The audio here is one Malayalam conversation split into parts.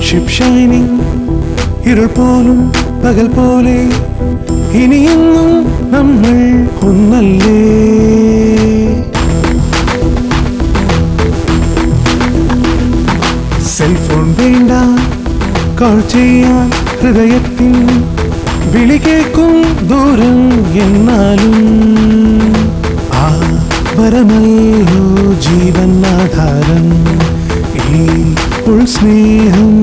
ഷിപ്പ് ഷൈനിങ് ഇരുൾ പോലും പകൽ പോലെ ഇനിയെന്നും നമ്മൾ ഒന്നല്ലേ. സെൽഫോൺ വേണ്ട, കോൾ ചെയ്യാൻ ഹൃദയത്തിൻ വിളി കേൾക്കും ദൂരം എന്നാലും ആ വരമല്ലോ ജീവൻ ആധാരം ഈ ഉൾസ്നേഹം.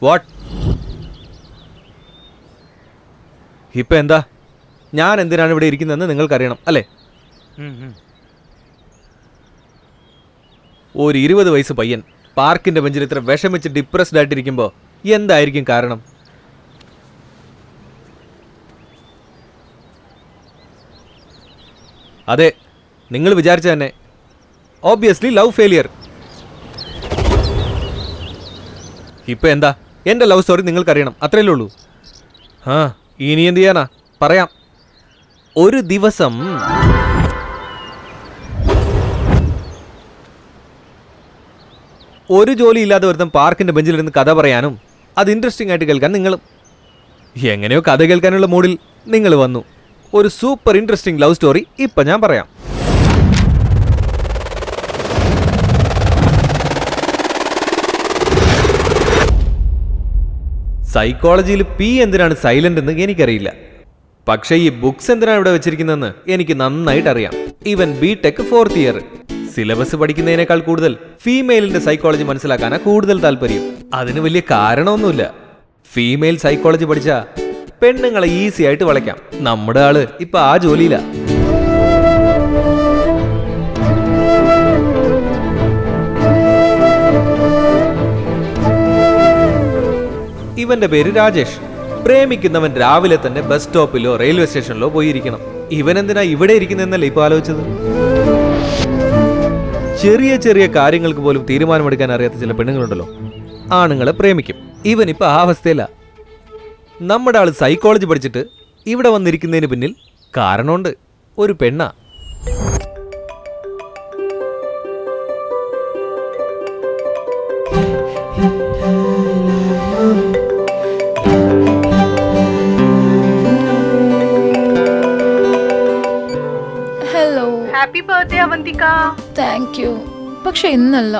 വാട്ട്? ഇപ്പൊ എന്താ? ഞാൻ എന്തിനാണ് ഇവിടെ ഇരിക്കുന്നതെന്ന് നിങ്ങൾക്കറിയണം അല്ലേ? ഒരു 20 വയസ്സ് പയ്യൻ പാർക്കിന്റെ ബെഞ്ചിൽ ഇത്ര വിഷമിച്ച് ഡിപ്രസ്ഡ് ആയിട്ടിരിക്കുമ്പോ എന്തായിരിക്കും കാരണം? അതെ, നിങ്ങൾ വിചാരിച്ച തന്നെ. Obviously love failure. ഇപ്പൊ എന്താ? എന്റെ ലവ് സ്റ്റോറി നിങ്ങൾക്കറിയണം, അത്രയല്ലേ ഉള്ളൂ. ആ, ഇനി എന്ത് ചെയ്യാനാ? പറയാം. ഒരു ദിവസം ഒരു ജോലി ഇല്ലാതെ ഒരുത്തം പാർക്കിന്റെ ബെഞ്ചിലിരുന്ന് കഥ പറയാനും അത് ഇൻട്രസ്റ്റിംഗ് ആയിട്ട് കേൾക്കാൻ നിങ്ങളും. എങ്ങനെയോ കഥ കേൾക്കാനുള്ള മൂഡിൽ നിങ്ങൾ വന്നു. ഒരു സൂപ്പർ ഇൻട്രസ്റ്റിംഗ് ലവ് സ്റ്റോറി ഇപ്പൊ ഞാൻ പറയാം. സൈക്കോളജിയിൽ പി എന്തിനാണ് സൈലന്റ് എന്ന് എനിക്കറിയില്ല. പക്ഷേ ഈ ബുക്സ് എന്തിനാണ് ഇവിടെ വെച്ചിരിക്കുന്നതെന്ന് എനിക്ക് നന്നായിട്ട് അറിയാം. Even BTech 4th year syllabus പഠിക്കുന്നതിനേക്കാൾ കൂടുതൽ ഫീമെയിലിന്റെ സൈക്കോളജി മനസ്സിലാക്കാനാ കൂടുതൽ താല്പര്യം. അതിന് വലിയ കാരണമൊന്നുമില്ല. ഫീമെയിൽ സൈക്കോളജി പഠിച്ചാ പെണ്ണുങ്ങളെ ഈസി ആയിട്ട് വളയ്ക്കാം. നമ്മുടെ ആള് ഇപ്പൊ ആ ജോലിയിലാ. ഇവന്റെ പേര് രാജേഷ്. പ്രേമിക്കുന്നവൻ രാവിലെ തന്നെ ബസ് സ്റ്റോപ്പിലോ റെയിൽവേ സ്റ്റേഷനിലോ പോയിരിക്കണം. ഇവൻ എന്തിനാ ഇവിടെ ഇരിക്കുന്നതെന്നല്ലേ ഇപ്പൊ ആലോചിച്ചത്? ചെറിയ ചെറിയ കാര്യങ്ങൾക്ക് പോലും തീരുമാനമെടുക്കാൻ അറിയാത്ത ചില പെണ്ണുങ്ങളുണ്ടല്ലോ, ആണുങ്ങളെ പ്രേമിക്കും. ഇവൻ ഇപ്പൊ ആ അവസ്ഥയില. നമ്മുടെ ആള് സൈക്കോളജി പഠിച്ചിട്ട് ഇവിടെ വന്നിരിക്കുന്നതിന് പിന്നിൽ കാരണമുണ്ട്. ഒരു പെണ്ണാ. Happy birthday Avantika. Thank you. പക്ഷെ ഇന്നല്ല.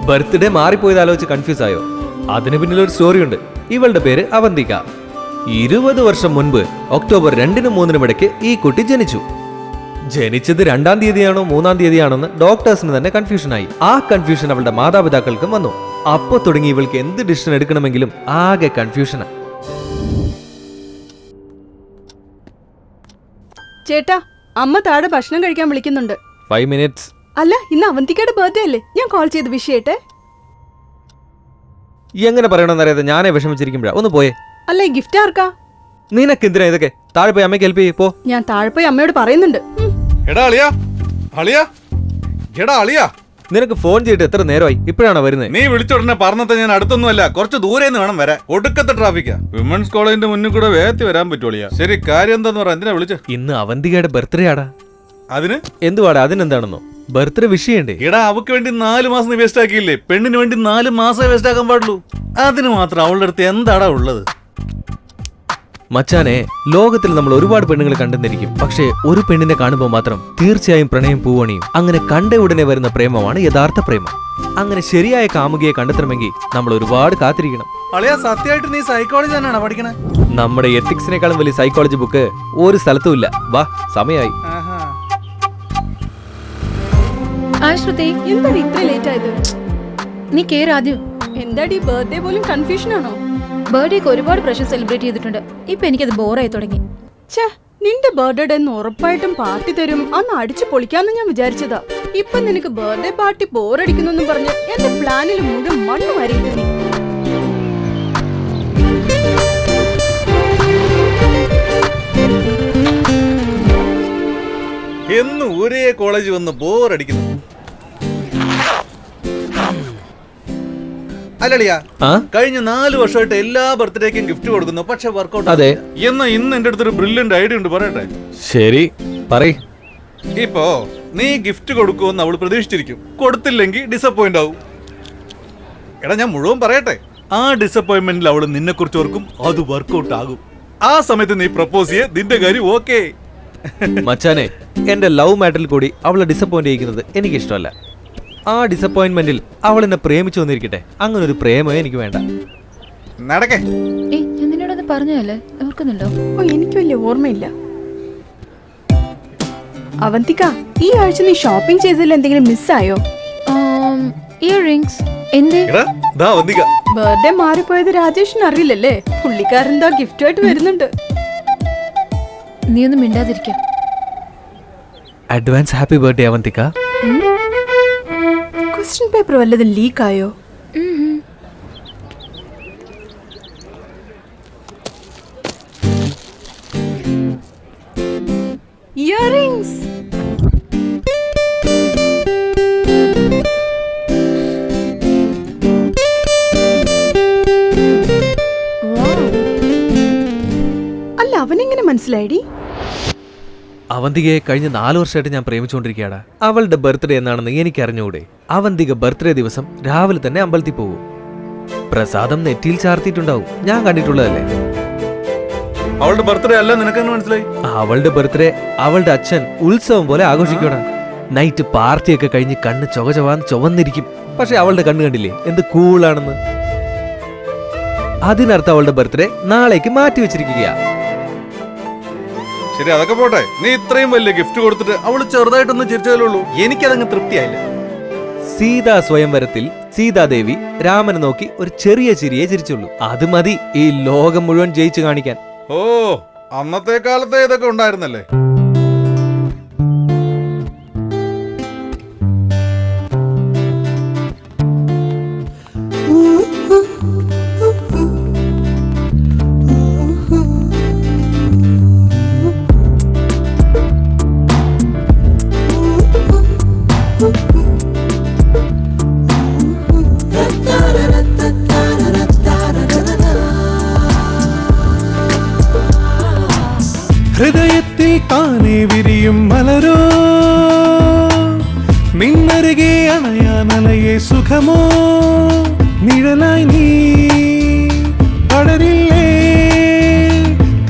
ബർത്ത്ഡേ മാറിപ്പോയത് ആലോചിച്ച് കൺഫ്യൂസ് ആയോ? അതിന് പിന്നിലൊരു സ്റ്റോറി ഉണ്ട്. ഇവളുടെ പേര് അവന്തിക. 20 വർഷം മുൻപ് ഒക്ടോബർ 2-നും 3-നും ഇടയ്ക്ക് ഈ കുട്ടി ജനിച്ചു. ജനിച്ചത് 2-ാം തീയതിയാണോ 3-ാം തീയതിയാണോന്ന് ഡോക്ടേഴ്സിന് തന്നെ കൺഫ്യൂഷനായി. ആ കൺഫ്യൂഷൻ അവളുടെ മാതാപിതാക്കൾക്കും വന്നു. അപ്പൊ തുടങ്ങി ഇവൾക്ക് എന്ത് ഡിസിഷൻ എടുക്കണമെങ്കിലും ആകെ കൺഫ്യൂഷനാ. ചേട്ടാ, അമ്മ താഴെ ഭക്ഷണം കഴിക്കാൻ വിളിക്കുന്നുണ്ട്. 5 minutes. അല്ല, ഇന്ന് അവന്തികയുടെ ബർത്ത്ഡേ അല്ലേ? ഞാൻ കോൾ ചെയ്ത് വിഷ് ചെയ്യട്ടെ. എങ്ങനെ പറയണമെന്നറിയാതെ ഞാനേ വിഷമിച്ചിരിക്കുമ്പോഴാ. ഒന്ന് പോയേ. അല്ല, ഈ ഗിഫ്റ്റ് ആർക്കാ? നിനക്ക് എന്തിനാ ഇതൊക്കെ? താഴെ പോയി അമ്മയ്ക്ക് ഹെൽപ്പ് ചെയ്യപ്പോ. ഞാൻ താഴെ പോയി അമ്മയോട് പറയുന്നുണ്ട്. എടാ അളിയാ, അളിയാ, എടാ അളിയാ, നിനക്ക് ഫോൺ ചെയ്തിട്ട് എത്ര നേരമായി? ഇപ്പോഴാണോ വരുന്നത്? നീ വിളിച്ചോടനെ പറഞ്ഞത് ഞാൻ അടുത്തൊന്നുമല്ല, കുറച്ച് ദൂരെ നിന്ന് വേണം വരാൻ. ഒടുക്കത്തെ ട്രാഫിക്കാ. വിമൻസ് കോളേജിന്റെ മുന്നിൽ കൂടെ വേഗത്തിൽ വരാൻ പറ്റുള്ളിയാ. ശരി, കാര്യം എന്താന്ന് പറ. എന്തിനാ വിളിച്ച? ഇന്ന് അവന്തികയുടെ ബർത്ത്ഡേ ആടാ. അതിന് എന്തുവാടാ? അതിനെന്താണെന്നോ? ബർത്ത്ഡേ വിഷ് ചെയ്യണ്ടേ? എടാ, അവക്ക് വേണ്ടി 4 മാസം നീ വേസ്റ്റ് ആക്കിയില്ലേ? പെണ്ണിന് വേണ്ടി 4 മാസം വേസ്റ്റ് ആക്കാൻ പാടുള്ളൂ. അതിന് മാത്രം അവളുടെ അടുത്ത് എന്താടാ ഉള്ളത്? മച്ചാനെ, ലോകത്തിൽ നമ്മൾ ഒരുപാട് പെണ്ണുങ്ങൾ കണ്ടെന്നിരിക്കും. പക്ഷേ ഒരു പെണ്ണിനെ കാണുമ്പോൾ മാത്രം തീർച്ചയായും പ്രണയം പൂവണിയും. അങ്ങനെ കണ്ട ഉടനെ വരുന്ന പ്രേമമാണ് യഥാർത്ഥ പ്രേമം. അങ്ങനെ ശരിയായ കാമുകിയെ കണ്ടെത്തണമെങ്കിൽ നമ്മൾ ഒരുപാട് കാത്തിരിക്കണം. അളിയാ സത്യമായിട്ട് നീ സൈക്കോളജി തന്നെയാണോ പഠിക്കണേ? നമ്മുടെ എത്തിക്സിനേക്കാളും വലിയ സൈക്കോളജി ബുക്ക് ഒരു സ്ഥലത്തും ഇല്ല. വാ, സമയമായി. ശ്രുതി, എന്താണ് ഇത്ര ലേറ്റ് ആയത്? നീ കേറ് ആദ്യം. എന്താടി ബർത്ത്ഡേ പോലും കൺഫ്യൂഷൻ ആണോ? ബർത്ത്ഡേക്ക് ഒരുപാട് പ്രാവശ്യം സെലിബ്രേറ്റ് ചെയ്തിട്ടുണ്ട്. ഇപ്പൊ എനിക്കത് ബോറായി തുടങ്ങി. ഛേ, നിന്റെ ബർത്ത്ഡേ എന്ന് ഉറപ്പായിട്ടും പാർട്ടി തരും, അന്ന് അടിച്ചു പൊളിക്കാന്ന് ഞാൻ വിചാരിച്ചതാ. ഇപ്പൊ നിനക്ക് ബർത്ത്ഡേ പാർട്ടി ബോറടിക്കുന്നു പറഞ്ഞ് എന്റെ പ്ലാനിൽ മുഴുവൻ മണ്ണ് വാരിയിട്ട് നീ. എന്ന് ഒരേ കോളേജ് വന്ന് ബോറടിക്കുന്നു. അല്ലളിയാ, കഴിഞ്ഞ 4 വർഷമായിട്ട് എല്ലാ ബർത്ത്ഡേക്കും ഗിഫ്റ്റ് കൊടുക്കുന്നു, പക്ഷെ വർക്കൗട്ട്. അതെ. എന്നാ ഇന്ന് എന്റെ അടുത്തൊരു ബ്രില്യന്റ് ഐഡിയ ഉണ്ട്, പറയട്ടെ? ശരി, പറയ്. ഇപ്പോ നീ ഗിഫ്റ്റ് കൊടുക്കുമെന്ന് അവള് പ്രതീക്ഷിച്ചിരിക്കും. കൊടുത്തില്ലെങ്കിൽ ഡിസപ്പോയിന്റ് ആവും. എടാ ഞാൻ മുഴുവൻ പറയട്ടെ. ആ ഡിസപ്പോയിന്റ്മെന്റിൽ അവള് നിന്നെ കുറിച്ച് ഓർക്കും, അത് വർക്കൗട്ട് ആകും. ആ സമയത്ത് നീ പ്രപ്പോസ് ചെയ്യേ, നിന്റെ കാര്യം ഓക്കേ. മച്ചാനെ, എന്റെ ലവ് മാറ്ററിൽ കൂടി അവളെ ഡിസപ്പോയിന്റ് ചെയ്യിക്കുന്നത് എനിക്കിഷ്ടമല്ല. ആ ഡിസപ്പോയിന്റ്മെന്റിൽ അവൾ എന്നെ പ്രേമിച്ചു വന്നിരിക്കട്ടെ. അങ്ങനെ ഒരു പ്രേമം എനിക്ക് വേണ്ട. നടക്കേ. ഞാൻ നിന്നോടൊന്ന് പറഞ്ഞല്ലേ, ഓർക്കുന്നുണ്ടോ? ഓ, എനിക്ക് വലിയ ഓർമ്മയില്ല. അവന്തിക, ഈ ആഴ്ച നീ ഷോപ്പിംഗ് ചെയ്തതിൽ എന്തെങ്കിലും മിസ്സായോ? Ear rings. എന്തേ? ബർത്ത്ഡേ മാറിപ്പോയത് രാജേഷിന് അറിയില്ലല്ലേ? പുള്ളിക്കാരൻ ഗിഫ്റ്റ് ആയിട്ട് വരുന്നുണ്ട്. നീ ഒന്നും മിണ്ടാതിരിക്കാം. Advance happy birthday Avantika. Question paper വല്ലതും ലീക്ക് ആയോ? ഇയറിംഗ്സ്. അല്ല, അവനെങ്ങനെ മനസ്സിലായിടി? അവന്തികയെ കഴിഞ്ഞ 4 വർഷമായിട്ട് ഞാൻ പ്രേമിച്ചുകൊണ്ടിരിക്കുകയാണ്. അവളുടെ ബർത്ത്ഡേ എന്നാണെന്ന് എനിക്ക് അറിഞ്ഞുകൂടെ? അവന്തിക ബർത്ത്ഡേ ദിവസം രാവിലെ തന്നെ അമ്പലത്തിൽ പോകും. പ്രസാദം നെറ്റിയിൽ ചാർത്തിയിട്ടുണ്ടാവും. ഞാൻ കണ്ടിട്ടുള്ളതല്ലേ. അവളുടെ ബർത്ത്ഡേ അല്ല, നിനക്ക് മനസ്സിലായി? അവളുടെ ബർത്ത്ഡേ അവളുടെ അച്ഛൻ ഉത്സവം പോലെ ആഘോഷിക്കണം. നൈറ്റ് പാർട്ടിയൊക്കെ കഴിഞ്ഞ് കണ്ണ് ചുവന്നിരിക്കും. പക്ഷെ അവളുടെ കണ്ണ് കണ്ടില്ലേ എന്ത് കൂളാണെന്ന്. അതിനർത്ഥം അവളുടെ ബർത്ത്ഡേ നാളേക്ക് മാറ്റി വെച്ചിരിക്കുകയാ. ശരി, അതൊക്കെ പോട്ടെ. നീ ഇത്രയും വലിയ ഗിഫ്റ്റ് കൊടുത്തിട്ട് അവള് ചെറുതായിട്ടൊന്നും ചിരിച്ചതേ. എനിക്കതങ്ങ് തൃപ്തിയായില്ല. സീതാ സ്വയംവരത്തിൽ സീതാദേവി രാമനെ നോക്കി ഒരു ചെറിയ ചിരിയെ ചിരിച്ചുള്ളൂ. അത് മതി ഈ ലോകം മുഴുവൻ ജയിച്ചു കാണിക്കാൻ. ഓ, അന്നത്തെ കാലത്തെ ഇതൊക്കെ ഉണ്ടായിരുന്നല്ലേ? ഹൃദയത്തിൽ താനെ വിരിയും മലരോ, നിന്നരികെ അണയാനലയെ സുഖമോ, നിഴലായി നീ പടരില്ലേ,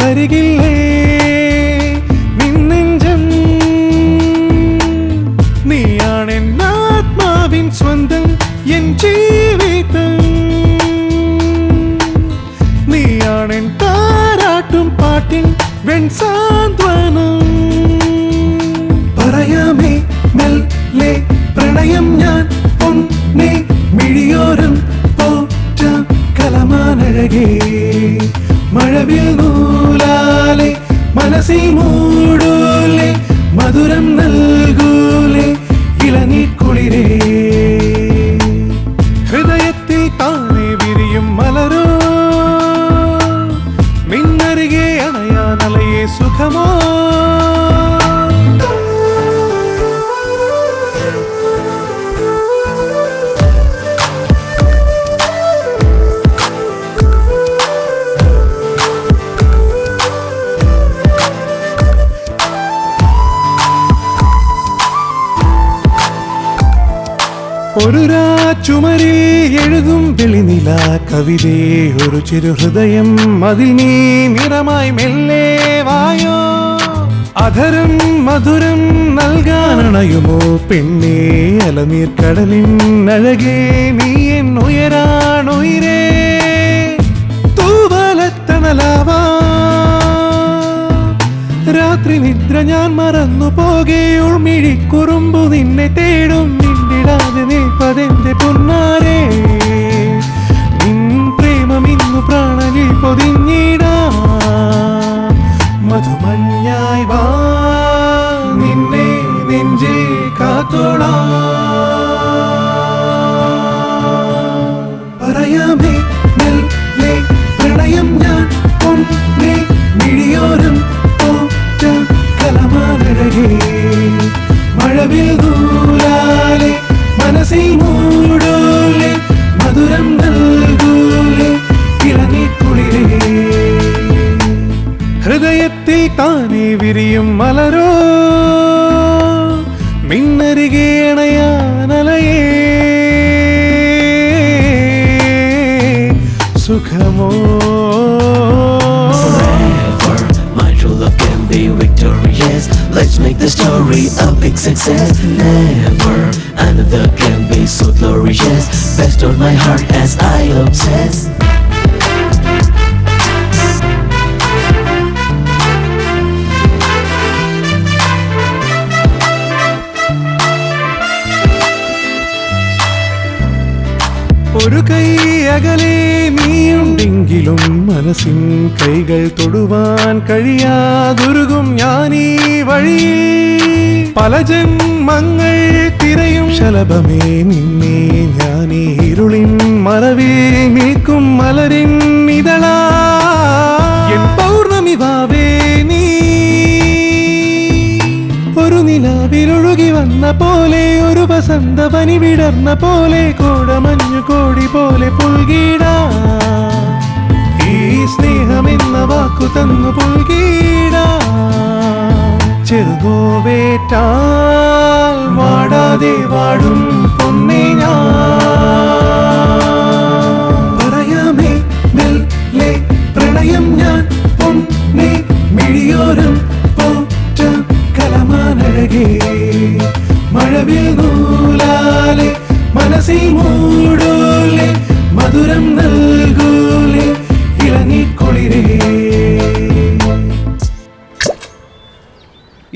തരികില്ലേ നിന്നെഞ്ചം. നീയാണെൻ ആത്മാവിൻ സ്വന്തം, എൻ ജീവിതം. നീയാണെൻ താരാട്ടും പാട്ടിൻ വെൺസാന്ത്വനം. പറയാമേ മെല്ലെ പ്രണയം ഞാൻ പൊന്നെ മിഴിയോരം പോറ്റാം കലമാനഴകേ. മഴവിൽ നൂലാലെ മനസ്സിൽ മൂടൂലെ, മധുരം നൽകൂലെ ഇളനീർക്കുളിരേ. ഹൃദയത്തിൽ താനെ വിരിയും മലരോ, നിന്നരികെ അണയാനലയെ സുഖമോ. ഒരു ചുമരിൽ എഴുതും വെളിനില കവിതേ, ഒരു ചെറു ഹൃദയം അതിൽ നീ നിറമായി മെല്ലെ വായോ. അധരം മധുരം നൽകാനണയുമോ പെണ്ണേ അലനീർക്കടലിൻ അഴകേ നീ എന്നുയരാണുയരേ തൂവലത്തണലാവാ രാത്രി നിദ്ര ഞാൻ മറന്നു പോകെ ഉൾമിഴിക്കുറുമ്പു നിന്നെ തേടും നിന്നിടാതെ നിൽപ്പതെന്റെ പൊന്നാരേ നിൻ പ്രേമം ഇന്നു പ്രാണനിൽ പൊതിഞ്ഞിടാ മധുമഞ്ഞായി വാ നിന്നെ നെഞ്ചിൽ കാത്തോളാ പറയാമേ മെല്ലെ പ്രണയം ഞാൻ പൊന്നേ മിഴിയോരം തോറ്റ കലമാനഴകേ മഴവിൽ നൂലാലെ മനസ്സിൽ മൂടോലെ മധുരം നൽകൂലെ ഇളങ്ങിക്കുളിരേ ഹൃദയത്തിൽ താനേ വിരിയും മലരോ മിന്നരികെ അണയാനലയേ സുഖമോ My true love can be victorious. Let's make the story a big success. Never another can be so glorious. Best on my heart as I obsess. ഒരു കൈ അകലെ നീയുണ്ടെങ്കിലും മനസ്സിൻ കൈകൾ തൊടുവാൻ കഴിയാതുരുകും ഞാനീ വഴിയിൽ പല ജന്മങ്ങൾ തിരയും ശലഭമേ നിന്നെ ഞാനീ ഇരുളിൻ മറവിൽ നിൽക്കും മലരിൻ ഇതളാ എൻ പൗർണമി വാവേ നീ ഒരു നിലാവിലൊഴുകി വന്ന പോലെ ഒരു വസന്ത പനി വിടർന്ന പോലെ കോടമഞ്ഞു കോടി പോലെ പുൽകീടാ ഈ സ്നേഹമെന്ന വാക്കു തന്നു പുൽകീടാ ചെറുകോവേറ്റാൽ വാടാതെ വാടും പൊന്നേ ഞാൻ പറയാമേ മെല്ലെ പ്രണയം ഞാൻ പൊന്നേ മിഴിയോരം പോറ്റ കലമാനഴകേ മഴവിൽ നൂലാലെ മനസ്സിൽ മൂടോലെ മധുരം നൽകൂലെ ഇളങ്ങിക്കൊളിരേ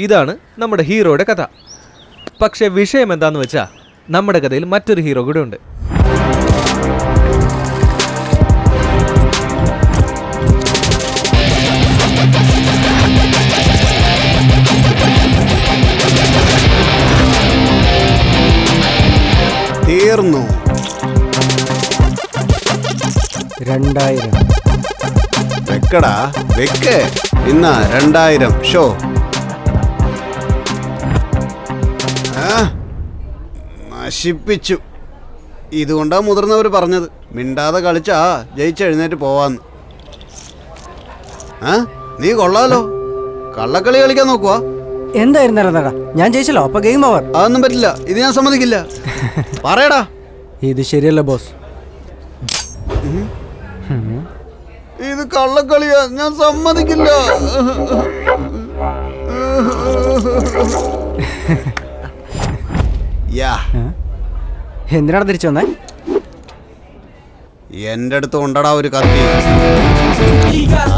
ഇതാണ് നമ്മുടെ ഹീറോയുടെ കഥ. പക്ഷെ വിഷയം എന്താന്ന് വെച്ചാ നമ്മുടെ കഥയിൽ മറ്റൊരു ഹീറോ കൂടെ ഉണ്ട്. തീർന്നു 2000 വെക്കടാ വെക്ക് ഇന്ന 2000 ഷോ നശിപ്പിച്ചു. ഇതുകൊണ്ടാ മുതിർന്നവർ പറഞ്ഞത് മിണ്ടാതെ കളിച്ചാ ജയിച്ചെഴുന്നേറ്റ് പോവാന്ന്. നീ കൊള്ളാലോ, കള്ളക്കളി കളിക്കാൻ നോക്കുവാ. എന്തായിരുന്നടാ ഞാൻ ജയിച്ചല്ലോ, അപ്പൊ ഗെയിം ഓവർ. അതൊന്നും പറ്റില്ല, ഇത് ഞാൻ സമ്മതിക്കില്ല. പറയടാ. ഇത് ശരിയല്ല ബോസ്, ഇത് കള്ളക്കളിയാ, ഞാൻ സമ്മതിക്കില്ല. എന്തിനാണ് തിരിച്ചു വന്നേ? എന്റെ അടുത്ത് ഉണ്ടടാ ഒരു കത്തി.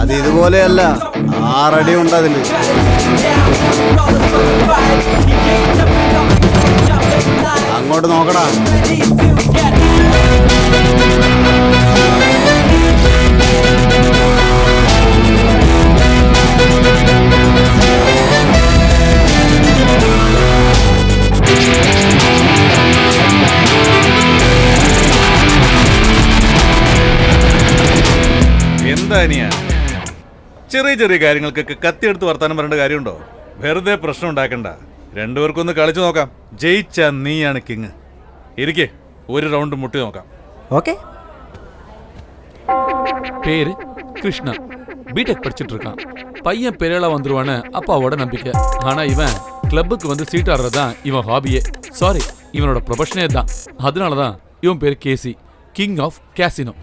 അത് ഇതുപോലെയല്ല, 6 അടി ഉണ്ട് അതില്. അങ്ങോട്ട് നോക്കടാ. എന്താ അനിയ, ചെറിയ ചെറിയ കാര്യങ്ങൾക്കൊക്കെ കത്തിയെടുത്ത് വർത്താനം പറയേണ്ട കാര്യമുണ്ടോ? വെറുതെ പ്രശ്നം ഉണ്ടാക്കണ്ട. രണ്ടുപേർക്കൊന്ന് കളിച്ചു നോക്കാം. ജയിച്ച നീയാണ് കിങ്. ഇരിക്കേ, ഒരു റൗണ്ട് മുട്ടി നോക്കാം. ஓகே. பேரு கிருஷ்ணா, பிடெக் படிச்சுட்டு இருக்கான். பையன் பெரியளா வந்துருவான்னு அப்பாவோட நம்பிக்கை. ஆனா இவன் கிளப்புக்கு வந்து சீட் ஆடுறதுதான் இவன் ஹாபியே. சாரி, இவனோட ப்ரொஃபஷனே தான். அதனாலதான் இவன் பேர் கேசி, கிங் ஆஃப் கேசினோ.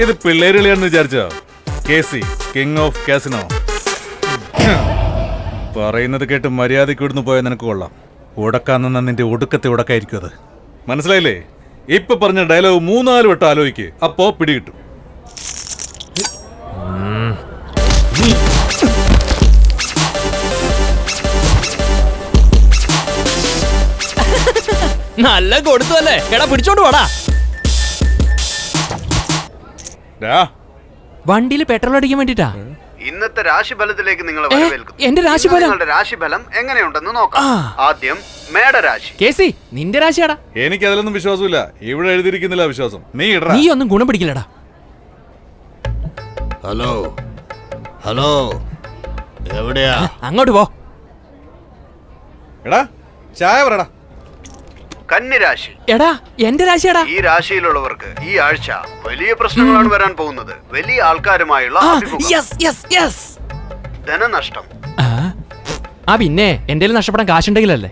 ഇത് പിള്ളേരുകളിയാണെന്ന് വിചാരിച്ചോ? കേസി കിങ് ഓഫ് കാസിനോ. പറയുന്നത് കേട്ട് മര്യാദയ്ക്ക് ഇവിടുന്ന് പോയാൽ നിനക്ക് കൊള്ളാം. ഉടക്കാന്ന നിന്റെ ഒടുക്കത്തെ ഉടക്കായിരിക്കും അത്. മനസ്സിലായില്ലേ? ഇപ്പൊ പറഞ്ഞ ഡയലോഗ് 3-4 വട്ടം ആലോചിക്ക്, അപ്പോ പിടികിട്ടും. നല്ല കൊടുത്തു അല്ലേ? എടാ പിടിച്ചോണ്ട് പോടാ. വണ്ടിയിൽ പെട്രോൾ അടിക്കാൻ വേണ്ടിട്ടാ. ഇന്നത്തെ രാശിഫലത്തിലേക്ക് നിങ്ങൾ വരവേൽക്കുന്നു. എന്റെ രാശിഫലം? നിങ്ങളുടെ രാശിഫലം എങ്ങനെയുണ്ടെന്ന് നോക്കാം. ആദ്യം മേടരാശി. കേസി നിന്റെ രാശിയാടാ. എനിക്ക് അതിലൊന്നും വിശ്വാസമില്ല. ഇവിടെ എഴുതിയിരിക്കുന്നില്ല വിശ്വാസം. നീ ഇടറാ. നീ ഒന്നും ഗുണം പിടിക്കില്ലടാ. ഹലോ ഹലോ, എവിടെയാ? അങ്ങോട്ട് പോ. എടാ ചായ പറടാ. കന്നിരാശി. എടാ എന്റെ രാശിയാടാ. ഈ രാശിയിലുള്ളവർക്ക് ഈ ആഴ്ച വലിയ പ്രശ്നങ്ങളാണ് വരാൻ പോകുന്നത്. വലിയ ആൾക്കാരുമായുള്ള അഭിമുഖം. ധനനഷ്ടം. ആ പിന്നെ എന്റെ നഷ്ടപ്പെടാൻ കാശുണ്ടെങ്കിലല്ലേ.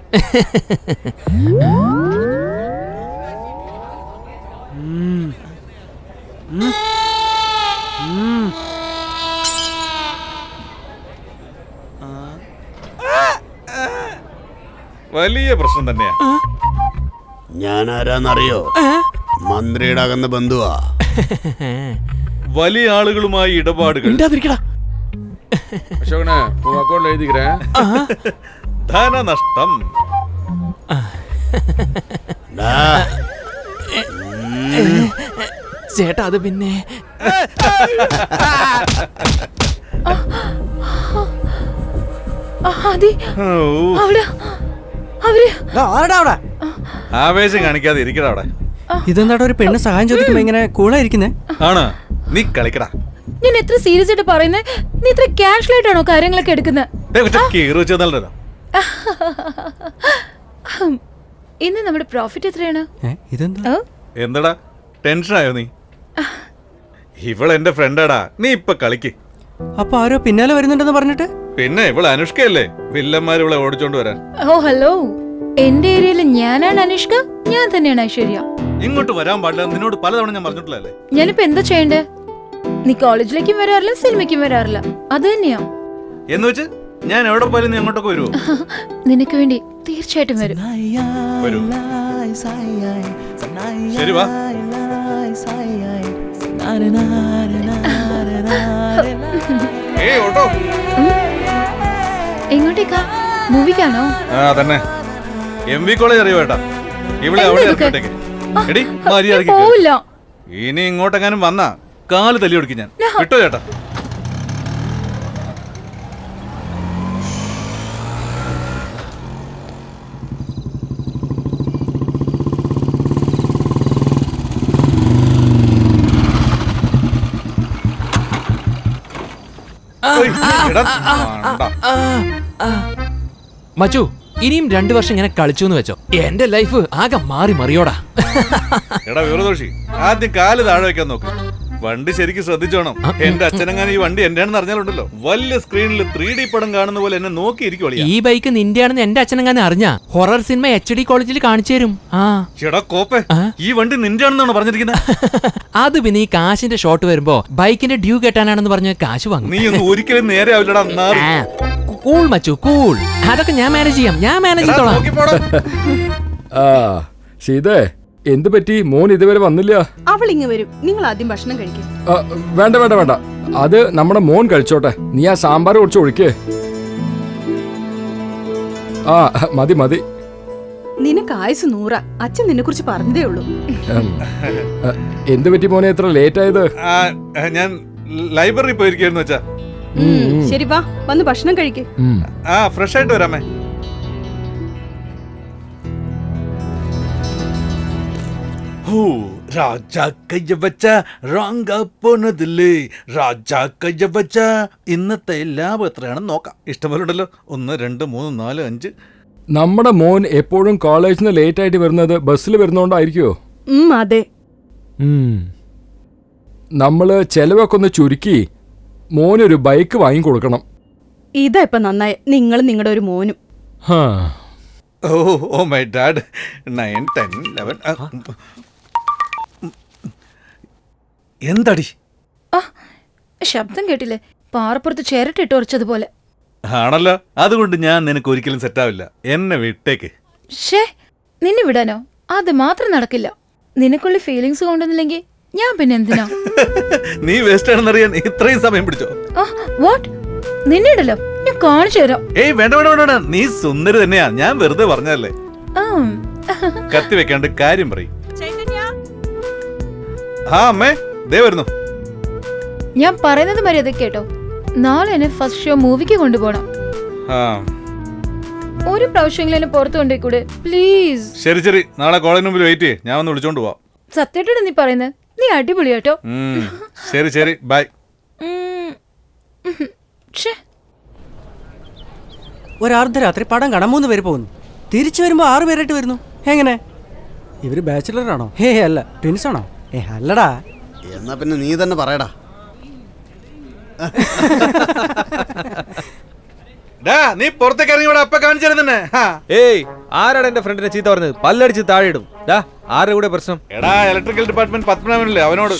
വലിയ പ്രശ്നം തന്നെയാ. ഞാൻ ആരാന്നറിയോ? മന്ത്രിയുടെ അകന്ന ബന്ധുവാ. വലിയ ആളുകളുമായി ഇടപാടുകൾ. ധനനഷ്ടം. ചേട്ടാ അത് പിന്നെ ആവേശം കാണിക്കാതെ ഇരിക്കടാ അവിടെ. ഇതെന്താടാ ഒരു പെണ്ണ് സഹായം ചോദിക്കുമ്പോ ഇങ്ങനെ കൂളായിരിക്കുന്നേ? ആണ്, നീ കളിക്കടാ. ഞാൻ എത്ര സീരിയസ് ആയിട്ട് പറയുന്നേ? നീ ഇത്ര കാഷ്വൽ ആയിട്ടാണോ കാര്യങ്ങളൊക്കെ എടുക്കുന്നത്? ഇന്ന് നമ്മുടെ പ്രോഫിറ്റ് എത്രയാണ്? എന്താടാ ടെൻഷനായോ നീ? ഇവളെന്റെ ഫ്രണ്ടാടാ, നീ ഇപ്പൊ കളിക്ക്. അപ്പൊ ആരോ പിന്നാലെ വരുന്നുണ്ടെന്ന് പറഞ്ഞിട്ട്? പിന്നെ ഇവള് അനുഷ്കയല്ലേ, വില്ലന്മാര് ഇവളെ ഓടിച്ചോണ്ട് വരാൻ. ഓ ഹലോ, എന്റെ ഏരിയയിൽ ഞാനാണ് അനുഷ്ക, ഞാൻ തന്നെയാണ് ഐശ്വര്യ. ഇങ്ങോട്ട് വരാൻ പാടില്ല, നിന്നോട് പലതവണ ഞാൻ പറഞ്ഞിട്ടില്ലേ. ഞാനിപ്പോ എന്താ ചെയ്യണ്ടേ? നീ കോളേജിലേക്കും വരാറില്ല, സിനിമയ്ക്കും വരാറില്ല, അത് തന്നെയാ. എന്ന് വെച്ച് ഞാൻ എവിടെ പോയാലും നീ അങ്ങോട്ടൊക്കെ വരുമോ? നിനക്ക് വേണ്ടി തീർച്ചയായിട്ടും വരും. ശരി വാ. എങ്ങോട്ടേക്കാ? മൂവിക്കാണോ? ആ തന്നെ. MV കോളേജ് അറിയോ ഏട്ടാ? ഇവിടെ അവിടെ ഇറക്കിട്ടേക്ക്. എടി മര്യാദയ്ക്ക് പോവില്ല. ഇനി ഇങ്ങോട്ടെങ്ങാനും വന്നാ കാല് തല്ലി കൊടുക്കും ഞാൻ. വിട്ടോ ചേട്ടാ. മച്ചു, ഇനിയും 2 വർഷം ഇങ്ങനെ കളിച്ചു എന്ന് വെച്ചോ, എന്റെ ലൈഫ് ആകെ മാറി മറിയോടാ. എടാ വിവരദോഷി, ആദ്യം കാല് താഴെ വെക്കാൻ നോക്ക്. വണ്ടി ശരിക്കും ശ്രദ്ധിച്ചോണം. എന്റെ അച്ഛനെങ്ങാനും ഈ വണ്ടി എന്റെയാണെന്ന് അറിഞ്ഞാലുണ്ടല്ലോ, വലിയ സ്ക്രീനിൽ 3D പടം കാണുന്ന പോലെ എന്നെ നോക്കിയിരിക്കും. ഈ ബൈക്ക് നിന്റെയാണെന്ന് എന്റെ അച്ഛനെങ്ങാനും അറിഞ്ഞാ ഹൊറർ സിനിമ HD കോളേജിൽ കാണിച്ചു തരും. ചേടാ കോപ്പേ, ഈ വണ്ടി നിന്റെയാണെന്നാണ് പറഞ്ഞിരിക്കുന്നത്. അത് പിന്നെ ഈ കാശിന്റെ ഷോട്ട് വരുമ്പോ ബൈക്കിന്റെ ഡ്യൂ കെട്ടാനാണെന്ന് പറഞ്ഞ് കാശ് വാങ്ങും. നീ ഒന്നും ഒരിക്കലും നേരെ ആവില്ലടാ. കൂൾ മച്ചു കൂൾ, അതൊക്കെ ഞാൻ മാനേജ് ചെയ്യാം, ഞാൻ മാനേജ് ചെയ്തോളാം. സീതേ, എന്ത് പറ്റി? മോൻ ഇതുവരെ വന്നില്ല. അവൾ ഇങ്ങ് വരും, നിങ്ങൾ ആദ്യം ഭക്ഷണം കഴിക്കും. വേണ്ട വേണ്ട വേണ്ട, അത് നമ്മുടെ മോൻ കഴിച്ചോട്ടെ. നീ ആ സാമ്പാർ കുറച്ച് ഒഴിക്കേ. ആ മതി മതി. നിനക്ക് ആയുസ് 100. അച്ഛൻ നിന്നെ കുറിച്ച് പറഞ്ഞതേ ഉള്ളൂ. എന്ത് പറ്റി മോനെ എത്ര ലേറ്റ് ആയത്? ഞാൻ ലൈബ്രറി പോയിരിക്കുന്നു വെച്ചാ. ശരി വാ, വന്ന് ഭക്ഷണം കഴിക്കേ. ഫ്രഷ് ആയിട്ട് വരാമേ. രാജാ കയ്യ വച്ച റാങ്ക പോണതില്ലേ, രാജാ കയ്യ വച്ച. ഇന്നത്തെ ലാഭം എത്രയാണെന്ന് നോക്കാം. ഇഷ്ടംപോലെ ഉണ്ടല്ലോ. 1 2 3 4 5. നമ്മുടെ മോൻ എപ്പോഴും കോളേജിൽ നിന്ന് ലേറ്റ് ആയിട്ട് വരുന്നത് ബസ്സിൽ വരുന്നോണ്ടായിരിക്കോ? അതെ. നമ്മള് ചെലവൊക്കെ ഒന്ന് ചുരുക്കി മോനൊരു ബൈക്ക് വാങ്ങിക്കൊടുക്കണം. ഇതാ ഇപ്പൊ നന്നായി, നിങ്ങൾ നിങ്ങളുടെ ഒരു മോനും. Oh my dad. 9 10 11. എന്തടി? ആ ശബ്ദം കേട്ടില്ലേ? പാറപ്പുറത്ത് ചേരട്ടിട്ട് ഉറച്ചതുപോലെ. ആണല്ലോ. അതുകൊണ്ട് ഞാൻ നിനക്ക് ഒരിക്കലും സെറ്റാവില്ല. എന്നെ വിട്ടേക്ക്. ഷേ, നിന്നെ വിടാനോ? അത് മാത്രം നടക്കില്ല. നിനക്കുള്ള ഫീലിങ്സ് കൊണ്ടുവന്നില്ലെങ്കിൽ ഞാൻ പിന്നെ എന്തിനാ? നീ വേസ്റ്റ് ആണെന്നറിയാൻ ഇത്രയും സമയം പിടിച്ചോ? വാട്ട്? നിന്നിടല്ലോ, ഞാൻ കാണിച്ചു തരാം. ഏയ് വേണ്ട വേണ്ട വേണ്ട, നീ സുന്ദരി തന്നെയാ. ഞാൻ വെറുതെ പറഞ്ഞതല്ലേ. കത്തി വെക്കാണ്ട് കാര്യം പറയും. ആ അമ്മേ, ദേ വരുന്നു. ഞാൻ പറയുന്നത് മര്യാദ കേട്ടോ. നാളെ എന്നെ ഫസ്റ്റ് ഷോ മൂവിക്ക് കൊണ്ടുപോകണം. ഒരു പ്രാവശ്യമെങ്കിലും എന്നെ പുറത്തു കൊണ്ടേക്കൂടെ പ്ലീസ്? ശരി ശരി, നാളെ കോളേജിന് മുമ്പിൽ വെയിറ്റ് ചെയ്യേ, ഞാൻ ഒന്ന് വിളിച്ചോണ്ട് പോവാം. സത്യമായിട്ടാണ് നീ പറയുന്നത്? നീ അടിപൊളിയാട്ടോ. ശരി ശരി, ബൈ. ഒരർദ്ധരാത്രി പടം കാണാൻ 3 പേര് പോകുന്നു. തിരിച്ചു വരുമ്പോ 6 പേരായിട്ട് വരുന്നു. എങ്ങനെ? ഇവര് ബാച്ചിലറാണോ? ഹേ അല്ല, ട്വിൻസ് ആണോ? അല്ലടാ. എന്നാ പിന്നെ നീ തന്നെ പറയടാ. നീ പുറത്തേക്ക് ഇറങ്ങി ഇവിടെ അപ്പ കാണിച്ചിരുന്നെ. ഏയ്, ആരാണ് എന്റെ ഫ്രണ്ടിനെ ചീത്ത പറഞ്ഞത്? പല്ലടിച്ച് താഴെ ഇടും. ആരുടെ കൂടെ പ്രശ്നം? എടാ, ഇലക്ട്രിക്കൽ ഡിപ്പാർട്ട്മെന്റ് പത്മനാഭനല്ലേ, അവനോട്.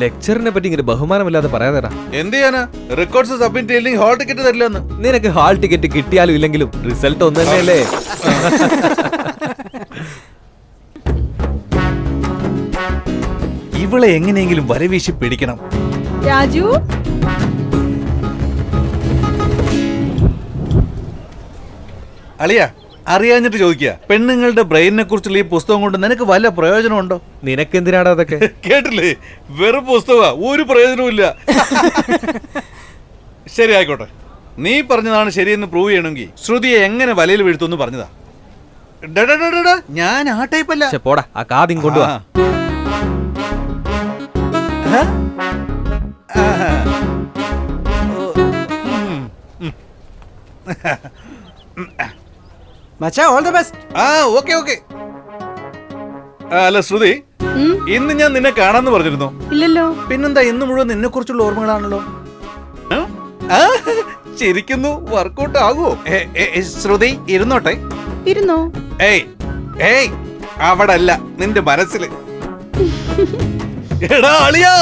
ലെക്ചറിനെ പറ്റി ഇങ്ങനെ ബഹുമാനമില്ലാതെ പറയാതെടാ. എന്ത് ചെയ്യാനാ? റെക്കോർഡ്സ് സബ്മിറ്റ് ചെയ്യില്ലെങ്കിൽ ഹാൾ ടിക്കറ്റ് തരില്ലെന്ന്. നിനക്ക് ഹാൾ ടിക്കറ്റ് കിട്ടിയാലും ഇല്ലെങ്കിലും റിസൾട്ട് ഒന്ന് തന്നെയല്ലേ? ഇവളെ എങ്ങനെയെങ്കിലും വരവീശി പിടിക്കണം. രാജു, അളിയ, അറിയാഞ്ഞിട്ട് ചോദിക്കുക, പെണ്ണുങ്ങളുടെ ബ്രെയിനിനെ കുറിച്ചുള്ള ഈ പുസ്തകം കൊണ്ട് നിനക്ക് വല്ല പ്രയോജനമുണ്ടോ? നിനക്കെന്തിനാടാ അതൊക്കെ? കേട്ടില്ലേ, വെറും പുസ്തക, ഒരു പ്രയോജനവും ഇല്ല. ശരി ആയിക്കോട്ടെ, നീ പറഞ്ഞതാണ് ശരിയെന്ന് പ്രൂവ് ചെയ്യണമെങ്കിൽ ശ്രുതിയെ എങ്ങനെ വലയിൽ വീഴ്ത്തുമെന്ന് പറഞ്ഞതാ. ഞാൻ ആ ടൈപ്പല്ല. പോടാ, ആ കാതിൻ കൊണ്ടുവാ. മച്ചാ, all the best. Okay okay. അല്ല ശ്രുതി, ഇന്ന് ഞാൻ നിന്നെ കാണാന്ന് പറഞ്ഞിരുന്നു. ഇല്ലല്ലോ. പിന്നെന്താ, ഇന്ന് മുഴുവൻ നിന്നെ കുറിച്ചുള്ള ഓർമ്മകളാണല്ലോ. ശരിക്കുന്നു, വർക്കൗട്ട് ആകുമോ? ശ്രുതി ഇരുന്നോട്ടെ. ഇരുന്നോ? ഏയ് ഏയ്, അവിടെ അല്ല, നിന്റെ മനസ്സില്. എടാ അളിയാ.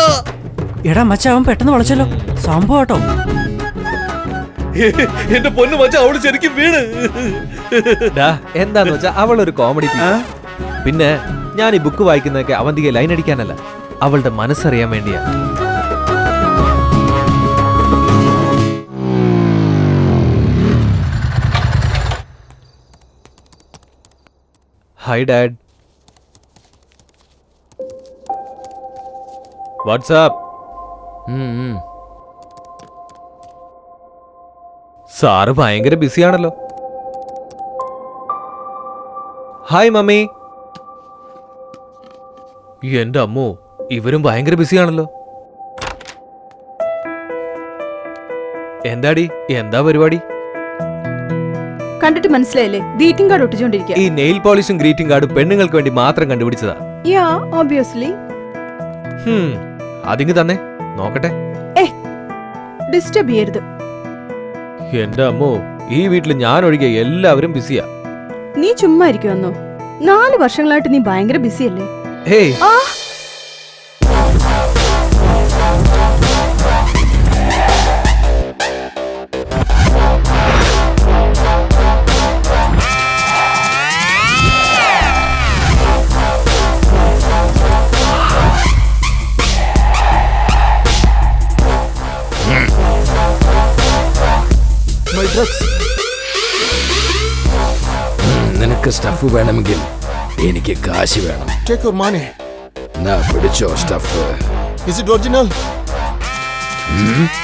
എടാ മച്ചാ, അവൻ പെട്ടെന്ന് വളച്ചല്ലോ. സംഭവം കേട്ടോ. എന്റെ പൊന്നു മച്ചാ, അവള് ശരിക്കും വീണ്. എന്താന്ന് വെച്ചാ അവളൊരു കോമഡി. പിന്നെ ഞാൻ ഈ ബുക്ക് വായിക്കുന്നതൊക്കെ അവന്തിക ലൈൻ അടിക്കാനല്ല, അവളുടെ മനസ്സറിയാൻ വേണ്ടിയാ. Hi dad. വാട്സാപ്പ്. സാറ് ഭയങ്കര ബിസിയാണല്ലോ. Hi mummy. എന്റെ അമ്മോ, ഇവരും ഭയങ്കര ബിസിയാണല്ലോ. എന്താടി, എന്താ പരിപാടി? കണ്ടിട്ട് മനസ്സിലായില്ലേ? ഗ്രീറ്റിംഗ് കാർഡ് ഒട്ടിച്ചോണ്ടിരിക്കുക. ഈ നെയിൽ പോളിഷും ഗ്രീറ്റിംഗ് കാർഡും പെണ്ണുങ്ങൾക്ക് വേണ്ടി മാത്രം കണ്ടുപിടിച്ചതാ. യാ, ഒബ്വിയസ്ലി. അതിങ്ങ് തന്നെ നോക്കട്ടെ. ഡിസ്റ്റർബ് ചെയ്യരുത്. എന്റെ അമ്മോ, ഈ വീട്ടിൽ ഞാൻ ഒഴികെ എല്ലാവരും ബിസിയാ. നീ ചുമ്മാ ഇരിക്കുവന്നോ? 4 വർഷങ്ങളായിട്ട് നീ ഭയങ്കര ബിസിയല്ലേ? ഹേയ്, നിനക്ക് സ്റ്റഫ് വേണമെങ്കിൽ എനിക്ക് കാശ് വേണം. Take your money. പിടിച്ചോ stuff. Is it original?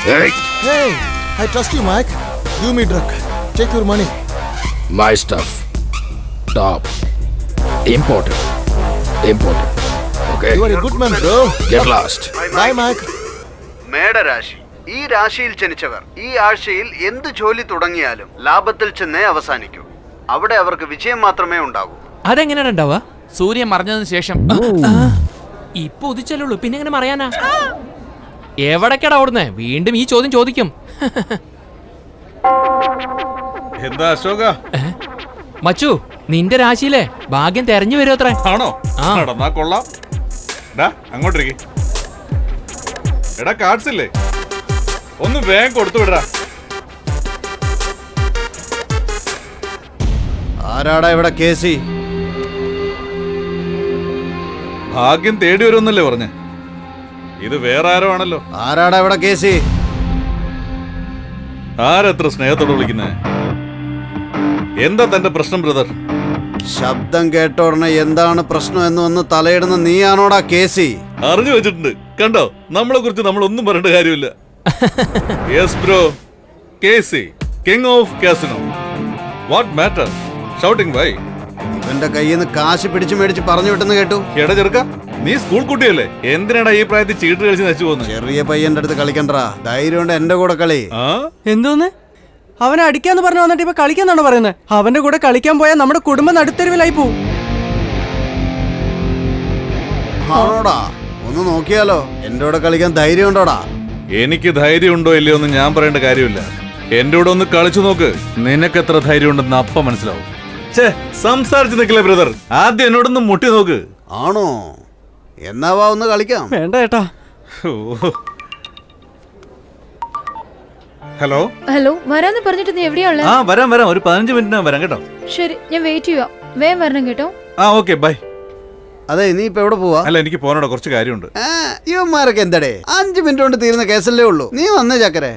Hey, I trust you, Mike. Give me drug. Take your money. My stuff. Top. Imported. Okay. You are a good man, bro. Get lost. Bye, Mike. മേടരാശി. ഈ രാശിയിൽ ജനിച്ചവർ ഈ ആഴ്ചയിൽ എന്ത് ജോലി തുടങ്ങിയാലും ലാഭത്തിൽ ചെന്നേ അവസാനിക്കൂ. അവിടെ അവർക്ക് വിജയം മാത്രമേ ഉണ്ടാകൂ. അതെങ്ങനെയാണ് ഉണ്ടാവുക? സൂര്യൻ മറഞ്ഞതിന് ശേഷം. ഇപ്പൊ ഉദിച്ചല്ലുള്ളൂ, പിന്നെ എങ്ങനെ മറിയാനാ? എവിടേക്കടാ ഓടുന്നേ? വീണ്ടും ഈ ചോദ്യം ചോദിക്കും. എന്താ അശോക? മച്ചു, നിന്റെ രാശിയിലെ ഭാഗ്യം തെരഞ്ഞു വരുമത്രേ. ആണോ? നടന്നാ കൊള്ളാം. അങ്ങോട്ടിരിക്കെ. എടാ കാർഡ്സ് ഇല്ലേ, ഒന്ന് വേഗം കൊടുത്തു വിടടാ. ആരാടാ ഇവിടെ കേസി? ഭാഗ്യം തേടി വരുമെന്നല്ലേ പറഞ്ഞേ? ഇത് വേറെ ആരോ ആണല്ലോ. ആരാടാ ഇവിടെ കേസി? ആരെത്ര സ്നേഹത്തോടെ വിളിക്കുന്നേ? എന്താ തന്റെ പ്രശ്നം ബ്രദർ? ശബ്ദം കേട്ട ഉടനെ എന്താണ് പ്രശ്നം എന്ന് വന്ന് തലയിടുന്ന നീയാണോടാ കേസി? അറിഞ്ഞു വെച്ചിട്ടുണ്ട്. കണ്ടോ, നമ്മളെ കുറിച്ച് നമ്മൾ ഒന്നും പറയേണ്ട കാര്യമില്ല. Yes bro, Casey, king of casino. What matter shouting why? ഇവന്റെ കയ്യിൽ നിന്ന് കാശ് പിടിച്ചു മേടിച്ച് പറഞ്ഞു വിട്ടെന്ന് കേട്ടു. എടാ ചെറുക്ക, നീ സ്കൂൾ കുട്ടിയല്ലേ, എന്തിനാടാ ഈ പ്രായത്തിൽ ചീട്ട് കളിച്ച് നശിച്ചു പോകുന്നത്? ചെറിയ പയ്യന്റെ അടുത്ത് കളിക്കണ്ടാ, ധൈര്യം കൊണ്ട് എന്റെ കൂടെ കളി. എന്തോന്ന് അവനെ അടിക്കാന്ന് പറഞ്ഞു വന്നിട്ട് ഇപ്പൊ കളിക്കാന്നാണോ പറയുന്നത്? അവന്റെ കൂടെ കളിക്കാൻ പോയാൽ നമ്മുടെ കുടുംബം നടുത്തെരുവിലായി പോവും. ആണോടാ? ഒന്ന് നോക്കിയാലോ, എന്റെ കൂടെ കളിക്കാൻ ധൈര്യം ഉണ്ടോടാ? എനിക്ക് ധൈര്യം ഉണ്ടോ ഇല്ലയോ എന്ന് ഞാൻ പറയേണ്ട കാര്യമില്ല. എന്റെ കൂടെ ഒന്ന് കളിച്ചു നോക്ക്, നിനക്ക് എത്ര ധൈര്യം ഉണ്ടെന്ന് അപ്പം മനസ്സിലാവും. ഛേ, സംസാരിച്ച് നിൽക്കില്ലേ ബ്രദർ, ആദ്യം എന്നോടൊന്ന് മുട്ടി നോക്ക്. ആണോ? എന്നാ വാ ഒന്ന് കളിക്കാം. വേണ്ട ഏട്ടാ. ഹലോ ഹലോ, വരാന്ന് പറഞ്ഞിട്ട് നീ എവിടെയാ ഉള്ളത്? വരാം വരാം, ഒരു 15 മിനിറ്റ് വരാം കേട്ടോ. ശരി, ഞാൻ വെയിറ്റ് ചെയ്യാം. വേഗം വരണം കേട്ടോ. Okay bye. അതെ, നീ ഇപ്പൊ എവിടെ പോവാ? അല്ല, എനിക്ക് പോകാനോടാ കുറച്ച് കാര്യമുണ്ട്. ഇവന്മാരൊക്കെ എന്തടേ 5 മിനിറ്റ് കൊണ്ട് തീരുന്ന കേസല്ലേ ഉള്ളൂ. നീ വന്നേ ചക്കരെ.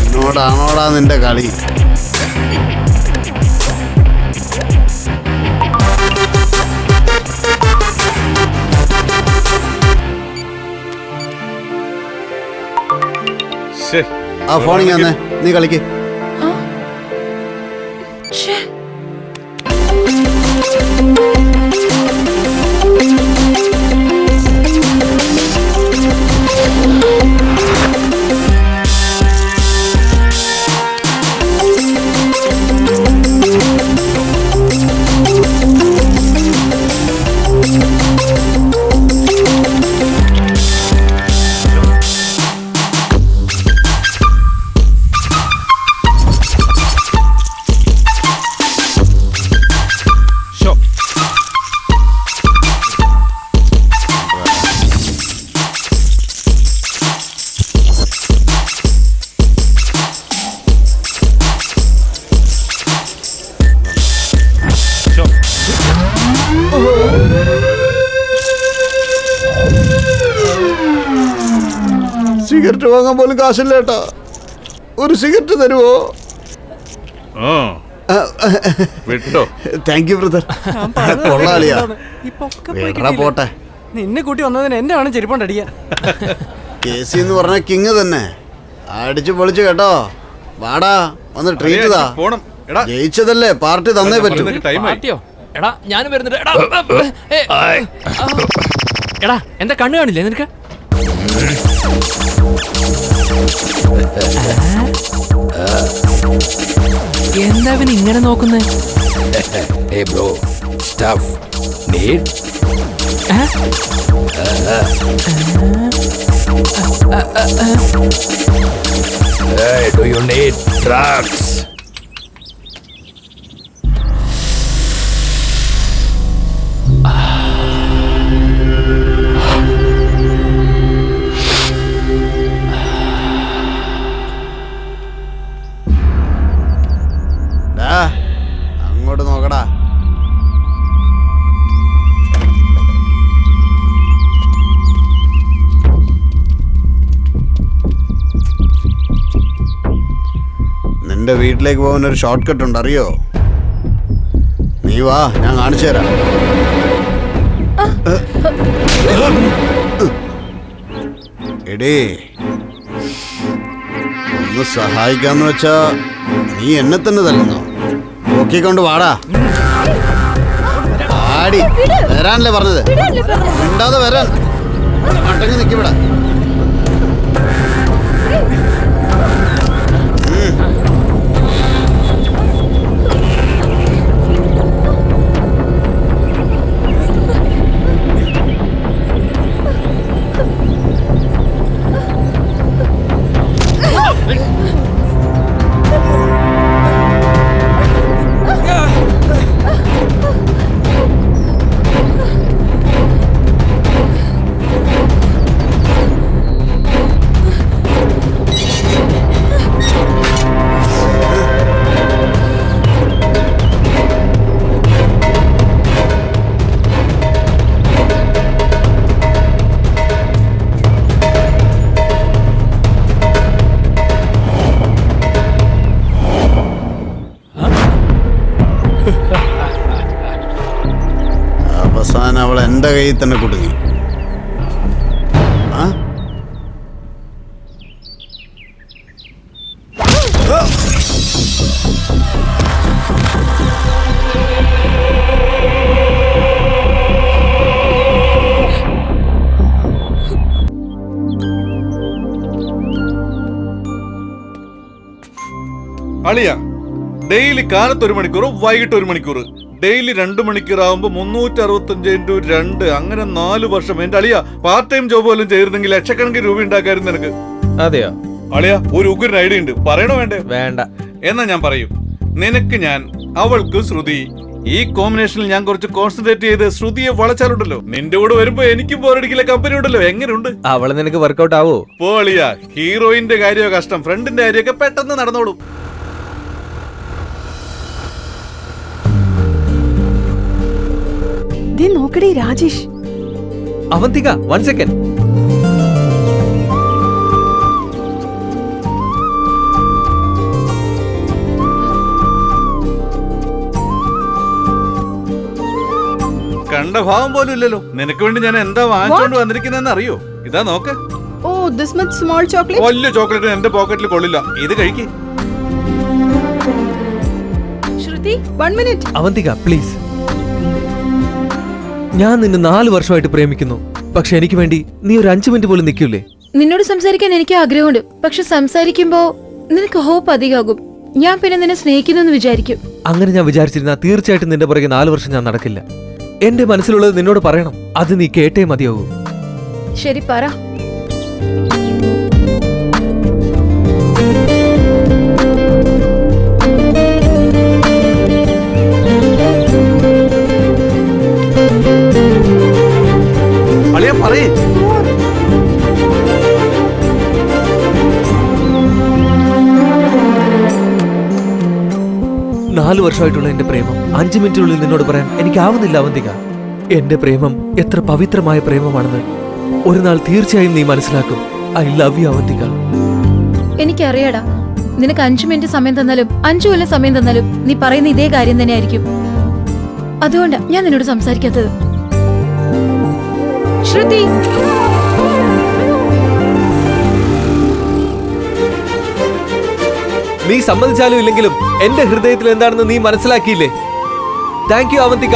എന്നോടാണോടാ നിന്റെ കളി? ആ ഫോണിങ് വന്നേ, നീ കളിക്ക്. സിഗരറ്റ് വാങ്ങാൻ പോലും കാശില്ല ഏട്ടാ, ഒരു സിഗരറ്റ് തരുമോ? Thank you brother. കൊള്ളാളിയാ, പോട്ടെ. നിന്നെ കൂട്ടി വന്നതിന് എന്നെ വേണം ചെരുപ്പണ്ടടിക്കാൻ. കേസി എന്ന് പറഞ്ഞ കിങ് തന്നെ, അടിച്ചു പൊളിച്ചു കേട്ടോ. വാടാ, വന്ന് ട്രീറ്റ് ചെയ്താ. ജയിച്ചതല്ലേ, പാർട്ടി തന്നേ പറ്റൂ. എടാ ഞാനും വരുന്നുണ്ട്. എടാ എന്താ കണ്ണു കാണില്ലേ നിനക്ക്? എന്താ ഇവൻ ഇങ്ങനെ നോക്കുന്നേ? Hey bro, stuff. Need? Hey, do you need drugs? എൻ്റെ വീട്ടിലേക്ക് പോകാൻ ഒരു ഷോർട്ട് കട്ട് ഉണ്ട്, അറിയോ? നീ വാ, ഞാൻ കാണിച്ചു തരാം. എടേ, ഒന്ന് സഹായിക്കാന്ന് വെച്ചാ നീ എന്നെ തന്നെ തല്ലുന്നോ? നോക്കിക്കൊണ്ട് വാടാ. ആടി വരാനല്ലേ പറഞ്ഞത്? ഉണ്ടാതെ വരാൻ. അടങ്ങി നിൽക്കിവിടെ. അവസാനം അവൾ എൻ്റെ കയ്യിൽ തന്നെ കുടുങ്ങി. അളിയ, ഡെയിലി കാലത്ത് 1 മണിക്കൂർ, വൈകിട്ട് 1 മണിക്കൂർ, ഡെയിലി 2 മണിക്കൂറാവുമ്പോ 365 × 2, അങ്ങനെ 4 വർഷം. എന്റെ അളിയ പാർട്ട് ടൈം ജോബ് പോലും ചെയ്തിരുന്നെങ്കിൽ ലക്ഷക്കണക്കിന് രൂപ ഉണ്ടാക്കായിരുന്നു നിനക്ക്. അതെയോ? അളിയ, ഒരു ഉഗ്രൻ ഐഡിയ ഉണ്ട്, പറയണോ വേണ്ടേ? വേണ്ട. എന്നാ ഞാൻ പറയും. നിനക്ക് ഞാൻ, അവൾക്ക് ശ്രുതി. ഈ കോമ്പിനേഷനിൽ ഞാൻ കുറച്ച് കോൺസെൻട്രേറ്റ് ചെയ്ത് ശ്രുതിയെ വളച്ചാലുണ്ടല്ലോ, നിന്റെ കൂടെ വരുമ്പോ എനിക്കും ബോറടിക്കില്ല കമ്പനി ഉണ്ടല്ലോ. എങ്ങനെയുണ്ട്? അവള് നിനക്ക് വർക്കൗട്ട് ആവോ? പോളിയ, ഹീറോയിന്റെ കാര്യമോ കഷ്ടം, ഫ്രണ്ടിന്റെ കാര്യമൊക്കെ പെട്ടെന്ന് നടന്നോളും. നോക്കടേ രാജേഷ്. അവന്തിക, 1 സെക്കൻഡ്. കണ്ട ഭാവം പോലും ഇല്ലല്ലോ. നിനക്ക് വേണ്ടി ഞാൻ എന്താ വാങ്ങിച്ചോണ്ട് വന്നിരിക്കുന്നെന്ന് അറിയോ? ഇതാ നോക്ക്. ഓ, ദിസ് മച്ച് സ്മോൾ ചോക്ലേറ്റ്. വലിയ ചോക്ലേറ്റ് എന്റെ പോക്കറ്റിൽ കൊള്ളില്ല. ഇത് കഴിക്ക്. ശ്രുതി, 1 മിനിറ്റ്. അവന്തിക, പ്ലീസ്. ഞാൻ നിന്നെ 4 വർഷമായിട്ട് പ്രേമിക്കുന്നു. പക്ഷെ എനിക്ക് വേണ്ടി നീ ഒരു 5 മിനിറ്റ് പോലും നിൽക്കൂലേ? നിന്നോട് സംസാരിക്കാൻ എനിക്ക് ആഗ്രഹമുണ്ട്. പക്ഷെ സംസാരിക്കുമ്പോ നിനക്ക് ഹോപ്പ് അധികമാകും. ഞാൻ പിന്നെ നിന്നെ സ്നേഹിക്കുന്നു വിചാരിക്കും. അങ്ങനെ ഞാൻ വിചാരിച്ചിരുന്ന തീർച്ചയായിട്ടും നിന്റെ പുറകെ 4 വർഷം ഞാൻ നടക്കില്ല. എന്റെ മനസ്സിലുള്ളത് നിന്നോട് പറയണം. അത് നീ കേട്ടേ മതിയാകൂ. ശരി, പറ. അളിയ പറയേ. നാല് വർഷമായിട്ടുള്ള എന്റെ പ്രേമം 5 മിനിറ്റിനുള്ളിൽ നിന്നോട് പറയാൻ എനിക്കാവുന്നില്ല അവന്തിക. എന്റെ പ്രേമം എത്ര പവിത്രമായ പ്രേമമാണെന്ന് ഒരു നാൾ തീർച്ചയായും നീ മനസ്സിലാക്കും. I love you Avantika. എനിക്കറിയാടാ, നിനക്ക് 5 മിനിറ്റ് സമയം തന്നാലും 5 കൊല്ലം സമയം തന്നാലും നീ പറയുന്ന ഇതേ കാര്യം തന്നെ ആയിരിക്കും. അതുകൊണ്ടാ ഞാൻ നിന്നോട് സംസാരിക്കാത്തത്. ശ്രുതി, നീ സമ്മതിച്ചാലും ഇല്ലെങ്കിലും എന്റെ ഹൃദയത്തിൽ എന്താണെന്ന് നീ മനസ്സിലാക്കിയില്ലേ? Thank you Avantika.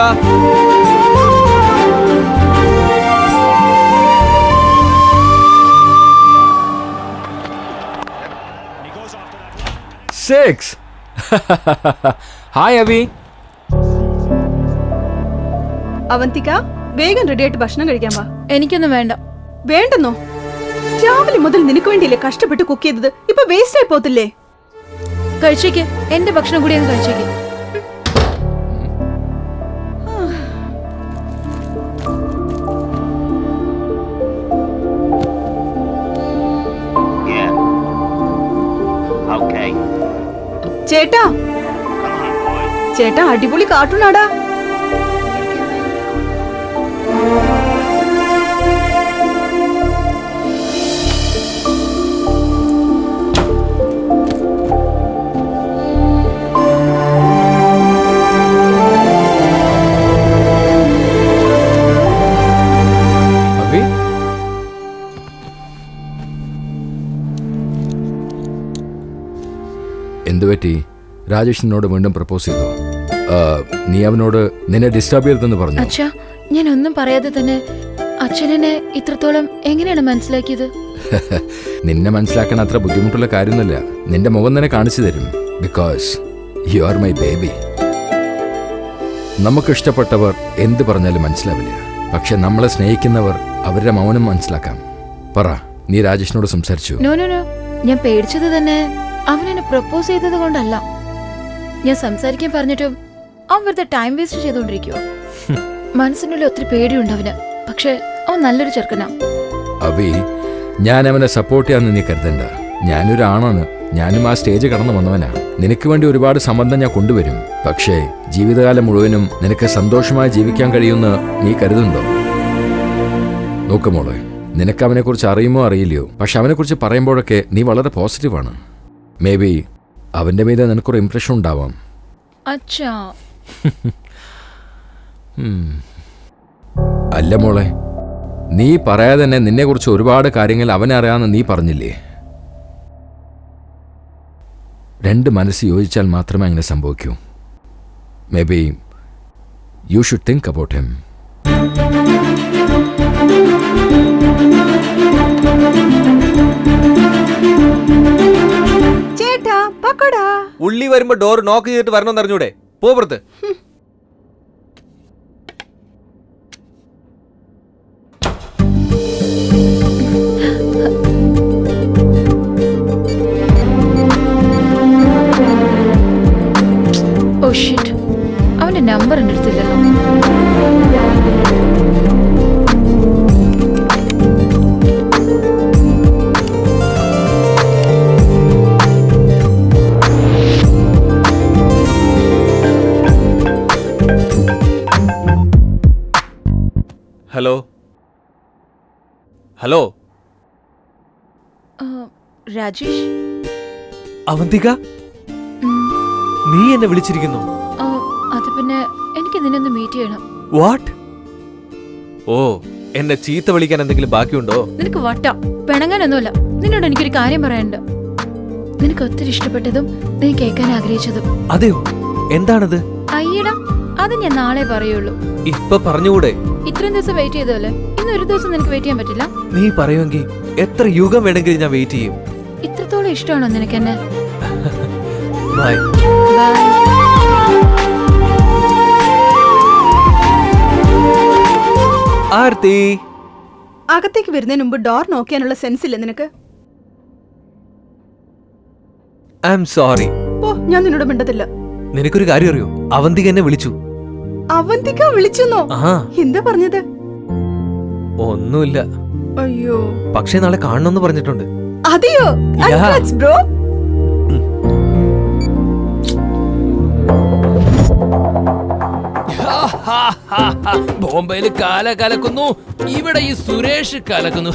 Hi Abi. Avantika, വേഗം റെഡി ആയിട്ട് ഭക്ഷണം കഴിക്കാൻ വാ. എനിക്കൊന്നും വേണ്ട. വേണ്ടെന്നോ? രാവിലെ മുതൽ നിനക്ക് വേണ്ടിയില്ലേ കഷ്ടപ്പെട്ട് കുക്ക് ചെയ്തത്? ഇപ്പൊ വേസ്റ്റ് ആയി പോത്തില്ലേ? കഴിച്ചേക്ക്, എന്റെ ഭക്ഷണം കൂടി അങ്ങ് കഴിച്ചേക്ക്. ചേട്ടാ, ചേട്ടാ അടിപൊളി കാർട്ടൂണാടാ. എന്തുപറ്റി? രാജേഷ് നിന്നോട് വീണ്ടും പ്രപ്പോസ് ചെയ്തോ? നീ അവനോട് നിന്നെ ഡിസ്റ്റർബ് ചെയ്തെന്ന് പറഞ്ഞു. അച്ഛാ, ഞാൻ ഒന്നും പറയാതെ തന്നെ അച്ഛനെ ഇത്രത്തോളം എങ്ങനെയാണ് മനസ്സിലാക്കിയത്? നിന്നെ മനസ്സിലാക്കാൻ അത്ര ബുദ്ധിമുട്ടുള്ള കാര്യമൊന്നുമില്ല. നിന്റെ മുഖം തന്നെ കാണിച്ചു തരും. Because you are my baby. നമുക്കിഷ്ടപ്പെട്ടവർ എന്ത് പറഞ്ഞാലും മനസ്സിലാവില്ല. പക്ഷെ നമ്മളെ സ്നേഹിക്കുന്നവർ അവരുടെ മൗനം മനസ്സിലാക്കാം. പറ, നീ രാജേഷിനോട് സംസാരിച്ചു? നോ നോ നോ, ഞാൻ പേടിച്ചത് തന്നെ അവനെന്നെ പ്രപ്പോസ് ചെയ്തത് കൊണ്ടല്ല. ഞാൻ സംസാരിക്കാൻ പറഞ്ഞിട്ടും അവൻ വെറുതെ ടൈം വേസ്റ്റ് ചെയ്തോണ്ടിരിക്കുവോ. മനസ്സിനുള്ളിൽ ഒത്തിരി പേടിയുണ്ട് അവന്. പക്ഷെ അവൻ നല്ലൊരു ചെറുക്കനാ. അബി, ഞാൻ അവനെ സപ്പോർട്ട് ചെയ്യാന്ന് നീ കരുതണ്ട. ഞാനൊരു ആണാണ്. ഞാനും ആ സ്റ്റേജ് കടന്നു വന്നവനാ. നിനക്ക് വേണ്ടി ഒരുപാട് സംബന്ധം ഞാൻ കൊണ്ടുവരും. പക്ഷേ ജീവിതകാലം മുഴുവനും നിനക്ക് സന്തോഷമായി ജീവിക്കാൻ കഴിയുമെന്ന് നീ കരുതുന്നുണ്ടോ? നോക്ക് മോളെ, നിനക്ക് അവനെക്കുറിച്ച് അറിയുമോ അറിയില്ലയോ, പക്ഷെ അവനെക്കുറിച്ച് പറയുമ്പോഴൊക്കെ നീ വളരെ പോസിറ്റീവാണ്. മേ ബി അവൻ്റെ മീതെ നിനക്കൊരു ഇംപ്രഷൻ ഉണ്ടാവാം. അച്ഛാ. അല്ല മോളെ, നീ പറയാതെ തന്നെ നിന്നെക്കുറിച്ച് ഒരുപാട് കാര്യങ്ങൾ അവനറിയാമെന്ന് നീ പറഞ്ഞില്ലേ? രണ്ട് മനസ്സ് യോജിച്ചാൽ മാത്രമേ അങ്ങനെ സംഭവിക്കൂ. May be you should think about him. ചേട്ടാ പക്കോടാ. ഉള്ളി വരുമ്പോ ഡോർ നോക്ക് ചെയ്തിട്ട് വരണമെന്ന് അറിഞ്ഞൂടെ? പോ പുറത്ത്. ഓ ഷിറ്റ്, അവന്റെ നമ്പർ എൻ്റെ അടുത്തില്ലല്ലോ. Hello hello, Rajesh. അവന്തിക, നീ എന്നെ വിളിച്ചിരിക്കുന്നു? അത് പിന്നെ എനിക്ക് നിന്നൊന്ന് മീറ്റ് ചെയ്യണം. വാട്ട്? ഓ, എന്നെ ചീത്ത വിളിക്കാൻ എന്തെങ്കിലും ബാക്കിയുണ്ടോ? നിനക്ക് വട്ട പിണങ്ങാനൊന്നുമല്ല. നിന്നോട് എനിക്കൊരു കാര്യം പറയാനുണ്ട്. നിനക്ക് ഒത്തിരി ഇഷ്ടപ്പെട്ടതും നീ കേൾക്കാൻ ആഗ്രഹിച്ചതും. അതെയോ? എന്താണത്? അയ്യടാ, അത് ഞാൻ നാളെ പറയുള്ളൂ. ഇപ്പൊ പറഞ്ഞുകൂടെ? ഇത്രയും ദിവസം വെയിറ്റ് ചെയ്തല്ലേ, ഇന്ന് ഒരു ദിവസം നിനക്ക് വെയിറ്റ് ചെയ്യാൻ പറ്റില്ല? നീ പറയുമെങ്കിൽ എത്ര യുഗം വേണമെങ്കിലും ഞാൻ വെയിറ്റ് ചെയ്യും. ഇത്രത്തോളം ഇഷ്ടമാണോ നിനക്ക് എന്നെ? ബൈ. ബൈ. ആർത്തി, അകത്തേക്ക് വരുന്നതിന് മുമ്പ് ഡോർ നോക്കിയാനുള്ള സെൻസ് ഇല്ല നിനക്ക്? I am sorry. ഓ, ഞാൻ നിന്നോട് മിണ്ടത്തില്ല. നിനക്കൊരു കാര്യം അറിയോ? അവന്തിക എന്നെ വിളിച്ചു. അവന്തിക വിളിച്ചെന്നോ? എന്താ പറഞ്ഞത്? ഒന്നുമില്ല. അയ്യോ, പക്ഷേ നാളെ കാണണമെന്ന് പറഞ്ഞിട്ടുണ്ട്. അതെയോ? ബ്രോ. ബോംബെയിൽ കാല കലക്കുന്നു, ഇവിടെ ഈ സുരേഷ് കലക്കുന്നു.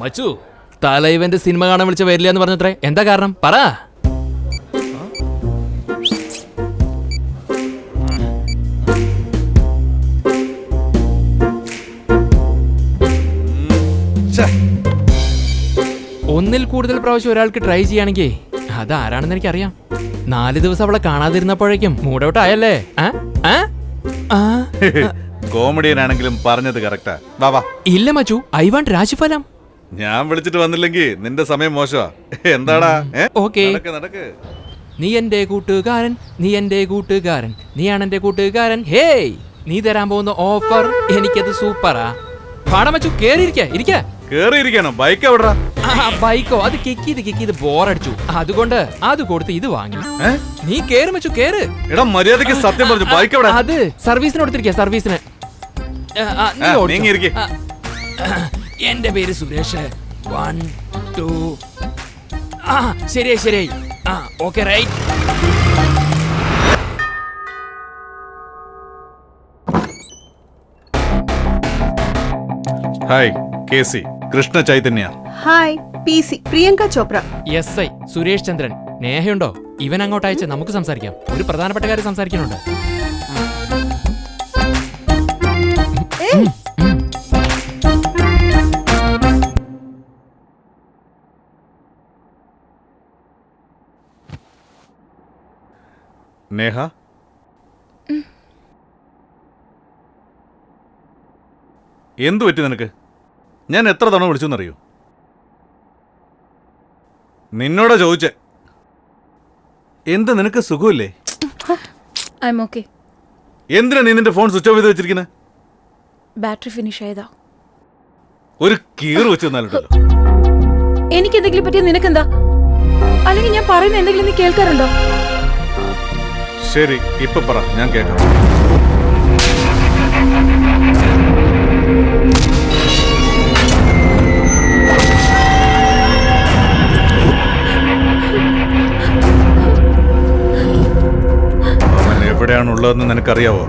മച്ചു, തലൈവന്റെ സിനിമ കാണാൻ വിളിച്ച വരില്ല എന്ന് പറഞ്ഞത്രേ. എന്താ കാരണം? പറ. ഒന്നിൽ കൂടുതൽ പ്രാവശ്യം ഒരാൾക്ക് ട്രൈ ചെയ്യുകയാണെങ്കിൽ അതാരാണെന്ന് എനിക്കറിയാം. 4 ദിവസം അവളെ കാണാതിരുന്നപ്പോഴേക്കും മൂഡൌട്ട് ആയല്ലേ? കോമഡിയൻ ആണെങ്കിലും പറഞ്ഞത് കറക്റ്റാ. ഇല്ല മച്ചു, ഐ വാണ്ട് രാശിഫലം. ഞാൻ വിളിച്ചിട്ട് വന്നില്ലെങ്കിൽ നിന്റെ സമയം മോശമാ. എന്താടാ? ഓക്കേ, നടക്ക്. നീ എന്റെ കൂട്ടുകാരൻ, നീ എന്റെ കൂട്ടുകാരൻ, നീയാണ് എന്റെ കൂട്ടുകാരൻ. ഹേയ്, നീ തരാൻ പോകുന്ന ഓഫർ എനിക്കത് സൂപ്പറാ. പാടാ മച്ചു, കേറിയിരിക്ക. കേറിയിരിക്കണം. ബൈക്ക് എവിടാ? ബൈക്കോ? അത് കിക്ക് ചെയ്ത് ബോറടിച്ചു. അതുകൊണ്ട് അത് കൊടുത്ത് ഇത് വാങ്ങി. നീ കേറ് മച്ചു, കേറ്. എടാ, മര്യാദക്ക് സത്യം പറഞ്ഞു. ബൈക്ക് എവിടെ? അത് സർവീസിന് കൊടുത്തിരിക്കുക. സർവീസിന്. എന്റെ പേര് സുരേഷ്. 1 2. ശരിയായി. Okay, right. Hi, Kesi. Krishna Chaitanya. Hi, PC Priyanka Chopra. SI Suresh Chandran. നേഹയുണ്ടോ? ഇവൻ അങ്ങോട്ട് അയച്ച് നമുക്ക് സംസാരിക്കാം. ഒരു പ്രധാനപ്പെട്ട കാര്യം സംസാരിക്കാനുണ്ട്. നേഹ, എന്തു പറ്റി നിനക്ക്? ഞാൻ എത്ര തവണ വിളിച്ചെന്നറിയോ? നിന്നോടാ ചോദിച്ചേ. എന്താ നിനക്ക് സുഖമില്ലേ? I M okay. എന്തിനാ നീ നിന്റെ ഫോൺ സ്വിച്ച് ഓഫ് ചെയ്ത് വെച്ചിരിക്കുന്നത്? ബാറ്ററി ഫിനിഷ് ആയതാ. ഒരു കീറ് വെച്ച് തന്നാലുണ്ടല്ലോ. എനിക്ക് എന്തെങ്കിലും പറ്റിയ നിനക്കെന്താ? അല്ലെങ്കിൽ ഞാൻ പറയുന്ന എന്തെങ്കിലും നീ കേൾക്കാറുണ്ടോ? ശരി, ഇപ്പൊ പറ, ഞാൻ കേൾക്കാം. അവൻ എവിടെയാണുള്ളതെന്ന് നിനക്കറിയാവോ?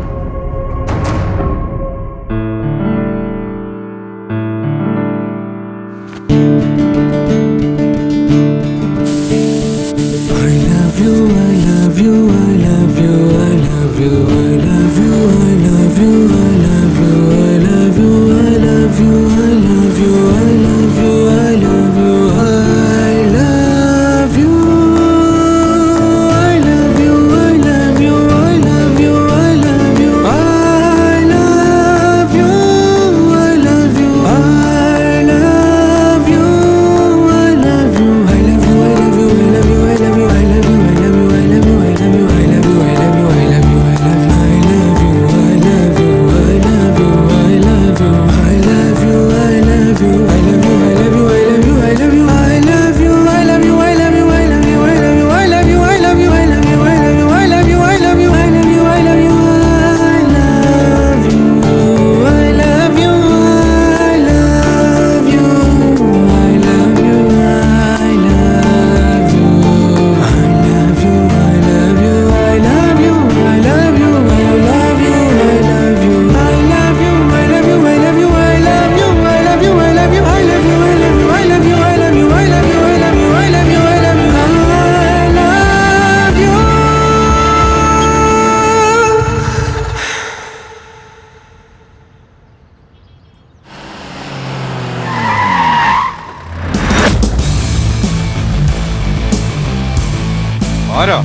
ആരാ?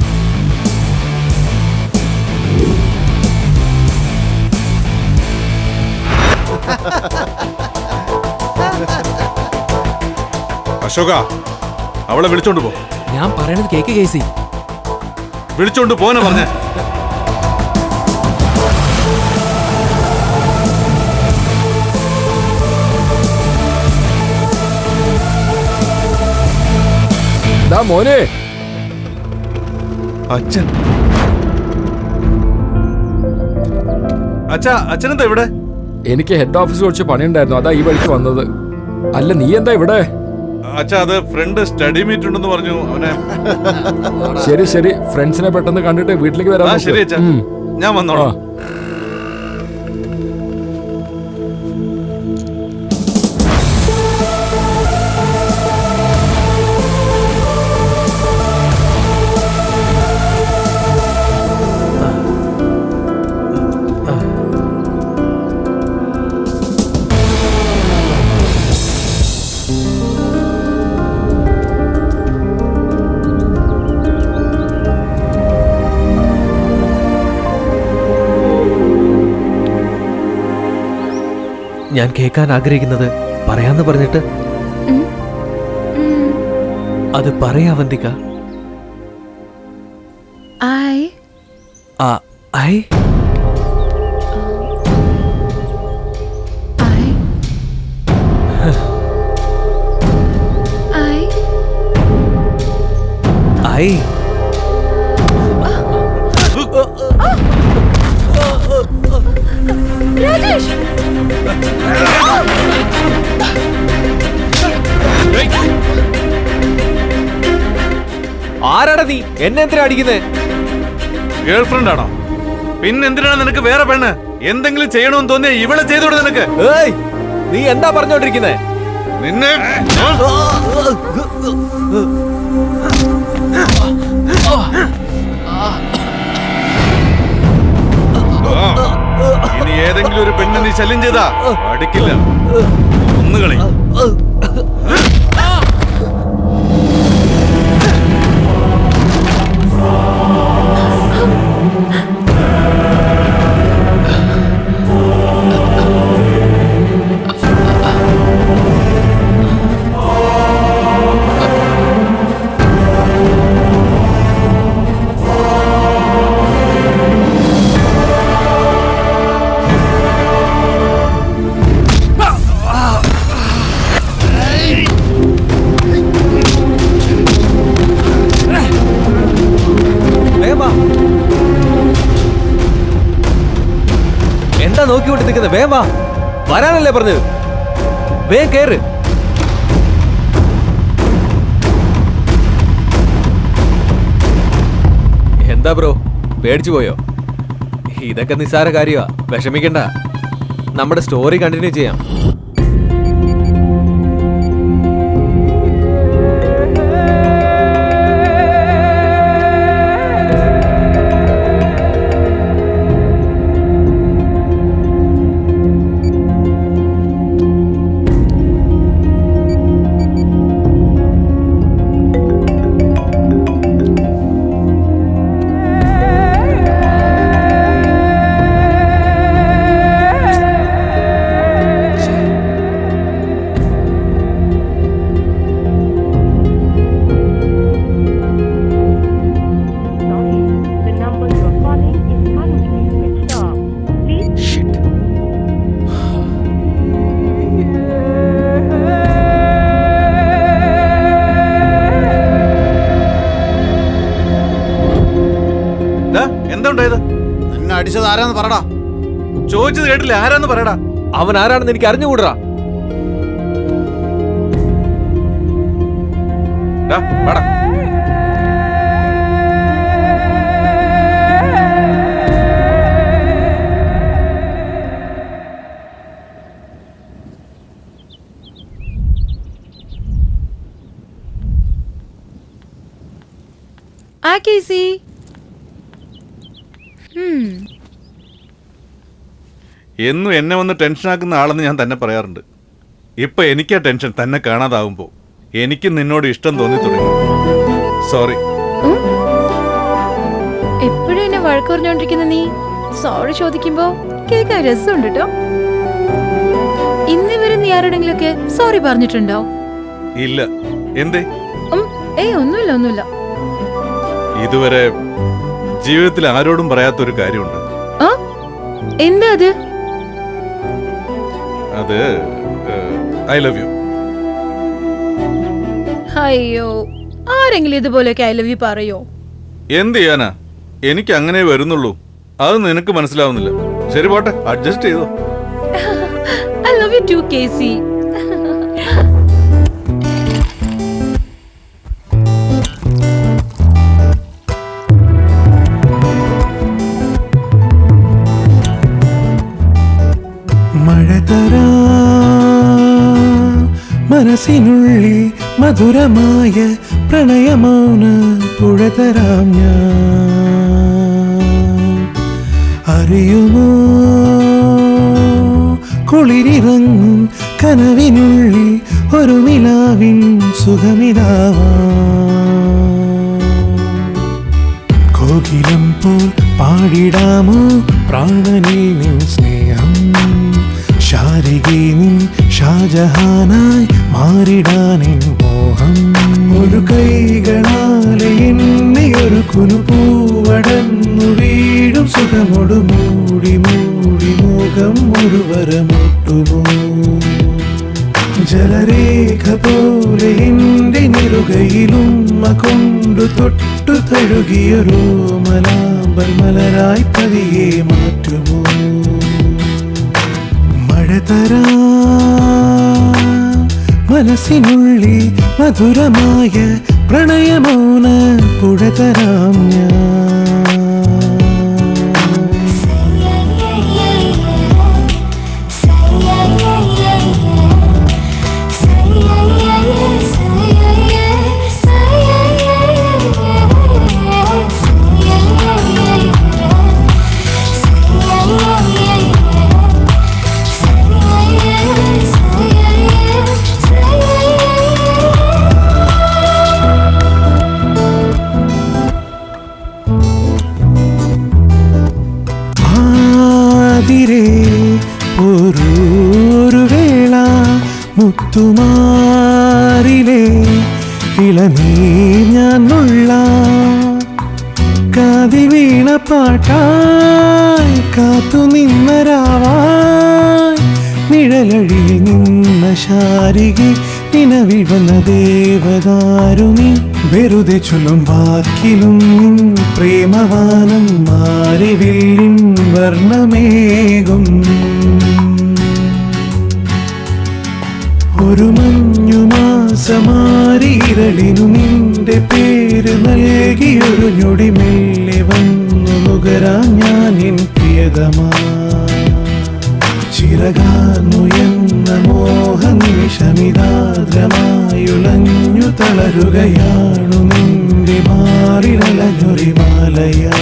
അശോക, അവളെ വിളിച്ചോണ്ട് പോ. ഞാൻ പറയണത് കേക്ക് കേസി. വിളിച്ചോണ്ട് പോനെ പറഞ്ഞ. മോനെ, അച്ഛൻ. അച്ഛനെന്താ ഇവിടെ? എനിക്ക് ഹെഡ് ഓഫീസിൽ കുറച്ച് പണിയുണ്ടായിരുന്നു, അതാ ഈ വഴിക്ക് വന്നത്. അല്ല, നീ എന്താ ഇവിടെ? അച്ഛാ, അത് ഫ്രണ്ട് സ്റ്റഡി മീറ്റ് ഉണ്ടെന്ന് പറഞ്ഞു. അവനെ. ശരി ശരി, ഫ്രണ്ട്സിനെ പെട്ടെന്ന് കണ്ടിട്ട് വീട്ടിലേക്ക് വരാം. ശരി അച്ഛാ, ഞാൻ വന്നോളാം. ഞാൻ കേൾക്കാൻ ആഗ്രഹിക്കുന്നത് പറയാന്ന് പറഞ്ഞിട്ട് അത് പറയാ വന്തിക. രാജേഷ്, ആരാടാ നീ? എന്നെ എന്തിനാ അടിക്കുന്നേ? ഗേൾ ഫ്രണ്ട് ആണോ? പിന്നെന്തിനാണ് നിനക്ക് വേറെ പെണ്ണ്? എന്തെങ്കിലും ചെയ്യണമെന്ന് തോന്നിയ ഇവളെ ചെയ്തോടെ നിനക്ക്. നീ എന്താ പറഞ്ഞോണ്ടിരിക്കുന്നേ? നിന്നെ ഇനി ഏതെങ്കിലും ഒരു പെണ്ണ് നീ ശല്യം ചെയ്താ അടിക്കില്ല, ഒന്നുകളി. നോക്കിക്കൊണ്ട് നിൽക്കുന്നത്? വേഗം വാ, വരാനല്ലേ പറഞ്ഞത്? വേഗം കേറ്. എന്താ ബ്രോ, പേടിച്ചു പോയോ? ഇതൊക്കെ നിസ്സാര കാര്യമാ, വിഷമിക്കണ്ട. നമ്മുടെ സ്റ്റോറി കണ്ടിന്യൂ ചെയ്യാം. നിന്നെ അടിച്ചത് ആരാന്ന് പറടാ. ചോദിച്ചത് കേട്ടില്ല, ആരാന്ന് പറയടാ. അവൻ ആരാണെന്ന് എനിക്ക് അറിഞ്ഞുകൂടാ. എന്നും എന്നെ വന്ന് ടെൻഷനാക്കുന്ന ആളെന്ന് ഞാൻ തന്നെ പറയാറുണ്ട്. ഇപ്പൊ എനിക്കാ ടെൻഷൻ തന്നെ കാണാതാവുമ്പോ. എനിക്ക് നിന്നോട് ഇഷ്ടം തോന്നി തുടങ്ങി. സോറി. എപ്പോഴും എന്നെ വഴക്ക് പറഞ്ഞോണ്ടിരിക്കുന്ന നീ സോറി ചോദിക്കുമ്പോ കേൾക്കാൻ രസമുണ്ട് കേട്ടോ. ഇന്ന് വരെ നീ ആരോടെങ്കിലും ഒക്കെ സോറി പറഞ്ഞിട്ടുണ്ടോ? ഇല്ല. എന്തേ? ഒന്നുമില്ല. ഇതുവരെ ജീവിതത്തിൽ ആരോടും പറയാത്തൊരു കാര്യമുണ്ട്. എന്താ അത്? അത് ഐ ലവ് യു. അയ്യോ, ആരെങ്കിലും ഇതുപോലെയൊക്കെ ഐ ലവ് യു പറയോ? എന്ത് ചെയ്യാനാ, എനിക്ക് അങ്ങനെ വരുന്നുള്ളൂ. അത് നിനക്ക് മനസ്സിലാവുന്നില്ല. ശരി പോട്ടെ, അഡ്ജസ്റ്റ് ചെയ്തോ. ഐ ലവ് യു ടു കേസി. മനസ്സിനുള്ളിൽ മധുരമായ പ്രണയമൗന പുഴതരാം ഞാൻ. അറിയുമോ കുളിരിറങ്ങും കനവിനുള്ളിൽ ഒരു നിലാവിൻ സുഖമിതാവാ. കോകിലം പോൽ പാടിടാമോ പ്രാണനിൽ നിൻ സ്നേഹം. ശാരികേ നിൻ ഷാജഹാനായി മാറിടാനിൻ മോഹം. ഒരു കൈകളാലെ എന്നെ ഒരു കുനുപൂവടന്നു വീഴും സുഖമൊടു മൂടി മൂടി മുഖം ഒരു വരമൊട്ടുമോ. ജലരേഖ പോലെ എൻ്റെ നെറുകയിലുമ്മ കൊണ്ടു തൊട്ടു തഴുകിയൊരു മലാമ്പൽ മലരായി പതിയെ മാറ്റുമോ. മഴതരാ മനസ്സിനുള്ളിൽ മധുരമായ പ്രണയമൗന പുഴതരാം ഞാൻ. ഒരു വേള മുത്തുമാരിലെ ഇളനീർ ഞാൻ നുള്ള കാതി വീണ പാട്ടായി കാത്തു നിന്നരാവായി നിഴലഴിയിൽ നിന്ന ശാരികെ നിലവിൽ വന്ന ദേവദാരുണി വെറുതെ ചൊല്ലും വാക്കിലും പ്രേമവാനം മാറിവില്ലിൻ വർണ്ണമേകും ഒരു മഞ്ഞുമാസമാരിരളിനു നിന്റെ പേര് നൽകിയൊരു ഞൊടി മെല്ലെ വന്നു നുകരാൻ ഞാൻ എൻ പ്രിയതമാ ചിറകാർന്നുയെന്ന മോഹനിമിഷമിതാദ്രമായുലഞ്ഞു തളരുകയാണു നിന്റെ മാറിലഞ്ഞൊരിമാലയാ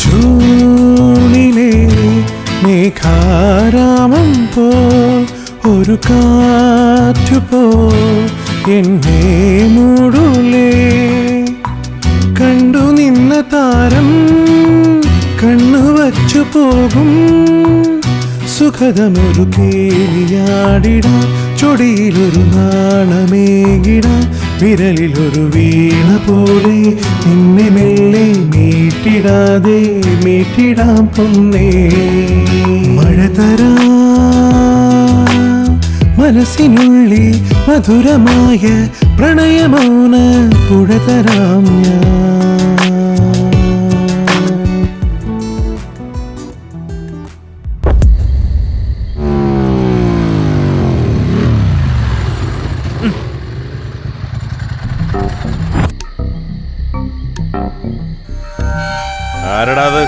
ജൂണിലെ മേഘാരാമം പോ ഒരു കാറ്റുപോ എന്നെ മൂടൂലേ കണ്ടു നിന്ന താരം കണ്ണുവച്ചു പോകും സുഖതമൊരു കേളിയാടിടാം ചൊടിയിലൊരു നാണമേകിടാം വിരലിലൊരു വീണ പോലെ നിന്നെ മെല്ലെ മീട്ടിടാതെ മീട്ടിടാം പൊന്നേ മഴ തരാ മനസ്സിനുള്ളിൽ മധുരമായ പ്രണയമൗന പുഴ തരാം ഞാൻ ആരടാ അത്?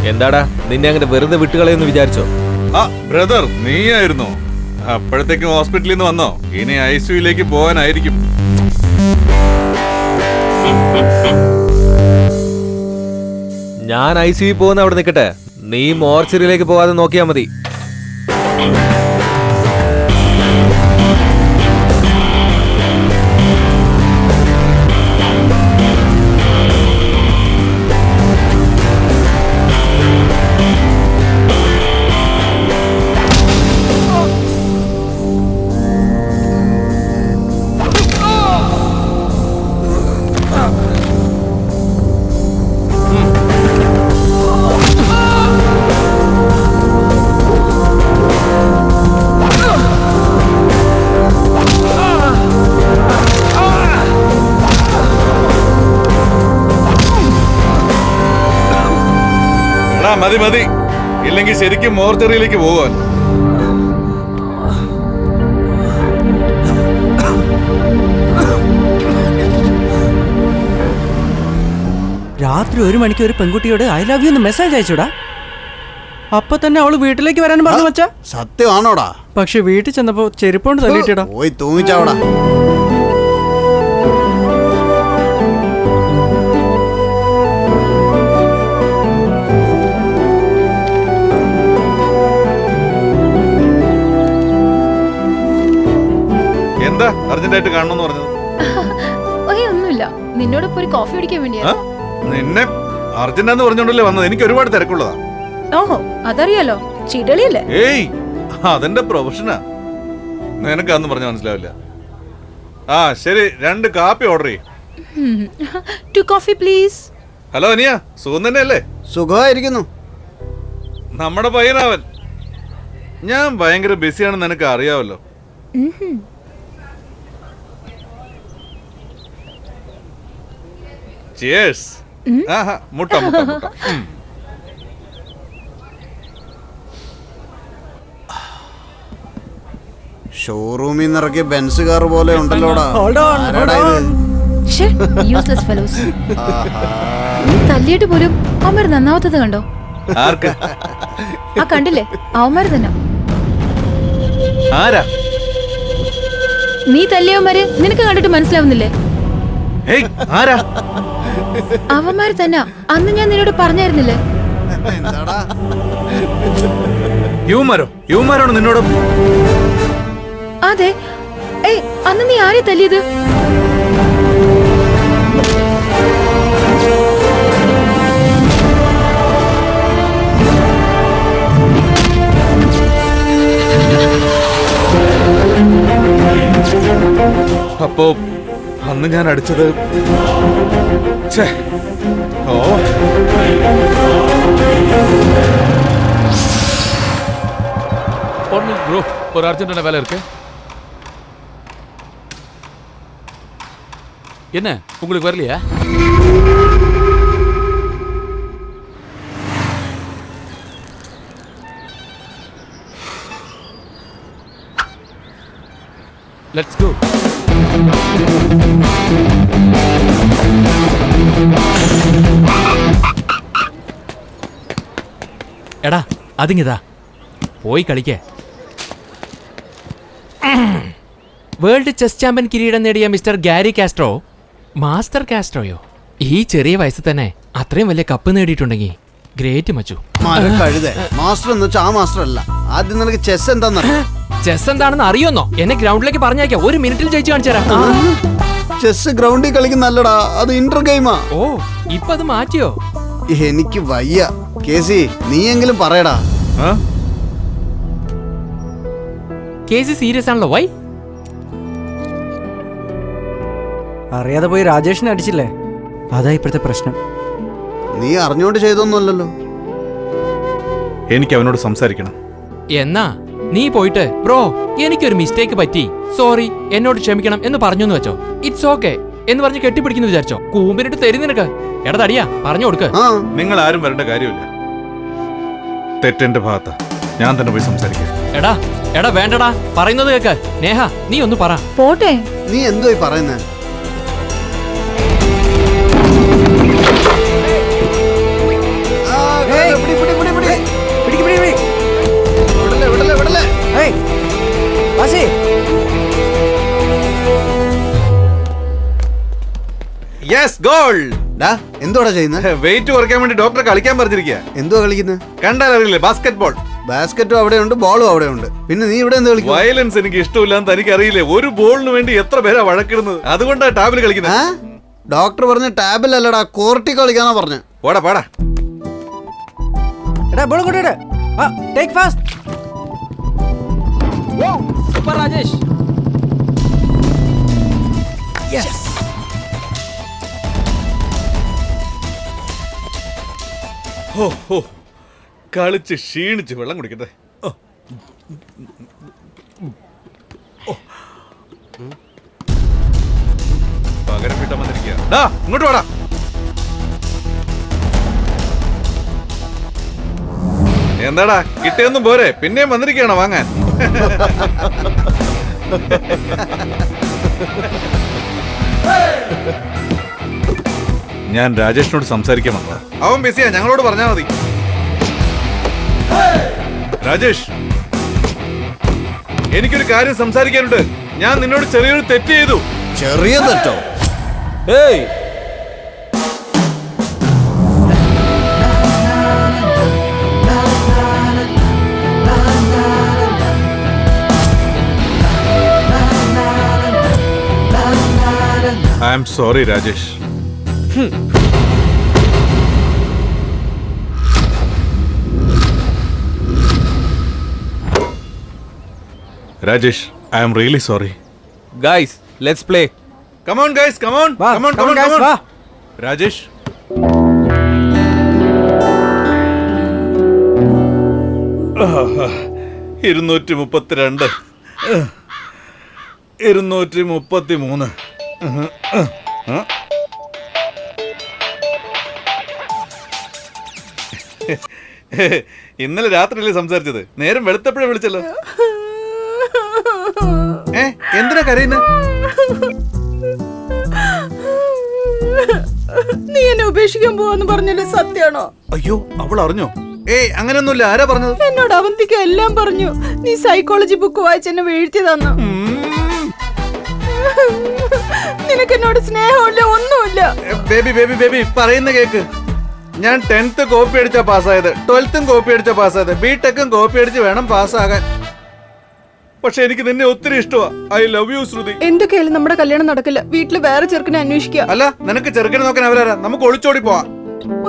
എന്താടാ നിന്നെ അങ്ങനെ വെറുതെ വിട്ടുകളയെന്ന് വിചാരിച്ചോ? ആ ബ്രദർ, നീയായിരുന്നോ? അപ്പോഴത്തേക്കും ഹോസ്പിറ്റലിൽ നിന്ന് വന്നോ? ഇനി ICUയിലേക്ക് പോകാനായിരിക്കും. ഞാൻ ICU പോകുന്ന അവിടെ നിൽക്കട്ടെ, നീ മോർച്ചറിയിലേക്ക് പോകാതെ നോക്കിയാ മതി. മതി മതി, ഇല്ലെങ്കിൽ ശരിക്കും മോർച്ചറിയിലേക്ക് പോകാൻ. രാത്രി 1 മണിക്ക് ഒരു പെൺകുട്ടിയോട് ഐ ലവ് യു എന്ന് മെസ്സേജ് അയച്ചൂടാ. അപ്പൊ തന്നെ അവള് വീട്ടിലേക്ക് വരാൻ പറഞ്ഞു വെച്ചാ സത്യമാണോടാ? പക്ഷെ വീട്ടിൽ ചെന്നപ്പോ ചെരുപ്പോണ്ട് തല്ലിയിട്ടാ. പോയി തൂങ്ങിച്ചാവടാ. എന്താ അർജന്റായിട്ട് കാണണമെന്ന് പറഞ്ഞത്? ഒന്നുമില്ല, നിന്നോടൊപ്പം ഒരു കോഫി കുടിക്കാൻ വേണ്ടിയാ. നിന്നെ അർജന്റാന്ന് പറഞ്ഞോണ്ടല്ലേ വന്നത്? എനിക്ക് ഒരുപാട് തിരക്കുള്ളതാ. ഓഹോ, അതറിയാലോ, ചിടളിയല്ലേ? ഏയ്, അതെന്റെ പ്രൊഫഷനാ. നിനക്കാന്ന് പറഞ്ഞ മനസ്സിലാവില്ല. ആ ശരി, 2 കാപ്പി ഓർഡർ ചെയ്യ്. 2 കോഫി പ്ലീസ്. ഹലോ അനിയ, സുഖം തന്നെയല്ലേ? സുഖമായിരിക്കുന്നു. നമ്മുടെ പയ്യനാവൻ. ഞാൻ ഭയങ്കര ബിസിയാണെന്ന് നിനക്ക് അറിയാവല്ലോ. Cheers. മുട്ട മുട്ട മുട്ട. ഷോറൂമിൽ നിന്ന് ഇറക്കിയ ബെൻസ് കാർ പോലെ ഉണ്ടല്ലോടാ. തല്ലിയിട്ട് പോലും അവന്മാർ നന്നാവാത്തത് കണ്ടോ? ആർക്ക്? ആ കണ്ടില്ലേ, അവന്മാർ തന്നെ. ആരാ? നീ തല്ലിയവന്മാര് നിനക്ക് കണ്ടിട്ട് മനസ്സിലാവുന്നില്ലേ? ആരാ? അവന്മാര് തന്നെ. അന്ന് ഞാൻ നിന്നോട് പറഞ്ഞായിരുന്നില്ലേ? യുവമാരാണോ നിന്നോട്? അതെ. അന്ന് നീ ആരെ തല്ലിയത്? അപ്പോ അന്ന് ഞാൻ അടിച്ചത് ഛേ, ഓ ப்ரோ ஒரு அர்ஜென்டான வேலை இருக்கு. என்ன உங்களுக்கு வரலையா? Let's go. എടാ അതിങ്ങിതാ പോയി കളിക്കേ. വേൾഡ് ചെസ് ചാമ്പ്യൻ കിരീടം നേടിയ മിസ്റ്റർ ഗാരി കാസ്ട്രോ, മാസ്റ്റർ കാസ്ട്രോയോ, ഈ ചെറിയ വയസ്സിൽ തന്നെ അത്രയും വലിയ കപ്പ് നേടിയിട്ടുണ്ടെങ്കിൽ ഗ്രേറ്റ് മച്ചു. മാസ്റ്റർ എന്ന് വെച്ചാൽ ആ മാസ്റ്റർ അല്ല. ആദ്യം നിനക്ക് ചെസ് എന്താണെന്നറിയാം? ചെസ് എന്താണെന്ന് അറിയോന്നോ? എന്നെ ഗ്രൗണ്ടിലേക്ക് പറഞ്ഞേക്കാം, 1 മിനിറ്റിൽ ജയിച്ചു കാണിച്ചു തരാം. ചെസ് ഗ്രൗണ്ടിൽ കളിക്കുന്നല്ലടാ, അത് ഇന്റർ ഗെയിമാ. ഓ ഇപ്പൊ അത് മാറ്റിയോ? എനിക്ക് വയ്യ. കേസി നീയെങ്കിലും പറയടാ. കേസ് സീരിയസ് ആണല്ലോ. വൈ? അറിയാതെ പോയി രാജേഷിനെ അടിച്ചില്ലേ, അതാ ഇപ്പോഴത്തെ പ്രശ്നം. നീ അറിഞ്ഞോണ്ട് ചെയ്തൊന്നുമല്ലല്ലോ. എനിക്ക് അവനോട് സംസാരിക്കണം. എന്നാ നീ പോയിട്ട് ബ്രോ എനിക്കൊരു മിസ്റ്റേക്ക് പറ്റി, സോറി, എന്നോട് ക്ഷമിക്കണം എന്ന് പറഞ്ഞു എന്ന് വെച്ചോ. ഇറ്റ്സ് ഓക്കെ എന്ന് പറഞ്ഞ് കെട്ടിപ്പിടിക്കുന്നു വിചാരിച്ചോ, കൂമ്പിനിട്ട് തരും നിനക്ക്. എടാ തടിയാ പറഞ്ഞു കൊടുക്ക്. നിങ്ങൾ ആരും വരേണ്ട കാര്യമില്ല. തെറ്റെന്റെ ഭാഗത്താ, ഞാൻ തന്നെ പോയി സംസാരിക്കാം. എടാ എടാ വേണ്ടടാ, പറയുന്നത് കേക്ക്. നേഹ നീ ഒന്ന് പറ. പോട്ടെ. നീ എന്തോ പറയുന്നേ? Yes goal. എന്തോടാ ചെയ്യുന്നത്? വെയിറ്റ് കുറയ്ക്കാൻ വേണ്ടി ഡോക്ടർ കളിക്കാൻ പറഞ്ഞിരിക്കുക. എന്തോ കളിക്കുന്നത്? കണ്ടാൽ അറിയില്ലേ? Basket ball. ബാസ്കറ്റും അവിടെയുണ്ട്, ബോളും അവിടെയുണ്ട്. പിന്നെ നീ ഇവിടെ എന്ത് കളിക്കും? വയലൻസ് എനിക്ക് ഇഷ്ടമില്ലാന്ന് തനിക്ക് അറിയില്ലേ? ഒരു ബോളിന് വേണ്ടി എത്ര പേരാ വഴക്കിടുന്നത്. അതുകൊണ്ടാണ് ടാബിൽ കളിക്കുന്നത്. ഡോക്ടർ പറഞ്ഞ ടാബിലല്ലടാ, കോർട്ടി കളിക്കാനാ പറഞ്ഞ. പോടാ പാടാ. എടാ ബോൾ കൊണ്ടിട്ട് take fast. Super Rajesh. Yes. കളിച്ച് ക്ഷീണിച്ച് വെള്ളം കുടിക്കട്ടെ. പകരം കിട്ടാൻ വന്നിരിക്കുക. ഇങ്ങോട്ട് വാടാ. എന്താടാ കിട്ടിയൊന്നും പോരെ, പിന്നെയും വന്നിരിക്കുകയാണോ വാങ്ങാൻ? ഞാൻ രാജേഷിനോട് സംസാരിക്കാൻ വന്നതാ. അവൻ ബിസിയാ, ഞങ്ങളോട് പറഞ്ഞാ മതി. രാജേഷ്, എനിക്കൊരു കാര്യം സംസാരിക്കാനുണ്ട്. ഞാൻ നിന്നോട് ചെറിയൊരു തെറ്റ് ചെയ്തു. ചെറിയ തെറ്റോ? ഏയ് I am sorry Rajesh. Rajesh, I am really sorry. Guys let's play. Come on guys, come on. Va, Come on, come come on, on, guys, come on. va. Rajesh, ഇരുന്നൂറ്റി 232, 233. ഇന്നലെ രാത്രിയല്ലേ സംസാരിച്ചത്? നേരം വെളുത്തപ്പോഴേ വിളിച്ചല്ലോ. എന്തിനാ കരയുന്നത്? നീ എന്നെ ഉപേക്ഷിക്കാൻ പോവാന്ന് പറഞ്ഞല്ലേ, സത്യാണോ? അയ്യോ, അവൾ അറിഞ്ഞോ? ഏയ് അങ്ങനെയൊന്നുമില്ല. ആരാ പറഞ്ഞത്? എന്നോട് അവന്തിക്ക് എല്ലാം പറഞ്ഞു. നീ സൈക്കോളജി ബുക്ക് വായിച്ച് എന്നെ വീഴ്ത്തി തന്നു. നിനക്ക് എന്നോട് സ്നേഹമില്ല, ഒന്നുമില്ല. ബേബി ബേബി ബേബി പറയുന്ന കേക്ക്. ഞാൻ 10th കോപ്പി അടിച്ചാ പാസ്സായത്, 12th കോപ്പി അടിച്ചാ പാസ്സായത്, ബിടെക്കും കോപ്പി അടിച്ച് വേണം പാസ്സാകാൻ. പക്ഷെ എനിക്ക് നിന്നെ ഒത്തിരി ഇഷ്ടമാ. ഐ ലവ് യു ശ്രുതി. എന്തൊക്കെയായാലും നമ്മുടെ കല്യാണം നടക്കില്ല. വീട്ടില് വേറെ ചെറുക്കനെ അന്വേഷിക്കുക. അല്ല, നിനക്ക് ചെറുക്കനെ നോക്കാൻ അവരാരാ? നമുക്ക് ഒളിച്ചോടി പോവാ.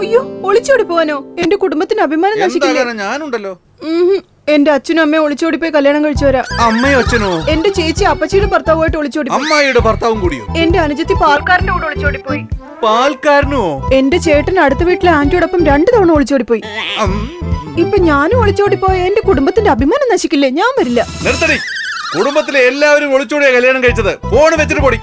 അയ്യോ, ഒളിച്ചോടി പോവാനോ? എന്റെ കുടുംബത്തിന് അഭിമാനം നശിക്കില്ലേ? ഞാനുണ്ടല്ലോ. എന്റെ അച്ഛനും അമ്മയും ഒളിച്ചോടിപ്പോയി കല്യാണം കഴിച്ചവരാ. അമ്മയോ അച്ഛനോ? എന്റെ ചേച്ചി അപ്പച്ചിയുടെ ഭർത്താവുമായിട്ട് ഒളിച്ചോടിപ്പോയി. അമ്മായിയുടെ ഭർത്താവും കൂടിയോ? എന്റെ അനുജത്തി പാൽക്കാരന്റെ കൂടെ ഒളിച്ചോടിപ്പോയി. പാൽക്കാരനോ? എന്റെ ചേട്ടൻ അടുത്ത വീട്ടിലെ ആന്റിയോടൊപ്പം 2 തവണ ഒളിച്ചോടിപ്പോയി. ഇപ്പൊ ഞാനും ഒളിച്ചോടിപ്പോയ എന്റെ കുടുംബത്തിന്റെ അഭിമാനം നശിക്കില്ലേ? ഞാൻ വരില്ല. നിർത്തടി. കുടുംബത്തിലെ എല്ലാവരും ഒളിച്ചോടിയാ കല്യാണം കഴിച്ചത്. ഫോൺ വെച്ചിട്ട് പൊടി.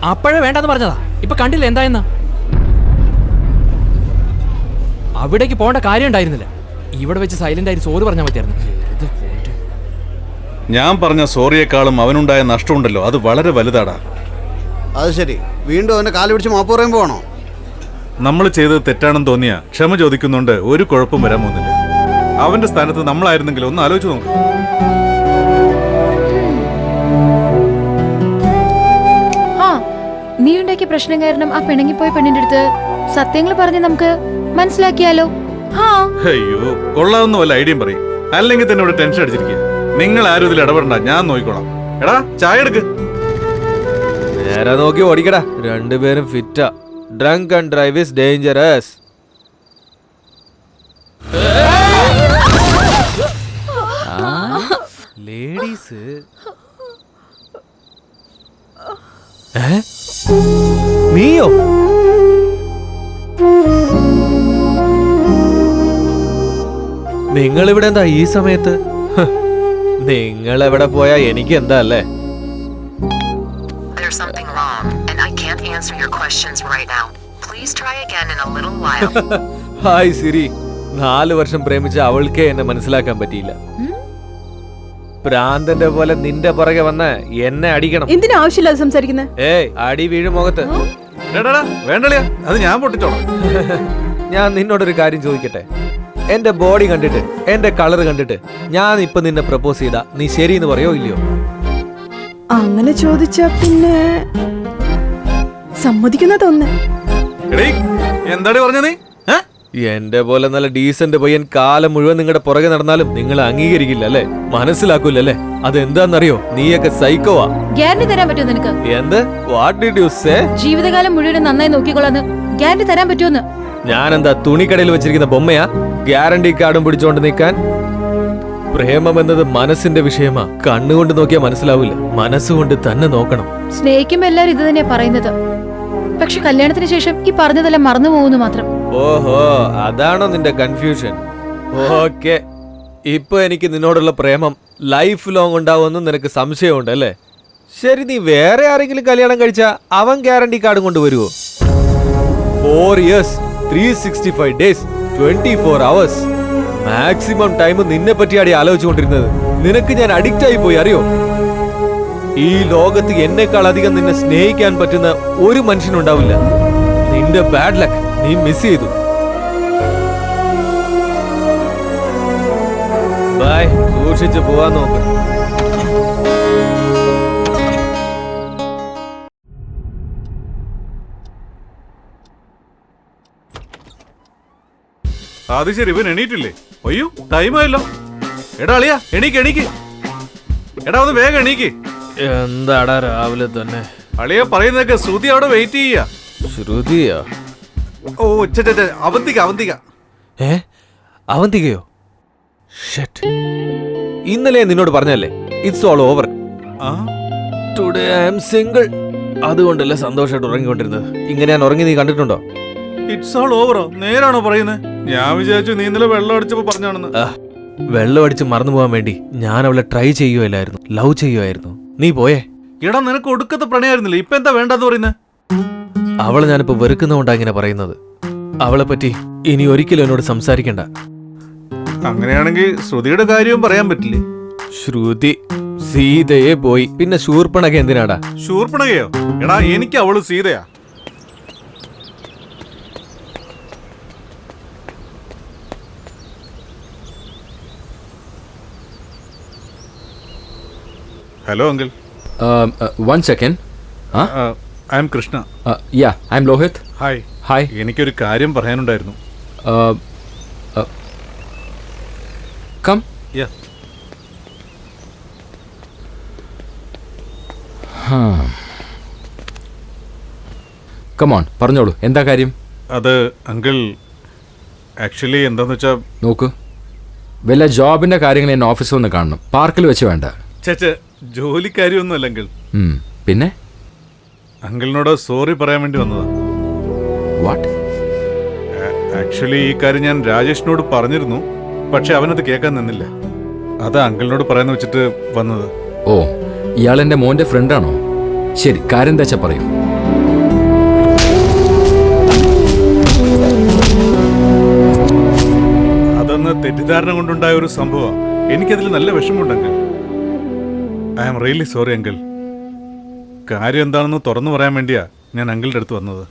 അപ്പോഴേ വേണ്ടെന്ന് പറഞ്ഞതാ. ഇപ്പൊ കണ്ടില്ല എന്തായെന്നാ. അവിടേക്ക് പോകേണ്ട കാര്യം ഉണ്ടായിരുന്നില്ല. ഇവിടെ വെച്ച് സൈലന്റ് ആയി സോറി പറഞ്ഞാൽ മതിയായിരുന്നു. ഞാൻ പറഞ്ഞ സോറിയേക്കാളും അവനുണ്ടായ നഷ്ടമുണ്ടല്ലോ, അത് വളരെ വലുതാടാ. അത് ശരി, വീണ്ടും അവന്റെ കാല് പിടിച്ച് മാപ്പ് പറയാൻ പോകണോ? നമ്മൾ ചെയ്തത് തെറ്റാണെന്ന് തോന്നിയാ ക്ഷമ ചോദിക്കുന്നുണ്ട്, ഒരു കുഴപ്പം വരാൻ പോകുന്നില്ല. അവന്റെ സ്ഥാനത്ത് നമ്മളായിരുന്നെങ്കിൽ ഒന്ന് ആലോചിച്ച് നോക്ക്. നീ ഉണ്ടാക്കിയ പ്രശ്നം കാരണം ആ പിണങ്ങിപ്പോയ പെണ്ണിന്റെ അടുത്ത് സത്യങ്ങൾ പറഞ്ഞ് നമുക്ക് മനസ്സിലാക്കിയാലോ? അയ്യോ, കൊള്ളാവുന്ന വല്ല ഐഡിയയും പറയും. അല്ലെങ്കിൽ തന്നെ ഇവിടെ ടെൻഷൻ അടിച്ചിരിക്കുക. നിങ്ങൾ ആരും ഇതിൽ ഇടപെടണ്ട, ഞാൻ നോക്കിക്കോളാം. എടാ ചായ എടുക്ക്. നേരെ നോക്കി ഓടിക്കടാ. രണ്ടുപേരും ഫിറ്റാ. Drunk and drive is dangerous. Ladies നീയോ? നിങ്ങളിവിടെ എന്താ ഈ സമയത്ത്? നിങ്ങൾ എവിടെ പോയാ എനിക്ക് എന്താ അല്ലേ? There's something wrong and I can't answer your questions right now. Please try again in a little while. Hi Siri. 4 വർഷം പ്രേമിച്ച അവൾക്കേ എന്നെ മനസ്സിലാക്കാൻ പറ്റിയില്ല. പ്രാന്തന്റെ പോലെ നിന്റെ പുറകെ വന്ന് എന്നെ അടിക്കണം. എന്തിനാ ആവശ്യമില്ലാതെ സംസാരിക്കുന്നത്? ഏയ്, അടി വീഴും മുഖത്ത്. വേണ്ടല്ലേ, അത് ഞാൻ പൊട്ടിച്ചോളാം. ഞാൻ നിന്നോടൊരു കാര്യം ചോദിക്കട്ടെ? എന്റെ ബോഡി കണ്ടിട്ട്, എന്റെ കളർ കണ്ടിട്ട് ഞാൻ ഇപ്പൊ നിന്നെ പ്രപ്പോസ് ചെയ്താ നീ ശരിയെന്ന് പറയോ ഇല്ലയോ? അങ്ങനെ ചോദിച്ചാ പിന്നെ സമ്മതിക്കുന്ന തോന്നേ. എന്താടി പറഞ്ഞ നീ? എന്റെ പോലെ നല്ല ഡീസന്റ് പയ്യൻ കാലം മുഴുവൻ നിങ്ങളുടെ പുറകെ നടന്നാലും നിങ്ങൾ അംഗീകരിക്കില്ല അല്ലേ? മനസ്സിലാക്കൂലല്ലേ? അതെന്താന്നറിയോ? നീയൊക്കെ സൈക്കോവാ. ഗ്യാരണ്ടി തരാൻ പറ്റുമോ നിനക്ക്? എന്ത്? What did you say? ജീവിതകാലം മുഴുവൻ നന്നായി നോക്കിക്കൊള്ളാന്ന് ഗ്യാരണ്ടി തരാൻ പറ്റുമെന്ന്. ഞാനെന്താ തുണിക്കടയിൽ വെച്ചിരിക്കുന്ന ബൊമ്മയാ ഗ്യാരണ്ടി കാർഡും പിടിച്ചോണ്ട് നിൽക്കാൻ? പ്രേമം എന്നത് മനസ്സിന്റെ വിഷയമാ. കണ്ണുകൊണ്ട് നോക്കിയാൽ മനസ്സിലാവില്ല, മനസ്സുകൊണ്ട് തന്നെ നോക്കണം. സ്നേഹിക്കുമ്പോ എല്ലാരും ഇത് തന്നെയാ പറയുന്നത്. പക്ഷെ കല്യാണത്തിന് ശേഷം ഈ പറഞ്ഞതെല്ലാം മറന്നു പോകുന്നു മാത്രം. ഓഹോ, അതാണോ നിന്റെ കൺഫ്യൂഷൻ? ഓക്കെ, ഇപ്പൊ എനിക്ക് നിന്നോടുള്ള പ്രേമം ലൈഫ് ലോങ് ഉണ്ടാവുമെന്ന് നിനക്ക് സംശയമുണ്ട് അല്ലേ? ശരി, നീ വേറെ ആരെങ്കിലും കല്യാണം കഴിച്ചാ അവൻ ഗ്യാരണ്ടി കാർഡും കൊണ്ടുവരുവോ? 4 years, 365 days, 24 hours maximum time നിന്നെ പറ്റിയാടി ആലോചിച്ചുകൊണ്ടിരുന്നത്. നിനക്ക് ഞാൻ അഡിക്റ്റ് ആയി പോയി, അറിയോ? ഈ ലോകത്ത് എന്നെക്കാൾ അധികം നിന്നെ സ്നേഹിക്കാൻ പറ്റുന്ന ഒരു മനുഷ്യനുണ്ടാവില്ല. നിന്റെ ബാഡ് ലക്ക് നീ മിസ് ചെയ്തു. ബൈ, സൂക്ഷിച്ചു പോവാൻ നോക്ക്. അത് ശരി, ഇവൻ എണീറ്റില്ലേ? അയ്യോ, ടൈമായല്ലോ. എടാ അളിയാ, എണീക്ക്. എടാ ഒന്ന് വേഗം എണീക്ക്. എന്താടാ രാവിലെ തന്നെ? അളിയ പറയുന്നതൊക്കെ ശ്രുതി അവിടെ വെയിറ്റ് ചെയ്യാ. ശ്രുതിയാ? ഓ, അവന്തിക. അവന്തികയോ? ഇന്നലെ നിന്നോട് പറഞ്ഞല്ലേ, it's all over. Today I am single. അതുകൊണ്ടല്ലേ സന്തോഷമായിട്ട് ഉറങ്ങിക്കൊണ്ടിരുന്നത്. ഇങ്ങനെ ഞാൻ ഉറങ്ങി നീ കണ്ടിട്ടുണ്ടോ? ഇറ്റ്സ് ഓൾ ഓവറോ? നേരാണോ പറയുന്നത്? ഞാൻ വിചാരിച്ചു നീ ഇന്നലെ വെള്ളം അടിച്ചപ്പോ പറഞ്ഞാണെന്ന്. വെള്ളം അടിച്ച് മറന്നു പോകാൻ വേണ്ടി ഞാൻ അവളെ ട്രൈ ചെയ്യുമായിരുന്നു, ലവ് ചെയ്യുമായിരുന്നു. നീ പോയേ. എടാ, നിനക്ക് ഒടുക്കത്തെ പ്രണയായിരുന്നില്ല, ഇപ്പൊ എന്താ വേണ്ടെന്ന് പറയുന്നത്? അവളെ ഞാനിപ്പോ വെറുക്കുന്നതുകൊണ്ടാ ഇങ്ങനെ പറയുന്നത്. അവളെ പറ്റി ഇനി ഒരിക്കലും എന്നോട് സംസാരിക്കണ്ട. അങ്ങനെയാണെങ്കിൽ ശ്രുതിയുടെ കാര്യവും പറയാൻ പറ്റില്ലേ? ശ്രുതി സീതയെ പോയി, പിന്നെ ശൂർപ്പണക എന്തിനാടാ? ശൂർപ്പണകയോ? എടാ, എനിക്ക് അവള് സീതയാ. Hello uncle. 1 second. I am Krishna. Yeah, I'm Lohit. Hi. Hi. എനിക്കൊരു കാര്യം പറയാനുണ്ടായിരുന്നു. Come. Yeah. കമോൺ പറഞ്ഞോളൂ, എന്താ കാര്യം? അത് അങ്കിൾ ആക്ച്വലി എന്താന്ന് വെച്ചാ നോക്കൂ, വല്ല ജോബിന്റെ കാര്യങ്ങൾ എന്നെ ഓഫീസിൽ ഒന്ന് കാണണം, പാർക്കിൽ വെച്ച് വേണ്ട. ചേച്ചേ ജോലിക്കാരിയൊന്നുമല്ല അങ്കിൾ. പിന്നെ അങ്കിളിനോട് സോറി പറയാൻ വേണ്ടി വന്നതാ. വാട്ട്? ആക്ച്വലി ഈ കാര്യം ഞാൻ രാജേഷിനോട് പറഞ്ഞിരുന്നു, പക്ഷെ അവനത് കേൾക്കാൻ നിന്നില്ല. അതാ അങ്കിളിനോട് പറയാന്ന് വെച്ചിട്ട് വന്നത്. ഓ, ഇയാൾ എൻ്റെ മോൻ്റെ ഫ്രണ്ടാണോ? ശരി, കാര്യം എന്താ വെച്ചാൽ പറയൂ. അതൊന്ന് തെറ്റിദ്ധാരണ കൊണ്ടുണ്ടായ ഒരു സംഭവം. എനിക്കതിൽ നല്ല വിഷമമുണ്ട് uncle. I am really sorry uncle. കാര്യം എന്താണെന്ന് തുറന്നു പറയാൻ വേണ്ടിയാ ഞാൻ അങ്കിളുടെ അടുത്ത് വന്നത്.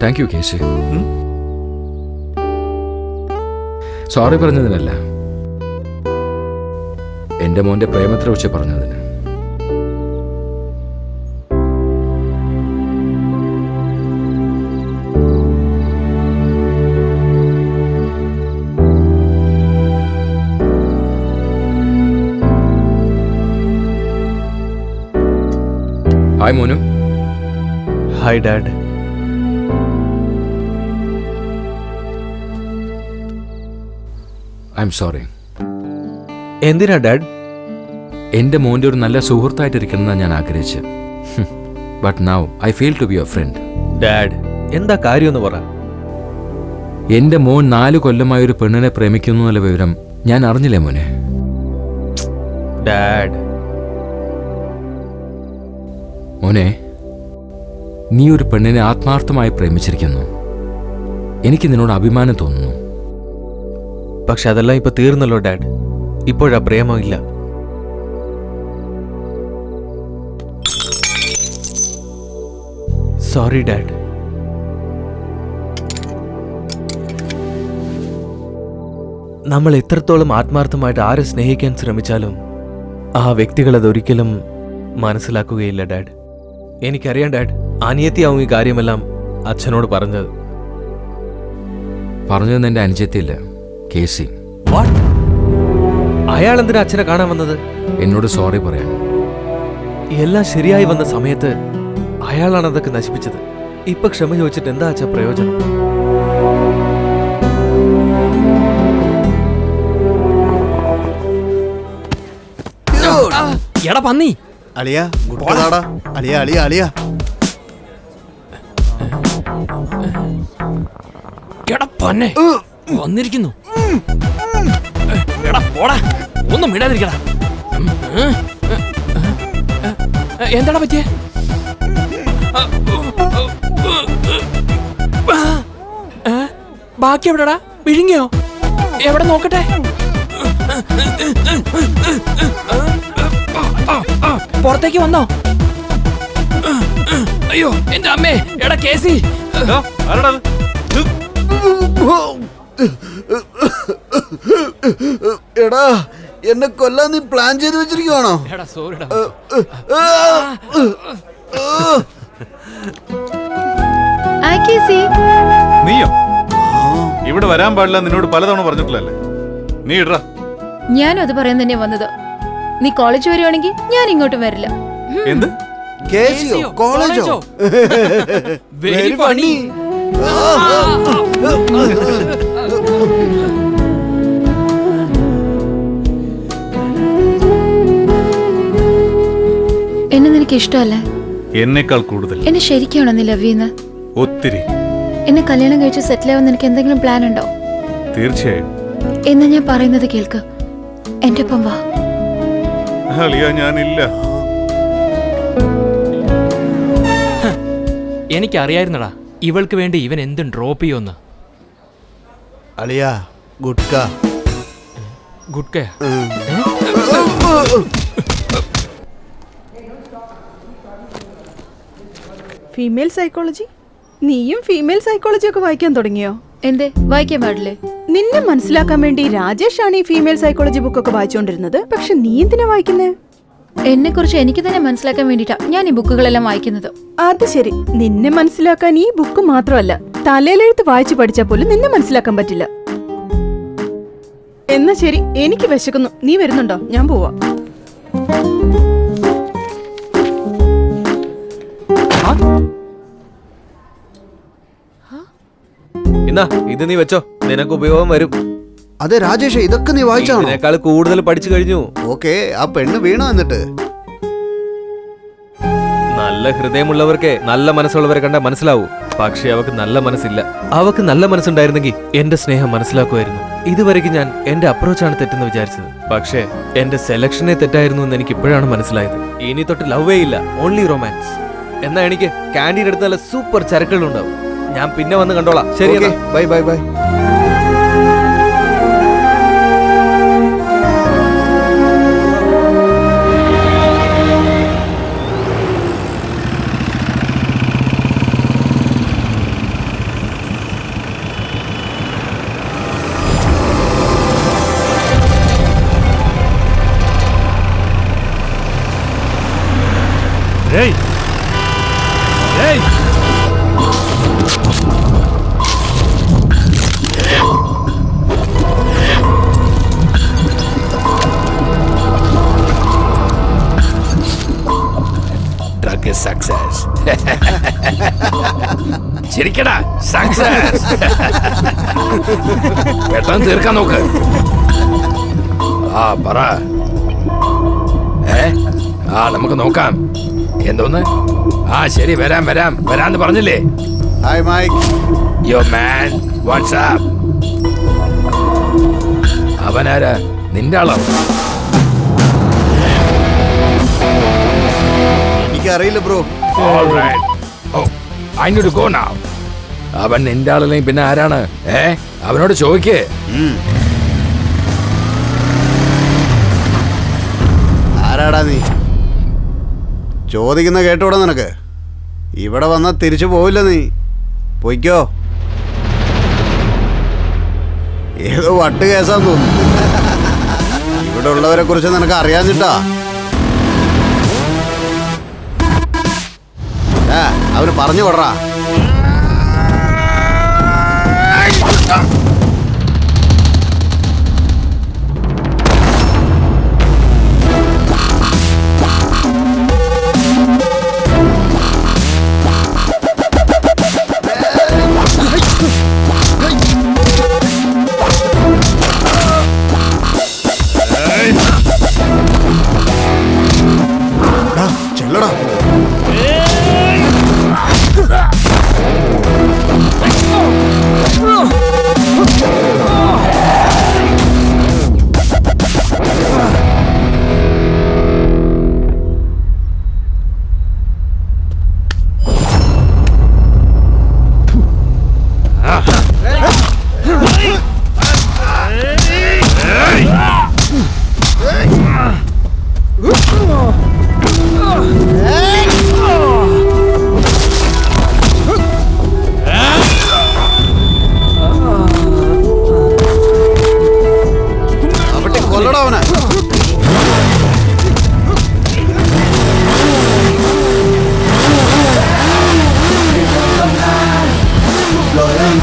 Thank you Kesi. സോറി പറഞ്ഞതിനല്ല, എൻ്റെ മോൻ്റെ പ്രേമത്തെ കുറിച്ച് പറഞ്ഞതിന്. ഹായ് മോനു. Hi dad. I am sorry. എന്തിനാ ഡാഡ്? എൻ്റെ മോൻ്റെ ഒരു നല്ല സുഹൃത്തായിട്ടിരിക്കണമെന്നാണ് ഞാൻ ആഗ്രഹിച്ചത്. But now I feel to be your friend. Dad, എന്താ കാര്യമെന്ന് പറ. എൻ്റെ മോൻ 4 കൊല്ലമായ ഒരു പെണ്ണിനെ പ്രേമിക്കുന്നു എന്നുള്ള വിവരം ഞാൻ അറിഞ്ഞില്ലേ മോനെ? ഡാഡ്. മോനെ, നീ ഒരു പെണ്ണിനെ ആത്മാർത്ഥമായി പ്രേമിച്ചിരിക്കുന്നു. എനിക്ക് നിന്നോട് അഭിമാനം തോന്നുന്നു. പക്ഷെ അതെല്ലാം ഇപ്പൊ തീർന്നല്ലോ ഡാഡ്. ഇപ്പോഴാ പ്രേമമില്ല. Sorry dad. നമ്മൾ എത്രത്തോളം ആത്മാർത്ഥമായിട്ട് ആരെ സ്നേഹിക്കാൻ ശ്രമിച്ചാലും ആ വ്യക്തികൾ അതൊരിക്കലും മനസ്സിലാക്കുകയില്ല ഡാഡ്. എനിക്കറിയാം ഡാഡ്, അനിയത്തിയാവും ഈ കാര്യമെല്ലാം അച്ഛനോട് പറഞ്ഞത്. പറഞ്ഞതെന്ന് എൻ്റെ അനുജത്തിയില്ല, കേസി. അയാൾ എന്തിനാ അച്ഛനെ കാണാൻ വന്നത്? എന്നോട് സോറി പറയാൻ. എല്ലാം ശരിയായി വന്ന സമയത്ത് അയാളാണ് അതൊക്കെ നശിപ്പിച്ചത്. ഇപ്പൊ ക്ഷമ ചോദിച്ചിട്ട് എന്താ അച്ഛാ പ്രയോജനം? എടാ പന്നി. അളിയ ഗുഡ്കടാടാ. അളിയ അളിയ അളിയ. എടാ പൊന്നെ വന്നിരിക്കുന്നു. എടാ പോടാ, ഒന്നും മിണ്ടാതിരിക്കടാ. എന്താടാ പറ്റിയേ? ബാക്കി എവിടെടാ? വിഴുങ്ങിയോ? എവിടെ നോക്കട്ടെ. പുറത്തേക്ക് വന്നോ? അയ്യോ എന്റെ അമ്മേ. എടാ കേസി. എടാ, എന്നെ കൊല്ലാൻ നീ പ്ലാൻ ചെയ്ത് വെച്ചിരിക്കുവാണോ? എടാ സോറിടാ. നീയോ? ഇവിടെ വരാൻ പാടില്ല നിന്നോട് പലതവണ പറഞ്ഞിട്ടില്ലല്ലേ? നീ ഇടറാ. ഞാനും അത് പറയാൻ തന്നെ വന്നത്. നീ കോളേജ് വരുവാണെങ്കിൽ ഞാൻ ഇങ്ങോട്ടും വരില്ല. എന്ത്? കേസിയോ? കോളേജോ? Very funny. എന്നെ നിനക്ക് ഇഷ്ടമല്ലേ? എന്നേക്കാൾ കൂടുതൽ. എന്നെ ശരിക്കാണോ നീ ലവ് ചെയ്യുന്നത്? ഒത്തിരി. എന്നെ കല്യാണം കഴിച്ച് സെറ്റിൽ ആവാൻ നിനക്ക് എന്തെങ്കിലും പ്ലാൻ ഉണ്ടോ? തീർച്ചയായും. എന്നാ ഞാൻ പറയുന്നത് കേൾക്ക്, എന്റെ ഒപ്പം വാ. അളിയ ഞാനില്ല. എനിക്കറിയായിരുന്നടാ ഇവൾക്ക് വേണ്ടി ഇവൻ എന്തും ഡ്രോപ്പ് ചെയ്യുമെന്ന്. അളിയ ഗുഡ്ക. ഗുഡ്കയാ? Female psychology? നീയും ഫീമെയിൽ സൈക്കോളജി ഒക്കെ വായിക്കാൻ തുടങ്ങിയോ? എന്തേ വായിക്കാൻ പാടില്ലേ? നിന്നെ മനസ്സിലാക്കാൻ വേണ്ടി രാജേഷ് ആണ് ഈ ഫീമെയിൽ സൈക്കോളജി ബുക്കൊക്കെ വായിച്ചുകൊണ്ടിരുന്നത്. പക്ഷെ നീ എന്തിനാ വായിക്കുന്നേ? എന്നെ കുറിച്ച് എനിക്ക് തന്നെ മനസ്സിലാക്കാൻ വേണ്ടിട്ടാ ഞാൻ ഈ ബുക്കുകളെല്ലാം വായിക്കുന്നത്. അത് ശരി, നിന്നെ മനസ്സിലാക്കാൻ ഈ ബുക്ക് മാത്രമല്ല തലയിലെഴുത്ത് വായിച്ചു പഠിച്ചാൽ പോലും നിന്നെ മനസ്സിലാക്കാൻ പറ്റില്ല. എന്നാ ശരി, എനിക്ക് വിശക്കുന്നു. നീ വരുന്നുണ്ടോ? ഞാൻ പോവാ. എന്നാ ഇത് നീ വെച്ചോ, നിനക്ക് ഉപയോഗം വരും. അതെ രാജേഷ്, ഇതൊക്കെ നീ വായിച്ചാണോ? ഇതിനേക്കാൾ കൂടുതൽ പഠിച്ചു കഴിഞ്ഞു. ഓക്കെ, ആ പെണ്ണ് വീണോ എന്നിട്ട്? നല്ല ഹൃദയമുള്ളവർക്ക് നല്ല മനസ്സുള്ളവരെ കണ്ടാൽ മനസ്സിലാവൂ. പക്ഷെ അവക്ക് നല്ല മനസ്സില്ല. അവക്ക് നല്ല മനസ്സുണ്ടായിരുന്നെങ്കിൽ എന്റെ സ്നേഹം മനസ്സിലാക്കുമായിരുന്നു. ഇതുവരെയ്ക്ക് ഞാൻ എന്റെ അപ്രോച്ചാണ് തെറ്റെന്ന് വിചാരിച്ചത്. പക്ഷേ എന്റെ സെലക്ഷനെ തെറ്റായിരുന്നു എന്ന് എനിക്ക് ഇപ്പോഴാണ് മനസ്സിലായത്. ഇനി തൊട്ട് ലവ്വേ ഇല്ല, ഓൺലി റൊമാൻസ്. എന്നാ എനിക്ക് ക്യാൻറ്റീൻ എടുത്ത് നല്ല സൂപ്പർ ചരക്കുകളുണ്ടാവും. ഞാൻ പിന്നെ വന്ന് കണ്ടോളാം. ശരി, bye bye bye. Hey! Hey! Drug is success. ശരിക്കടാ, സക്സസ്. പെട്ടെന്ന് തീർക്കാൻ നോക്ക്. ആ പറ. നമുക്ക് നോക്കാം. എന്തോന്ന്? ആ ശരി, വരാന്ന് പറഞ്ഞില്ലേ? Hi Mike. Yo man, what's up? അവനാരാ? നിന്റെ ആളോ? എനിക്കറിയില്ല bro. I need to go now. അവൻ നിന്റെ ആളല്ലെങ്കിൽ പിന്നെ ആരാണ്? അവനോട് ചോദിക്കേ. ആരാടാ നീ? ചോദിക്കുന്ന കേട്ടോടാ നിനക്ക്? ഇവിടെ വന്നാൽ തിരിച്ചു പോവില്ല നീ. പൊയ്ക്കോ. ഏതോ വട്ട് കേസാന്ന് തോന്നുന്നു. ഇവിടെ ഉള്ളവരെ കുറിച്ച് നിനക്ക് അറിയാഞ്ഞിട്ടാ. അവന് പറഞ്ഞു വിടറാ. ചെല്ലടാ.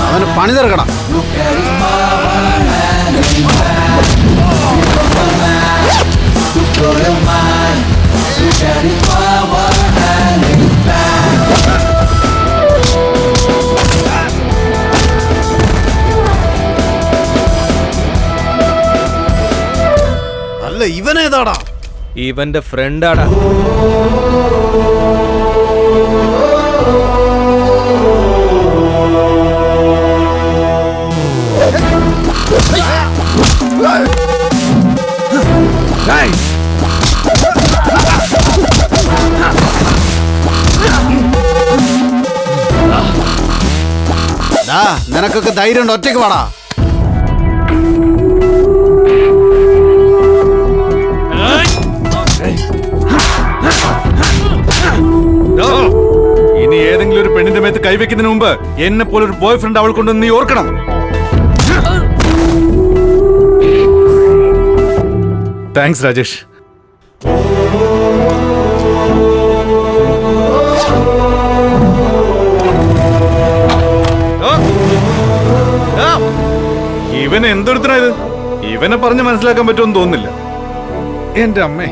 അവന് പണി തീർക്കണം. അല്ല, ഇവനേതാടാ? ഇവന്റെ ഫ്രണ്ടാടാ. നിനക്കൊക്കെ ധൈര്യം ഉണ്ട്, ഒറ്റയ്ക്ക് വാടാ. ഇനി ഏതെങ്കിലും ഒരു പെണ്ണിന്റെ മേത്ത് കൈവെക്കുന്നതിന് മുമ്പ് എന്നെ പോലെ ഒരു ബോയ് ഫ്രണ്ട് അവൾ കൊണ്ടുവന്ന് നീ ഓർക്കണം. താങ്ക്സ് രാജേഷ്. ഇവനെ എന്തൊരുത്തനാ ഇത്? ഇവനെ പറഞ്ഞ് മനസ്സിലാക്കാൻ പറ്റുമെന്ന് തോന്നുന്നില്ല. എന്റെ അമ്മേ,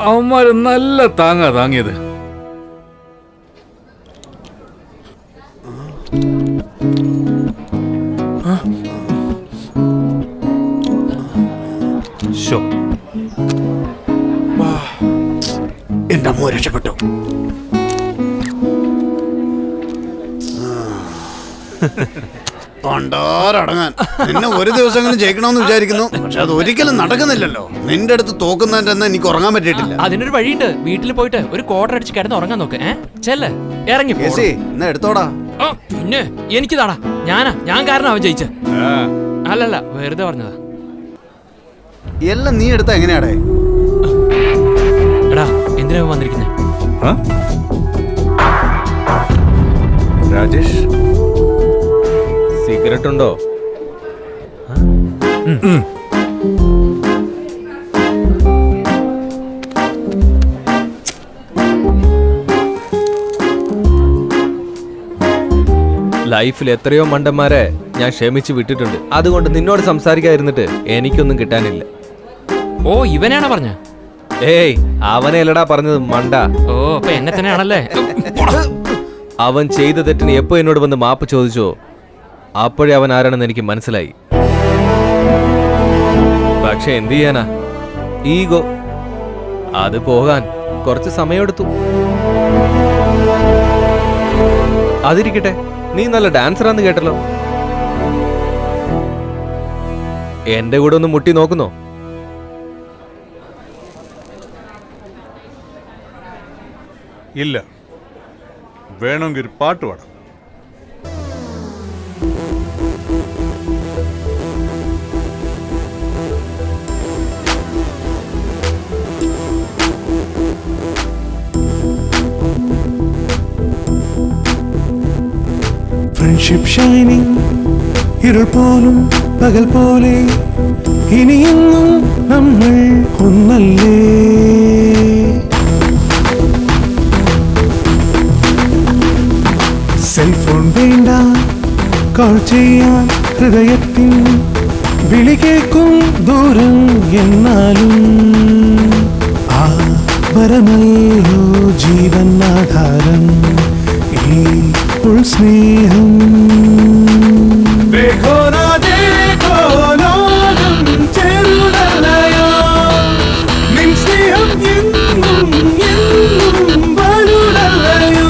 അവന്മാര് നല്ല താങ്ങിയത്. എന്റെ അമ്മ രക്ഷപ്പെട്ടു. പണ്ടാരടങ്ങാൻ നിന്നെ ഒരു ദിവസമെങ്കിലും ജയിക്കണമെന്ന് വിചാരിക്കുന്നു. പക്ഷെ അത് ഒരിക്കലും നടക്കുന്നില്ലല്ലോ. നിന്റെ അടുത്ത് തോക്കുന്നതിന്റെ എനിക്ക് ഉറങ്ങാൻ പറ്റിയിട്ടില്ല. അതിനൊരു വഴിയുണ്ട്. വീട്ടിൽ പോയിട്ട് ഒരു ക്വാർട്ടർ അടിച്ച് കിടന്ന് ഉറങ്ങാൻ നോക്ക്. ചെല്ല്, ഇറങ്ങി എന്നാ എടുത്തോടാ. പിന്നെ എനിക്ക് താടാ. ഞാൻ കാരണം അവൻ ജയിച്ച. അല്ലല്ല, വെറുതെ പറഞ്ഞതാ. എല്ലാം നീ എടുത്താ എങ്ങനെയാടേ? എടാ, എന്തിനാ വന്നിരിക്കുന്നേ? രാജേഷ്, സിഗരറ്റ് ഉണ്ടോ? ലൈഫിൽ എത്രയോ മണ്ടന്മാരെ ഞാൻ ക്ഷമിച്ച് വിട്ടിട്ടുണ്ട്. അതുകൊണ്ട് നിന്നോട് സംസാരിക്കാതിരുന്നിട്ട് എനിക്കൊന്നും കിട്ടാനില്ല. ഓ, ഇവനാണോ പറഞ്ഞ? ഏയ്, അവനെല്ലടാ പറഞ്ഞത്, മണ്ട. ഓ, അപ്പൊ എന്നെ തന്നെയാണല്ലേ? അവൻ ചെയ്ത തെറ്റിന് എപ്പോ എന്നോട് വന്ന് മാപ്പ് ചോദിച്ചോ അപ്പോഴേ അവൻ ആരാണെന്ന് എനിക്ക് മനസ്സിലായി. പക്ഷെ എന്ത് ചെയ്യാനാ, ഈഗോ. അത് പോകാൻ കുറച്ച് സമയമെടുത്തു. അതിരിക്കട്ടെ, നീ നല്ല ഡാൻസറാന്ന് കേട്ടല്ലോ. എന്റെ കൂടെ ഒന്ന് മുട്ടി നോക്കുന്നോ? ഇല്ല, വേണമെങ്കിൽ ഒരു പാട്ട് പാടാം. ഫ്രണ്ട്ഷിപ്പ് ഷൈനിങ്, ഇരുൾ പോലും പകൽ പോലെ, ഇനിയെന്നും നമ്മൾ ഒന്നല്ലേ. സെൽഫോൺ വേണ്ട, കോൾ ചെയ്യാൻ ഹൃദയത്തിൻ വിളി കേൾക്കും ദൂരം. എന്നാലും ആ വരമല്ലോ ജീവൻ ആധാരം, ഈ സ്നേഹം. ചെറുതല്ലയോ നിൻ സ്നേഹം, എന്നും എന്നും വലുതല്ലയോ.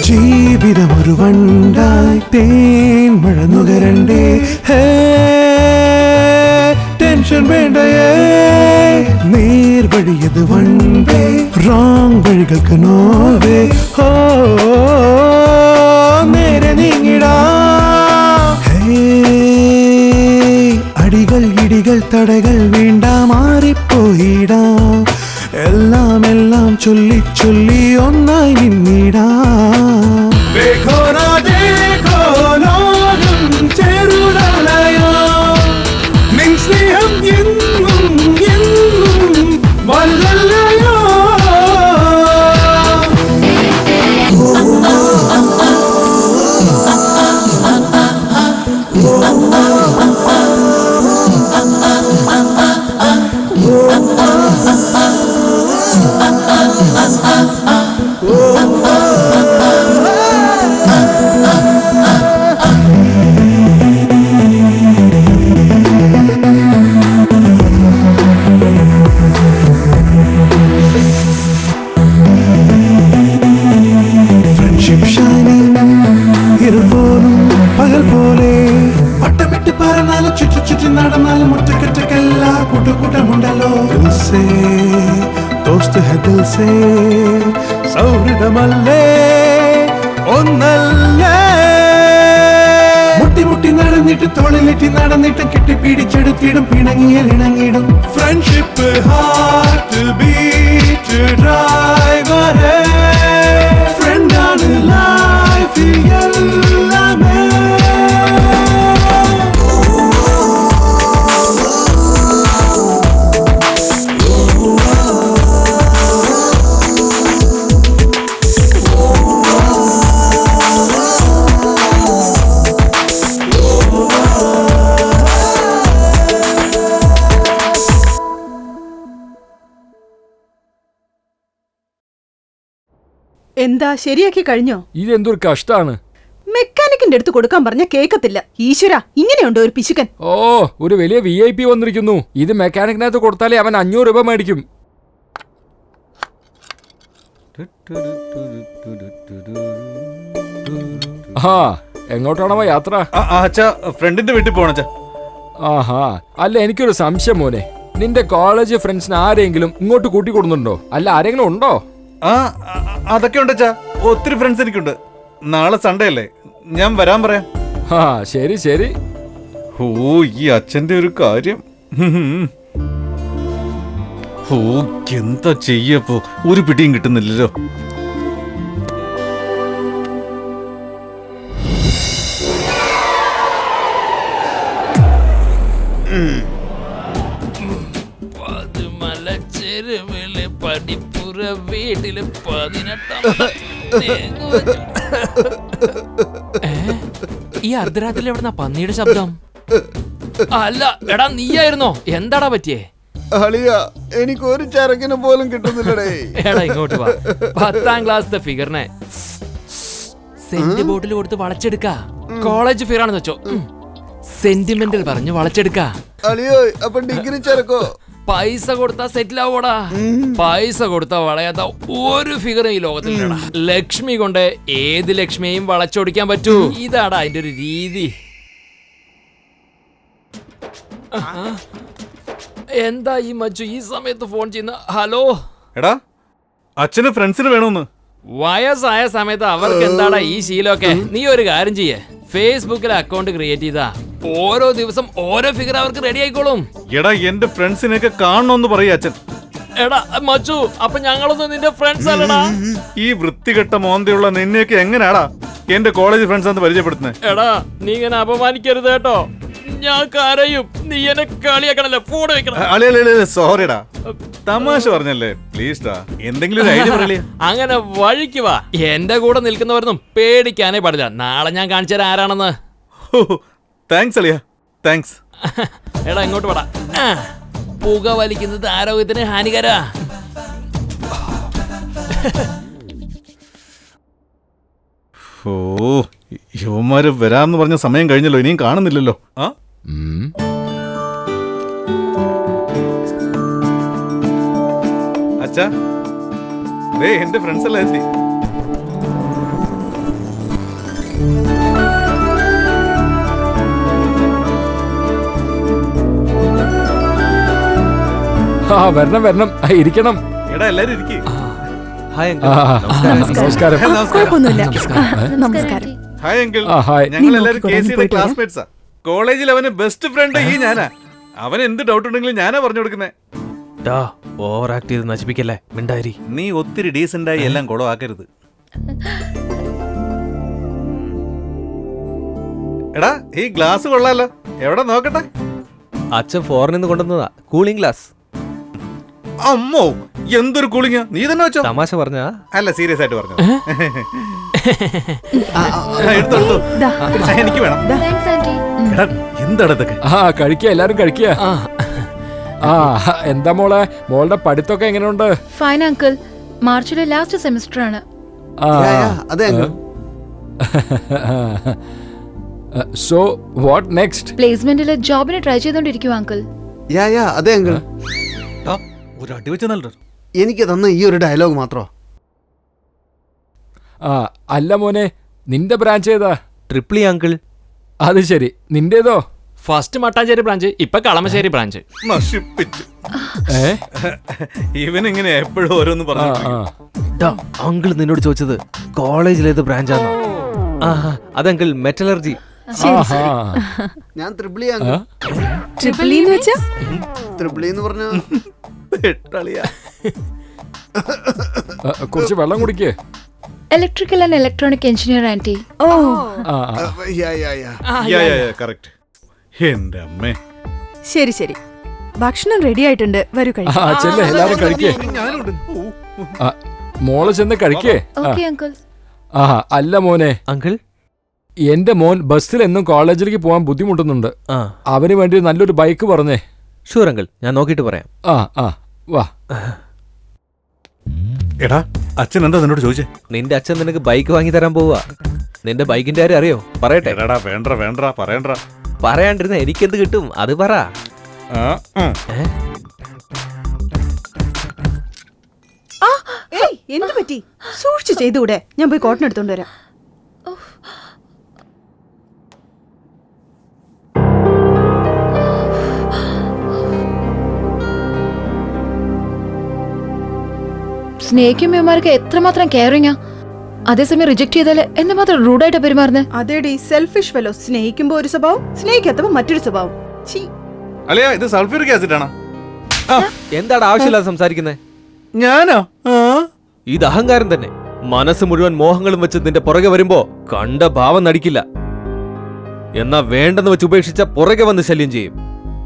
ജീവിതമൊരു വണ്ടായി തേൻ മഴ നുകരണ്ടേ. ടെൻഷൻ വേണ്ടയേ, നേർവഴിയത് വണ്ടേ, റോങ് വഴികൾക്ക് നോവേ. നേരെ നീങ്ങിടാ. അടികൾ ഇടികൾ തടകൾ വേണ്ട, മാറിപ്പോയിടാ. എല്ലാം എല്ലാം ചൊല്ലി ചൊല്ലി ഒന്നായി നിന്നിടാ. ചെറുതല്ലയോ നിൻ സ്നേഹം, എന്നും എന്നും വല്ലല്ലയോ. ഫ്രണ്ട്ഷിപ്പ് ഷൈനിങ്, ഇരുൾ പോലും പകൽ പോലെ, വട്ടമിട്ട് പറന്നാലും ചുറ്റി ചുറ്റി നടന്നാലും ഒറ്റക്കൊറ്റക്കല്ല കൂട്ടുകൂട്ടമുണ്ടല്ലോ. दोस्त है दिल से സൗഹൃദമല്ലേ ഒന്നല്ലേ മുട്ടി മുട്ടി നടന്നിട്ട് തോളിലിട്ടി നടന്നിട്ട് കെട്ടിപ്പിടിച്ചെടുത്തിടും പിണങ്ങിയാൽ ഇണങ്ങിടും ഫ്രണ്ട്ഷിപ്പ് ഹാർട്ട് ബീറ്റ് ഡ്രൈവറേ ഫ്രണ്ടാണ് ലൈഫിൽ എല്ലാമേ എന്താ ശരിയാക്കി കഴിഞ്ഞോ? ഇതെന്തൊരു കഷ്ടാണ്. മെക്കാനിക്കിന്റെ അടുത്ത് കൊടുക്കാൻ പറഞ്ഞ കേക്കത്തില്ല. ഈശ്വര, ഇങ്ങനെയുണ്ടോ ഒരു പിശുക്കൻ? ഓ, ഒരു വലിയ VIP വന്നിരിക്കുന്നു. ഇത് മെക്കാനിക്കിനകത്ത് കൊടുത്താലേ അവൻ 500 രൂപ മേടിക്കും. ആ, എങ്ങോട്ടാണോ യാത്ര? ഫ്രണ്ടിന്റെ വീട്ടിൽ പോണ. ആഹാ, അല്ല എനിക്കൊരു സംശയം മോനെ, നിന്റെ കോളേജ് ഫ്രണ്ട്സിന് ആരെങ്കിലും ഇങ്ങോട്ട് കൂട്ടിക്കൊടുന്നുണ്ടോ? അല്ല ആരെങ്കിലും ഉണ്ടോ? ആ, അതൊക്കെ ഉണ്ടച്ചാ. ഒത്തിരി ഫ്രണ്ട്സ് എനിക്കുണ്ട്. നാളെ സൺഡേ അല്ലേ, ഞാൻ വരാൻ പറയാം. ആ, ശരി ശരി. ഓ, ഈ അച്ഛന്റെ ഒരു കാര്യം. ഓ, എന്താ ചെയ്യപ്പോ, ഒരു പിടിയും കിട്ടുന്നില്ലല്ലോ. പഠിപ്പുര വീട്ടില് 18 ഈ അർദ്ധരാത്രിയിൽ എവിടുന്ന പന്നിയുടെ ശബ്ദം? അല്ല എടാ, നീയായിരുന്നോ? എന്താടാ പറ്റിയേ? അളിയ, എനിക്ക് ഒരു ചരക്കിന് പോലും കിട്ടുന്നില്ലടേ. എടാ ഇങ്ങോട്ട് വാ. 10ാം ക്ലാസ്സിലെ ഫിഗറിനെ സെന്റ് ബോട്ടിൽ കൊടുത്ത് വളച്ചെടുക്ക. കോളേജ് ഫിഗർ ആണെന്ന് വെച്ചോ, സെന്റിമെന്റൽ പറഞ്ഞ് വളച്ചെടുക്ക. അളിയോ, അപ്പൊ ഡിഗ്രി ചരക്കോ? പൈസ കൊടുത്താ സെറ്റിൽ ആവോടാ. പൈസ കൊടുത്താ വളയാത്ത ഒരു ഫിഗറും ഈ ലോകത്തിലടാ. ലക്ഷ്മി കൊണ്ട് ഏത് ലക്ഷ്മിയെയും വളച്ചൊടിക്കാൻ പറ്റൂ. ഇതാടാ അതിന്റെ ഒരു രീതി. എന്താ ഈ മച്ചു ഈ സമയത്ത് ഫോൺ ചെയ്യുന്ന? ഹലോ എടാ, അച്ഛന് ഫ്രണ്ട്സിന് വേണമെന്ന്. വയസ്സായ സമയത്ത് അവർക്ക് എന്താടാ ഈ ശീലമൊക്കെ? നീ ഒരു കാര്യം ചെയ്യേ, ഫേസ്ബുക്കിൽ അക്കൗണ്ട് ക്രിയേറ്റ് ചെയ്താ ഓരോ ദിവസം ഓരോ ഫിഗർ അവർക്ക് റെഡി ആയിക്കോളും. എടാ, എന്റെ ഫ്രണ്ട്സിനെയൊക്കെ കാണണമെന്ന് പറയാ അച്ഛൻ. എടാ മച്ചു, അപ്പൊ ഞങ്ങളൊന്നും നിന്റെ ഫ്രണ്ട്സ് അല്ലടാ. ഈ വൃത്തികെട്ട മോന്തയുള്ള നിന്നെയൊക്കെ എങ്ങനെയാടാ എന്റെ കോളേജ് ഫ്രണ്ട്സ് എന്ന് പരിചയപ്പെടുത്തുന്നത്? എടാ, നീ ഇങ്ങനെ അപമാനിക്കരുത് കേട്ടോ. ഞാൻ കരയും. നീ എന്നെ കളിയാക്കണല്ലേ, ഫോൺ വെക്കണം. സോറിടാ, തമാശ പറഞ്ഞല്ലേ, പ്ലീസ് ഡാ, എന്തെങ്കിലും ഒരു ഐഡിയ പറയലേ. അങ്ങനെ വഴിക്ക് വാ. എന്റെ കൂടെ നിൽക്കുന്നവരൊന്നും പേടിക്കാനേ പാടില്ല. നാളെ ഞാൻ കാണിച്ചു തരാം ആരാണെന്ന്. താങ്ക്സ് അളിയ, താങ്ക്സ്. എടാ ഇങ്ങോട്ട് വേടാ. പുക വലിക്കുന്നത് ആരോഗ്യത്തിന് ഹാനികരാ. ഓ, യുവമാര് വരാന്ന് പറഞ്ഞ സമയം കഴിഞ്ഞല്ലോ, ഇനിയും കാണുന്നില്ലല്ലോ. ആ, അച്ഛാ, എന്റെ ഫ്രണ്ട്സ് എല്ലാം എത്തി. വരണം വരണം, ഇരിക്കണം. എടാ, എല്ലാരും ഇരിക്കേ. നമസ്കാരം. Hi uncle. ഞങ്ങൾ എല്ലാരും KCയുടെ ക്ലാസ്മേറ്റ്സാ. കോളേജിൽ അവന് ബെസ്റ്റ് ഫ്രണ്ട് ഈ ഞാനാ. അവൻ എന്ത് ഡൗട്ട് ഉണ്ടെങ്കിലും ഞാനാ പറഞ്ഞു കൊടുക്കുന്നേ. ഓവർ ആക്ട് ചെയ്ത് നശിപ്പിക്കല്ലേ, മിണ്ടായി. നീ ഒത്തിരി ഡീസന്റായി എല്ലാം കുളമാക്കരുത്. എടാ, ഈ ഗ്ലാസ് കൊള്ളാലോ, എവിടെ നോക്കട്ടെ. അച്ഛൻ ഫോറിനിൽ നിന്ന് കൊണ്ടുവന്നതാ, കൂളിംഗ് ഗ്ലാസ്. അമ്മോ, എന്തൊരു കൂളിംഗ്! നീ തന്നെ വെച്ചോ? തമാശ പറഞ്ഞാ? അല്ല, സീരിയസ് ആയിട്ട് പറഞ്ഞു. എനിക്ക് വേണം. എന്താണ് ഇതൊക്കെ? കഴിക്കുക, എല്ലാരും കഴിക്കുക. എന്താ മോളെ, മോളുടെ പഠിത്തമൊക്കെ എങ്ങനെയുണ്ട്? ഫൈൻ അങ്കിൾ, മാർച്ചിലെ ലാസ്റ്റ് സെമിസ്റ്റർ ആണ്. So what next? പ്ലേസ്മെന്റിലെ ജോബിന് ട്രൈ ചെയ്തോണ്ടിരിക്കും അങ്കിൾ. അതെ അങ്കിൾ. ഒരു അടി വെച്ച നല്ല എനിക്ക് തന്ന ഈ ഒരു ഡയലോഗ് മാത്രോ? അല്ല മോനെ, നിന്റെ ബ്രാഞ്ച് ഏതാ? Triple E uncle. അത് ശരി, നിന്റേതോ? ഫസ്റ്റ് മട്ടാഞ്ചേരി ബ്രാഞ്ച്, ഇപ്പൊ കളമശ്ശേരി ബ്രാഞ്ച്. നശിപ്പിച്ചു. ഇവൻ ഇങ്ങനെ എപ്പോഴും ഓരോന്ന് പറഞ്ഞു. അങ്കിൾ നിന്നോട് ചോദിച്ചത് കോളേജിലേത് ബ്രാഞ്ചാണോ? അതങ്കിൾ മെറ്റലർജി. ഞാൻ ത്രിപിളി എന്ന് പറഞ്ഞ കുറച്ച് വെള്ളം കുടിക്കേ. Electrical and electronic engineer aunty. ഓ എന്റെ അമ്മേ. ശരി ശരി, ഭക്ഷണം റെഡി ആയിട്ടുണ്ട്, വരൂ കഴിക്കാം. എല്ലാരും കഴിക്കേ. മോള് ചെന്ന് കഴിക്കേ. Okay uncle. അല്ല മോനെ, അങ്കിൾ എന്റെ മോൻ ബസ്സിൽ എന്നും കോളേജിലേക്ക് പോകാൻ ബുദ്ധിമുട്ടുന്നുണ്ട്. അവന് വേണ്ടി നല്ലൊരു ബൈക്ക് പറഞ്ഞേ. ഷുവർ അങ്കിൾ, ഞാൻ നോക്കിയിട്ട് പറയാം. വാ. എടാ, അച്ഛൻ എന്താ നിന്നോട് ചോദിച്ചേ? നിന്റെ അച്ഛൻ നിനക്ക് ബൈക്ക് വാങ്ങി തരാൻ പോവാ. നിന്റെ ബൈക്കിന്റെ കാര്യം അറിയോ? പറയട്ടെ. വേണ്ട പറയണ്ട. പറയാണ്ടിരുന്ന എനിക്കെന്ത് കിട്ടും, അത് പറ. എന്ത് പറ്റി? സൂക്ഷിച്ചു ചെയ്തുകൂടെ? ഞാൻ പോയി കോട്ടൺ എടുത്തോണ്ട് വരാം. സ്നേഹിക്കും ഇവന്മാർക്ക് എത്രമാത്രം കെയറിങ്ങാ. അതേസമയം റിജക്ട് ചെയ്താല് എന്തുമാത്രം റൂഡായിട്ട് പെരുമാറുന്നത്. അതേടി, സെൽഫിഷ് ഫെലോ. സ്നേഹിക്കുമ്പോ ഒരു സ്വഭാവം, സ്നേഹിക്കാത്തപ്പോ മറ്റൊരു സ്വഭാവം. അല്ലയാ, ഇത് സൾഫ്യൂരിക് ആസിഡ് ആണോ? എന്താണ് ആവശ്യമില്ലാതെ സംസാരിക്കുന്നത്? ഞാനോ? ഇത് അഹങ്കാരം തന്നെ. മനസ്സ് മുഴുവൻ മോഹങ്ങളും വെച്ച് നിന്റെ പുറകെ വരുമ്പോ കണ്ട ഭാവം നടിക്കില്ല. എന്നാ വേണ്ടെന്ന് വെച്ച് ഉപേക്ഷിച്ച പുറകെ വന്ന് ശല്യം ചെയ്യും.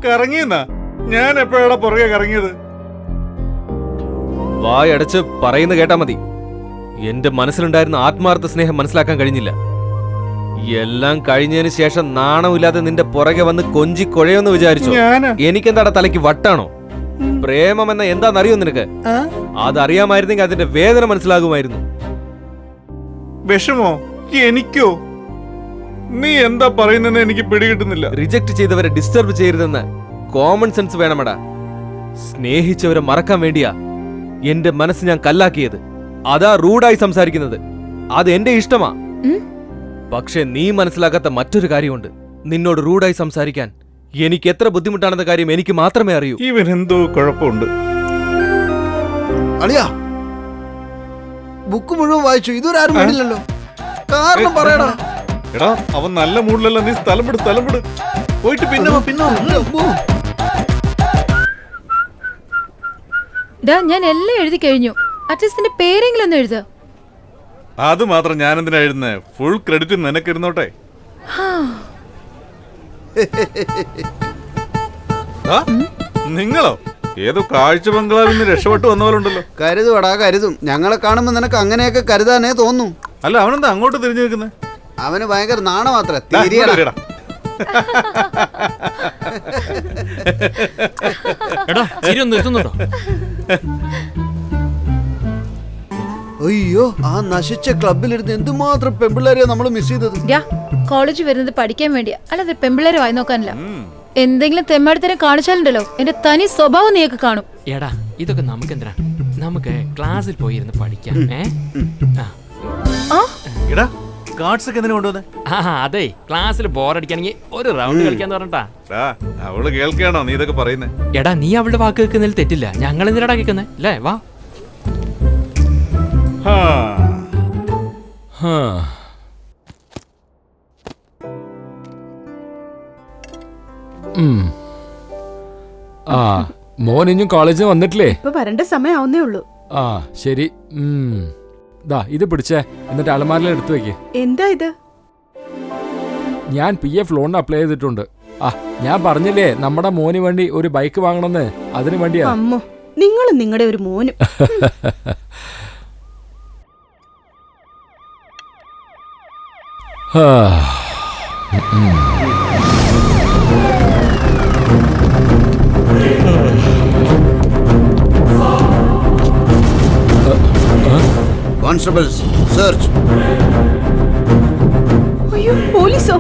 കറങ്ങിയെന്നാ? ഞാൻ എപ്പോഴാണ് പുറകെ കറങ്ങിയത്? വായടച്ച് പറയുന്ന കേട്ടാ മതി. എന്റെ മനസ്സിലുണ്ടായിരുന്ന ആത്മാർത്ഥ സ്നേഹം മനസ്സിലാക്കാൻ കഴിഞ്ഞില്ല. എല്ലാം കഴിഞ്ഞതിന് ശേഷം നാണമില്ലാതെ നിന്റെ പുറകെ വന്ന് കൊഞ്ചി കൊഴയൊന്ന് വിചാരിച്ചു. എനിക്കെന്താടാ തലയ്ക്ക് വട്ടാണോ? പ്രേമം എന്ന എന്താണെന്നറിയോ നിനക്ക്? അതറിയാമായിരുന്നെങ്കിൽ അതിന്റെ വേദന മനസ്സിലാകുമായിരുന്നു. വിഷമോ? എനിക്കോ? നീ എന്താ പറയുന്നെന്ന് എനിക്ക് പിടികിട്ടുന്നില്ല. റിജക്ട് ചെയ്തവരെ ഡിസ്റ്റർബ് ചെയ്യരുതെന്ന് കോമൺ സെൻസ് വേണമടാ. സ്നേഹിച്ചവരെ മറക്കാൻ വേണ്ടിയാ എന്റെ മനസ്സ് ഞാൻ കല്ലാക്കിയത്. അതാ റൂഡായി സംസാരിക്കുന്നത്. അത് എന്റെ ഇഷ്ടമാ. പക്ഷെ നീ മനസ്സിലാക്കാത്ത മറ്റൊരു കാര്യമുണ്ട്. നിന്നോട് റൂഡായി സംസാരിക്കാൻ എനിക്ക് എത്ര ബുദ്ധിമുട്ടാണെന്ന കാര്യം എനിക്ക് മാത്രമേ അറിയൂ. ഇവൻ എന്തോ കുഴപ്പമുണ്ട്. അളിയാ, ബുക്ക് മുഴുവൻ വായിച്ചു, ഇതുവരെ ആരും വേണ്ടില്ലല്ലോ. കാരണം പറയടാ. എടാ, അവൻ നല്ല മൂഡിലല്ല. നീ സ്ഥലം വിട്. പോയിട്ട് പിന്നെ ഞാൻ എല്ലാം എഴുതി കഴിഞ്ഞു. അറ്റ്ലീസ്റ്റ് പേരെങ്കിലും ഒന്ന് എഴുതുക. അത് മാത്രം ഞാൻ എന്തിനാ എഴുതുന്നേ? Full credit നിനക്കിരുന്നോട്ടെ. നിങ്ങളോ? ഏതോ കാഴ്ച ബംഗ്ലാവിൽ നിന്ന് രക്ഷപ്പെട്ടു വന്ന പോലെ ഉണ്ടല്ലോ. കരുതും. ഞങ്ങളെ കാണുമ്പോ നിനക്ക് അങ്ങനെയൊക്കെ കരുതാനേ തോന്നും. അല്ല, അവനെന്താ അങ്ങോട്ട് തിരിഞ്ഞു നിൽക്കുന്നത്? അവന് ഭയങ്കര നാണമാത്രേ. അയ്യോ, ആ നശിച്ച ക്ലബിലിരുന്ന് എന്തുമാത്രം പെമ്പിള്ളേരെയാ നമ്മൾ മിസ് ചെയ്തത്. കോളേജ് വരുന്നത് പഠിക്കാൻ വേണ്ടിയാ, അല്ലാതെ പെമ്പിള്ളേരെ വായി നോക്കാനല്ല. എന്തെങ്കിലും തെമ്മാടിത്തരം കാണിച്ചാലുണ്ടല്ലോ എന്റെ തനി സ്വഭാവം നീയൊക്കെ കാണും. എടാ, ഇതൊക്കെ നമുക്ക് എന്തിനാണ്? നമുക്ക് ക്ലാസ്സിൽ പോയിരുന്ന് പഠിക്കാം. അതെ, ക്ലാസ്സിൽ ബോറടിക്കാണെങ്കിൽ ഒരു റൗണ്ട് കളിക്കാന്ന് പറഞ്ഞിട്ടാ. അവള് കേൾക്കാണോ നീ ഇതൊക്കെ പറയുന്നേ? എടാ, നീ അവളുടെ വാക്ക് കേൾക്കുന്നതിൽ തെറ്റില്ല. ഞങ്ങൾ എന്തിനാടാ കേൾക്കുന്നേ? അല്ലേ? വാ. മോൻ ഇനിയും കോളേജിൽ വന്നിട്ടില്ലേ? ഇപ്പൊ വരേണ്ട സമയം ആവുന്നേ ഉള്ളൂ. ശരി. ഇത് പിടിച്ചേ, എന്നിട്ട് അലമാരിൽ എടുത്തു വെക്ക്. എന്താ ഇത്? ഞാൻ PF ലോണിന് അപ്ലൈ ചെയ്തിട്ടുണ്ട്. ഞാൻ പറഞ്ഞില്ലേ നമ്മുടെ മോന് വേണ്ടി ഒരു ബൈക്ക് വാങ്ങണമെന്ന്. അതിനു വേണ്ടിയാ. അമ്മോ, നിങ്ങളും നിങ്ങളുടെ ഒരു മോനും. Constables, search. അയ്യോ, പോലീസോ?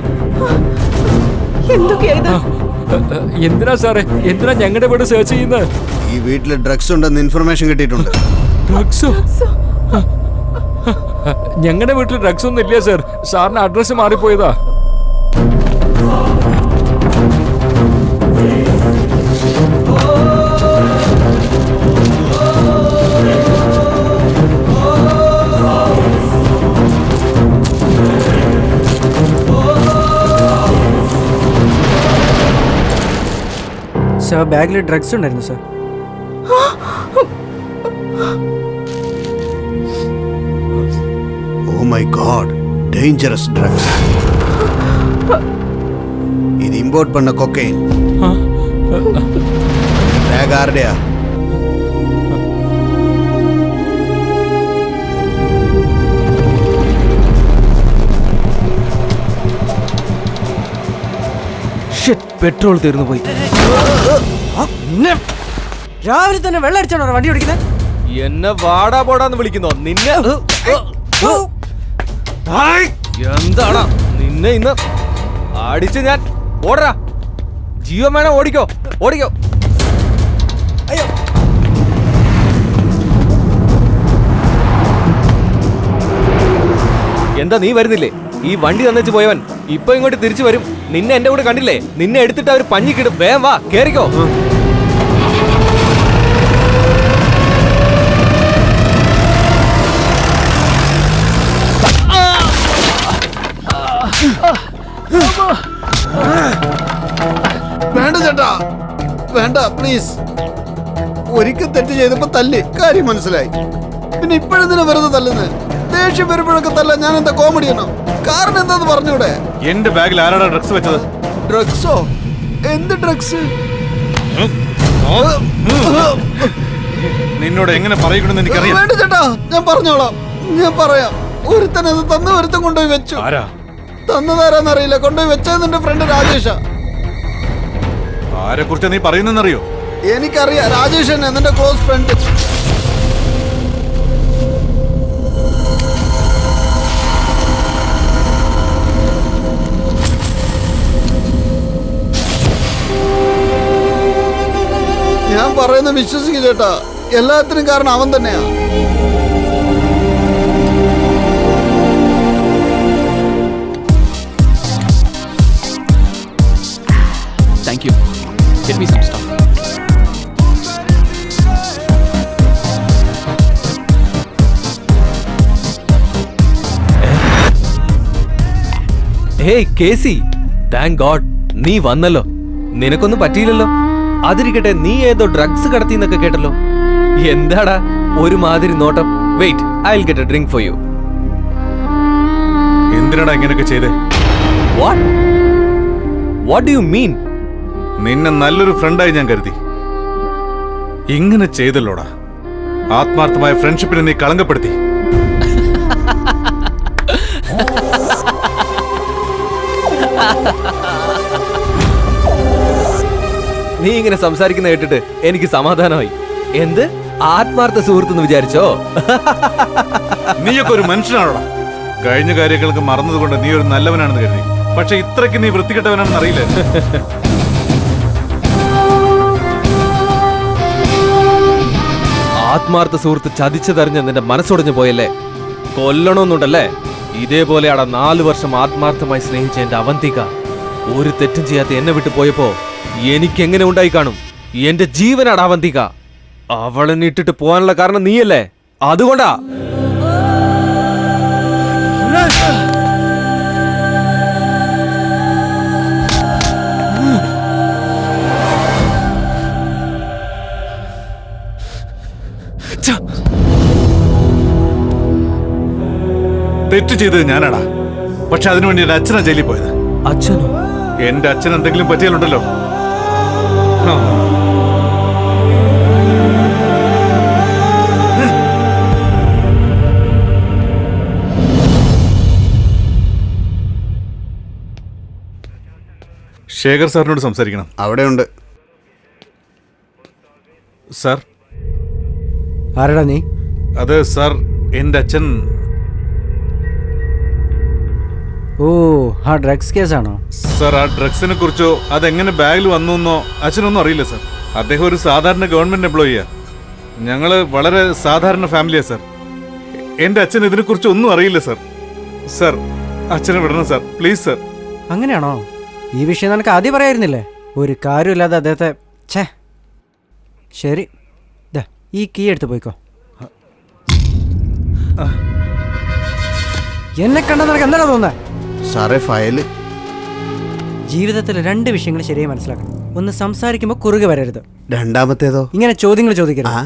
എന്തൊക്കെയാ? എന്തിനാ സാറേ, എന്തിനാ ഞങ്ങളുടെ വീട് സെർച്ച് ചെയ്യുന്നത്? ഈ വീട്ടില് ഡ്രഗ്സ് ഉണ്ടെന്ന് ഇൻഫർമേഷൻ കിട്ടിയിട്ടുണ്ട്. ഡ്രഗ്സോ? ഞങ്ങളുടെ വീട്ടിൽ ഡ്രഗ്സ് ഒന്നും ഇല്ല സാർ. സാറിന് അഡ്രസ് മാറിപ്പോയതാ. സാർ ബാഗിൽ ഡ്രഗ്സ് ഉണ്ടായിരുന്നു sir. Oh my god, dangerous drugs. ഇത് ഇമ്പോർട്ട് பண்ண കൊക്കൈൻ. ബാഗ് ആരുടെയാ? പെട്രോൾ തീർന്നു പോയി. രാവിലെ തന്നെ വെള്ളം അടിച്ചാണോ വണ്ടി ഓടിക്കുന്നത്? എന്നെ വാടാ പോടാന്ന് വിളിക്കുന്നോ നിന്നെ? എന്താടാ നിന്നെ ഇന്ന് അടിച്ച് ഞാൻ. ഓടറാ, ജീവൻ വേണം, ഓടിക്കോ ഓടിക്കോ. അയ്യോ, എന്താ നീ വരുന്നില്ലേ? ഈ വണ്ടി തന്നിച്ച് പോയവൻ ഇപ്പൊ ഇങ്ങോട്ട് തിരിച്ചു വരും. നിന്നെ എന്റെ കൂടെ കണ്ടില്ലേ? നിന്നെ എടുത്തിട്ട് അവർ പഞ്ഞിക്കിടും. വേഗം വാ, കേറിക്കോ. വേണ്ട ചേട്ടാ, വേണ്ട പ്ലീസ്. ഒരിക്കൽ തെറ്റ് ചെയ്തപ്പോ തല്ലി, കാര്യം മനസ്സിലായി. പിന്നെ ഇപ്പോഴെന്തിനാ വെറുതെ തല്ലുന്നത്? ദേഷ്യം വരുമ്പോഴൊക്കെ തല്ല ഞാൻ എന്താ കോമഡി ആണോ? കാരണം എന്താന്ന് പറഞ്ഞൂടെ? എന്റെ ബാഗിൽ ആരാടാ ഡ്രഗ്സ് വെച്ചത്? ഡ്രഗ്സോ? എന്ത് ഡ്രഗ്സ്? നിന്നോട് എങ്ങനെ പറയണമെന്ന് എനിക്കറിയാം. വേണ്ട ചേട്ടാ, ഞാൻ പറഞ്ഞോളാം, ഞാൻ പറയാം. ഒരുത്തൻ അത് തന്ന ഒരുത്തൻ കൊണ്ടുപോയി വെച്ചു. തന്നതാരാന്നറിയില്ല, കൊണ്ടുപോയി വെച്ചത് എന്റെ ഫ്രണ്ട് രാജേഷാ. ആരെ കുറിച്ച് നീ പറയുന്നറിയോ? എനിക്കറിയാം, രാജേഷ് തന്നെ, എന്റെ ക്ലോസ് ഫ്രണ്ട്. ഞാൻ പറയുന്ന വിശ്വസിക്കും ചേട്ടാ, എല്ലാത്തിനും കാരണം അവൻ തന്നെയാ. Thank you. Get me some stuff. Hey KC, thank god നീ വന്നല്ലോ. നിനക്കൊന്നും പറ്റിയില്ലല്ലോ. അതിരിക്കട്ടെ, നീ ഏതോ ഡ്രഗ്സ് കടത്തിന്നൊക്കെ കേട്ടല്ലോ. എന്താടാ ഒരുമാതിരി നോട്ടം? Wait, I will get a drink for you. എന്തിനാടാ ഇങ്ങനെയൊക്കെ ചെയ്തേ? What do you mean? നിന്നെ നല്ലൊരു ഫ്രണ്ടായി ഞാൻ കരുതി. ഇങ്ങനെ ചെയ്തല്ലോടാ. ആത്മാർത്ഥമായ ഫ്രണ്ട്ഷിപ്പിനെ നീ കളങ്കപ്പെടുത്തി. നീ ഇങ്ങനെ സംസാരിക്കുന്ന കേട്ടിട്ട് എനിക്ക് സമാധാനമായി. എന്ത് ആത്മാർത്ഥ സുഹൃത്തെന്ന് വിചാരിച്ചോ? നീയൊക്കെ ഒരു മനുഷ്യനാണോടാ? കഴിഞ്ഞ കാര്യങ്ങൾക്ക് മറന്നതുകൊണ്ട് നീ ഒരു നല്ലവനാണെന്ന് കരുതി. പക്ഷെ ഇത്രയ്ക്ക് നീ വൃത്തികെട്ടവനാണെന്ന് അറിയില്ല. ആത്മാർത്ഥ സുഹൃത്ത് ചതിച്ചതറിഞ്ഞ് നിന്റെ മനസ്സൊടിഞ്ഞു പോയല്ലേ? കൊല്ലണമെന്നുണ്ടല്ലേ? ഇതേപോലെയാടാ 4 വർഷം ആത്മാർത്ഥമായി സ്നേഹിച്ച എന്റെ അവന്തിക ഒരു തെറ്റും ചെയ്യാത്ത എന്നെ വിട്ടു പോയപ്പോ എനിക്കെങ്ങനെ ഉണ്ടായി കാണും? എന്റെ ജീവനാടാ അവന്തിക. അവളെ ഇട്ടിട്ട് പോകാനുള്ള കാരണം നീയല്ലേ? അതുകൊണ്ടാ. തെറ്റ് ചെയ്തത് ഞാനാടാ. പക്ഷെ അതിനുവേണ്ടി എന്റെ അച്ഛനാ ജയിലിൽ പോയത്. അച്ഛനോ? എന്റെ അച്ഛൻ എന്തെങ്കിലും പറ്റിയാലുണ്ടല്ലോ. ശേഖർ സാറിനോട് സംസാരിക്കണം. അവിടെയുണ്ട്. സാർ. ആരാടാ നീ? അത് സാർ, എന്റെ അച്ഛൻ. ഓ, ആ ഡ്രഗ്സ് കേസാണോ? സാർ, ആ ഡ്രഗ്സിനെ കുറിച്ചോ അതെങ്ങനെ ബാഗിൽ വന്നു അച്ഛനൊന്നും അറിയില്ല സാർ. അദ്ദേഹം ഒരു സാധാരണ ഗവൺമെന്റ് എംപ്ലോയിയാ. ഞങ്ങള് വളരെ സാധാരണ ഫാമിലിയാ സാർ. എന്റെ അച്ഛൻ ഇതിനെക്കുറിച്ച് ഒന്നും അറിയില്ല സാർ. സാർ, അച്ഛനെ വിടണം സാർ, പ്ലീസ് സാർ. അങ്ങനെയാണോ? ഈ വിഷയം നിനക്ക് ആദ്യം പറയായിരുന്നില്ലേ? ഒരു കാര്യമില്ലാതെ അദ്ദേഹത്തെ. ഛേ, ശരി, ഈ കീ എടുത്ത് പോയിക്കോ. എന്നെ കണ്ട നിനക്ക് എന്താണ് തോന്നുന്നത്? സാറേ, ഫയല്. ജീവിതത്തിൽ 2 വിഷയങ്ങൾ ശരിയായി മനസ്സിലാക്കണം. ഒന്ന് സംസാരിക്കുമ്പോ കുറുകെ വരരുത്. രണ്ടാമത്തേതോ? ഇങ്ങനെ ചോദ്യങ്ങൾ ചോദിക്കരുത്.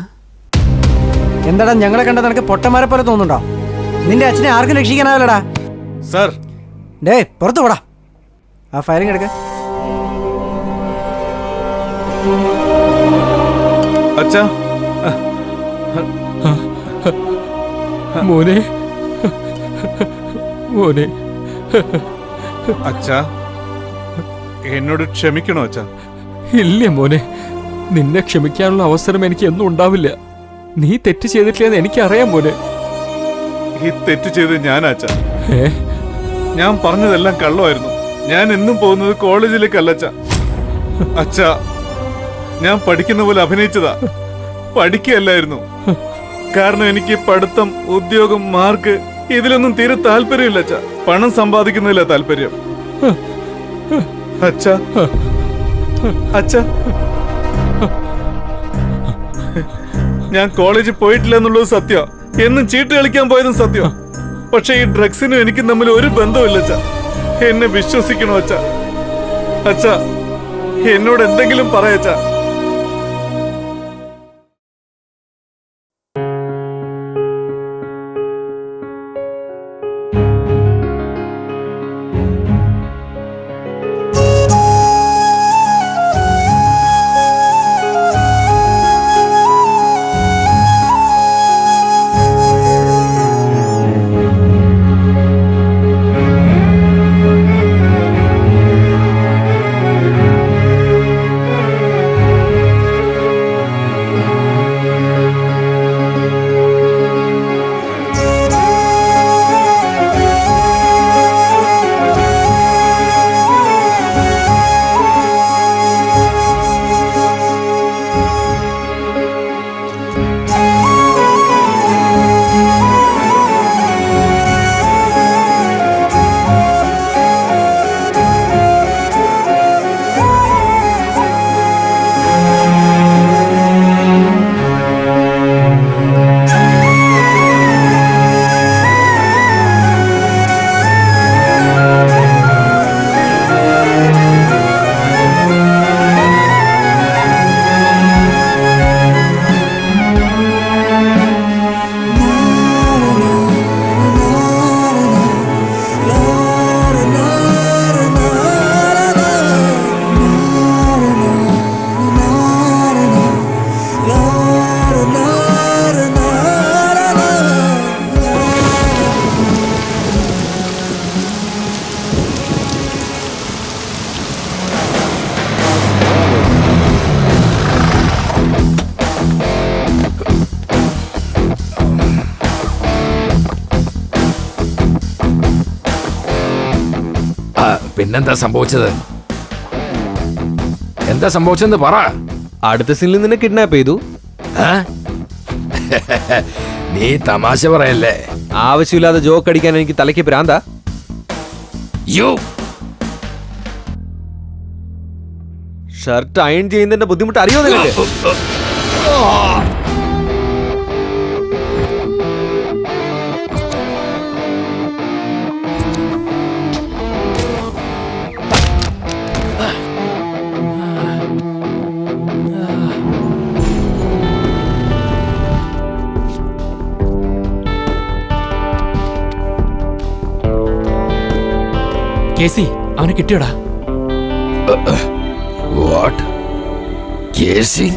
എന്താടാ ഞങ്ങളെ കണ്ട നിനക്ക് പൊട്ടന്മാരെ പോലെ തോന്നുന്നുണ്ടോ? നിന്റെ അച്ഛനെ ആർക്കും രക്ഷിക്കാനാവില്ലടാ. സർ ഡേ പുറത്തു പോടാ. ആ ഫയലിംഗ് എടുക്ക. അച്ഛാ മോനെ മോനെ അച്ഛാ എന്നോട് ക്ഷമിക്കണോ അച്ഛാ? ഇല്ല മോനെ, നിന്നെ ക്ഷമിക്കാനുള്ള അവസരം എനിക്ക് എന്നും ഉണ്ടാവില്ല. നീ തെറ്റ് ചെയ്തിട്ടില്ലെന്ന് എനിക്കറിയാം മോനെ. ഈ തെറ്റ് ചെയ്ത് ഞാനാച്ചാ. ഞാൻ പറഞ്ഞതെല്ലാം കള്ളമായിരുന്നു. ഞാൻ എന്നും പോകുന്നത് കോളേജിലേക്കല്ല അച്ഛാ. അച്ഛാ ഞാൻ പഠിക്കുന്ന പോലെ അഭിനയിച്ചതാ, പഠിക്കുകയല്ലായിരുന്നു. കാരണം എനിക്ക് പഠിത്തം, ഉദ്യോഗം, മാർക്ക് ഇതിലൊന്നും തീരെ താല്പര്യമില്ല അച്ഛാ. പണം സമ്പാദിക്കുന്നതിലാ താല്പര്യം. അച്ഛാ അച്ഛാ ഞാൻ കോളേജിൽ പോയിട്ടില്ല എന്നുള്ളത് സത്യം. എന്നും ചീട്ട് കളിക്കാൻ പോയതും സത്യം. പക്ഷെ ഈ ഡ്രഗ്സിനും എനിക്കും തമ്മിൽ ഒരു ബന്ധമില്ല അച്ഛാ. എന്നെ വിശ്വസിക്കണോ അച്ഛാ? അച്ഛാ എന്നോട് എന്തെങ്കിലും പറയച്ചാ. പിന്നെന്താ സംഭവിച്ചത്? എന്താ സംഭവിച്ചെന്ന് പറ. അടുത്ത സീനിൽ നിന്നെ കിഡ്നാപ്പ് ചെയ്തു. നീ തമാശ പറയല്ലേ? ആവശ്യമില്ലാതെ ജോക്ക് അടിക്കാൻ എനിക്ക് തലയ്ക്ക് പ്രാന്താ. ഷർട്ട് അയൺ ചെയ്യുന്നതിന്റെ ബുദ്ധിമുട്ട് അറിയോ നിനക്ക്? കേസി അവനെ കിട്ടിയടാ. വാട്ട്? കേസി?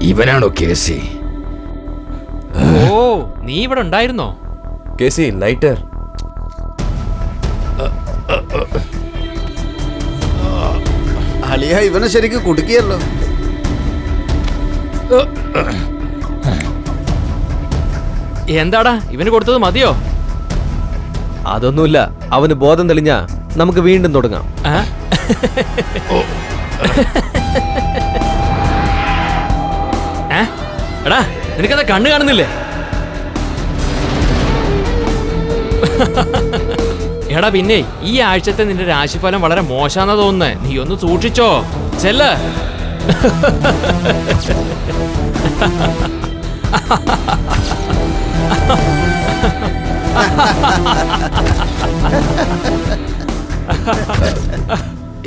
ഇവനാണോ കേസി? ഓ നീ ഇവിടെ ഉണ്ടായിരുന്നോ? കേസി ലൈറ്റർ. അലിയ ഇവനെ ശരിക്കും കുടുക്കിയല്ലോ. എന്താടാ ഇവന് കൊടുത്തത് മതിയോ? അതൊന്നുമില്ല, അവന് ബോധം തെളിഞ്ഞാ നമുക്ക് വീണ്ടും തുടങ്ങാം. എടാ നിനക്കെന്താ കണ്ണ് കാണുന്നില്ലേ? എടാ പിന്നെ ഈ ആഴ്ചത്തെ നിന്റെ രാശിഫലം വളരെ മോശാന്നാ തോന്നുന്നേ. നീ ഒന്ന് സൂക്ഷിച്ചോ. ചെല്ല്.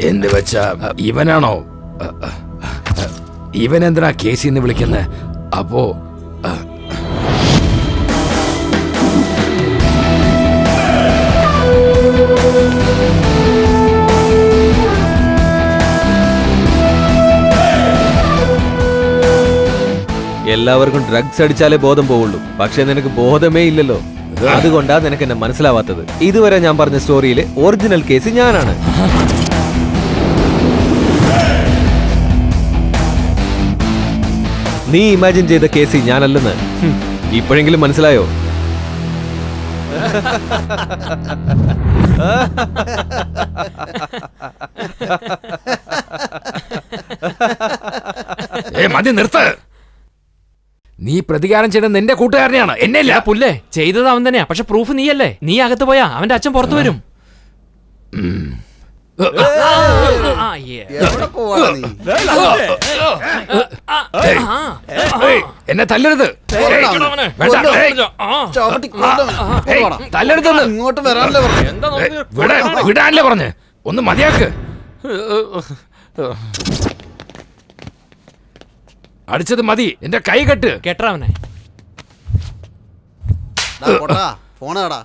എന്ന് വെച്ചാ ഇവനാണോ? ഇവനെന്തിനാ കേസിന്ന് വിളിക്കുന്നത്? അപ്പോ എല്ലാവർക്കും ഡ്രഗ്സ് അടിച്ചാലേ ബോധം പോവുള്ളൂ. പക്ഷെ നിനക്ക് ബോധമേ ഇല്ലല്ലോ. അതുകൊണ്ടാ നിനക്ക് എന്നെ മനസ്സിലാവാത്തത്. ഇതുവരെ ഞാൻ പറഞ്ഞ സ്റ്റോറിയിലെ ഒറിജിനൽ കേസ് ഞാനാണ്. നീ ഇമാജിൻ ചെയ്ത കേസ് ഞാനല്ലെന്ന് ഇപ്പോഴെങ്കിലും മനസ്സിലായോ? മതി നിർത്ത്. നീ പ്രതികാരം ചെയ്തത് നിന്റെ കൂട്ടുകാരനെയാണ്, എന്നെയല്ല. പുല്ലേ ചെയ്തത് അവൻ തന്നെയാ. പക്ഷെ പ്രൂഫ് നീയല്ലേ. നീ അകത്ത് പോയാ അവന്റെ അച്ഛൻ പുറത്തു വരും. എന്നെ തല്ലരുത്. തല്ലരുതെന്ന് ഇങ്ങോട്ട് വരാനല്ലേ പറഞ്ഞു. വിടാനല്ലേ പറഞ്ഞ്. ഒന്ന് മതിയാക്ക്. അടിച്ചത് മതി. എന്റെ കൈ കെട്ട്. കെട്ടവനെ ഫോണാടാ.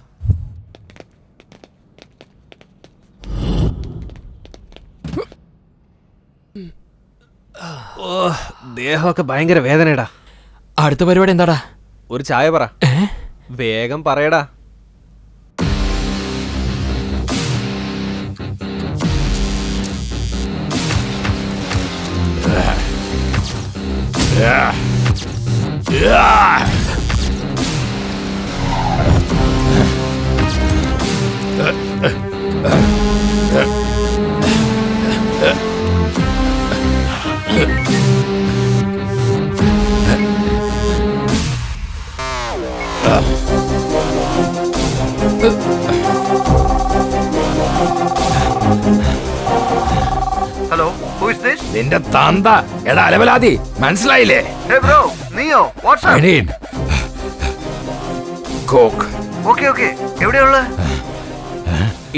ദേഹമൊക്കെ ഭയങ്കര വേദനയടാ. അടുത്ത പരിപാടി എന്താടാ? ഒരു ചായ പറ. വേഗം പറയടാ. Hello, who is this? നിന്റെ തന്ത. എടാ അലവലാതി, മനസ്സിലായില്ലേ? ഹേ ബ്രോ, നീയോ? What's up? കോക്ക്. ഓക്കേ. എവിടെയുള്ള?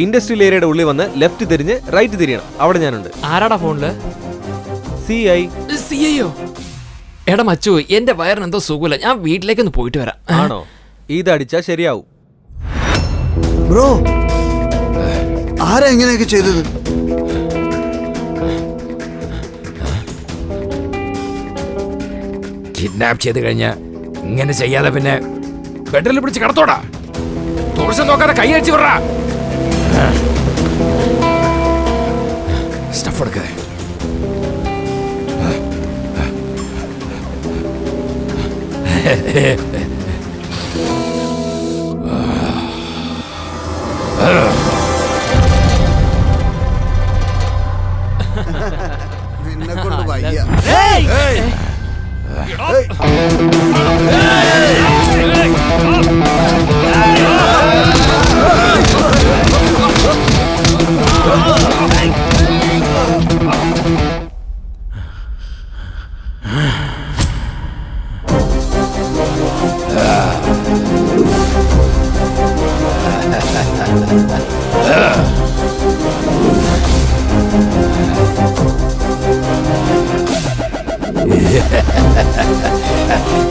ഇൻഡസ്ട്രിയൽ ഏരിയയുടെ ഉള്ളിൽ വന്ന് ലെഫ്റ്റ് തിരിഞ്ഞ് റൈറ്റ് തിരിയണം. അവിടെ ഞാനുണ്ട്. ആരാടാ ഫോണില്? CI. എടാ മച്ചു, എന്റെ വയറിന് എന്തോ സുഖമില്ല. ഞാൻ വീട്ടിലേക്കൊന്ന് പോയിട്ട് വരാം. ആണോ? ഇതടിച്ചാ ശരിയാവും. ബ്രോ, ആരാ ഇങ്ങനെയൊക്കെ ചെയ്തത്? കിഡ്നാപ്പ് ചെയ്ത് കഴിഞ്ഞാ ഇങ്ങനെ ചെയ്യാതെ പിന്നെ ബെഡറിൽ പിടിച്ച് കടത്തോടാ. തുറസം നോക്കാതെ കൈ അടിച്ചു വിടറാ. സ്റ്റഫ് എടുക്ക. നിന്നെ കൊണ്ട് വയ്യ.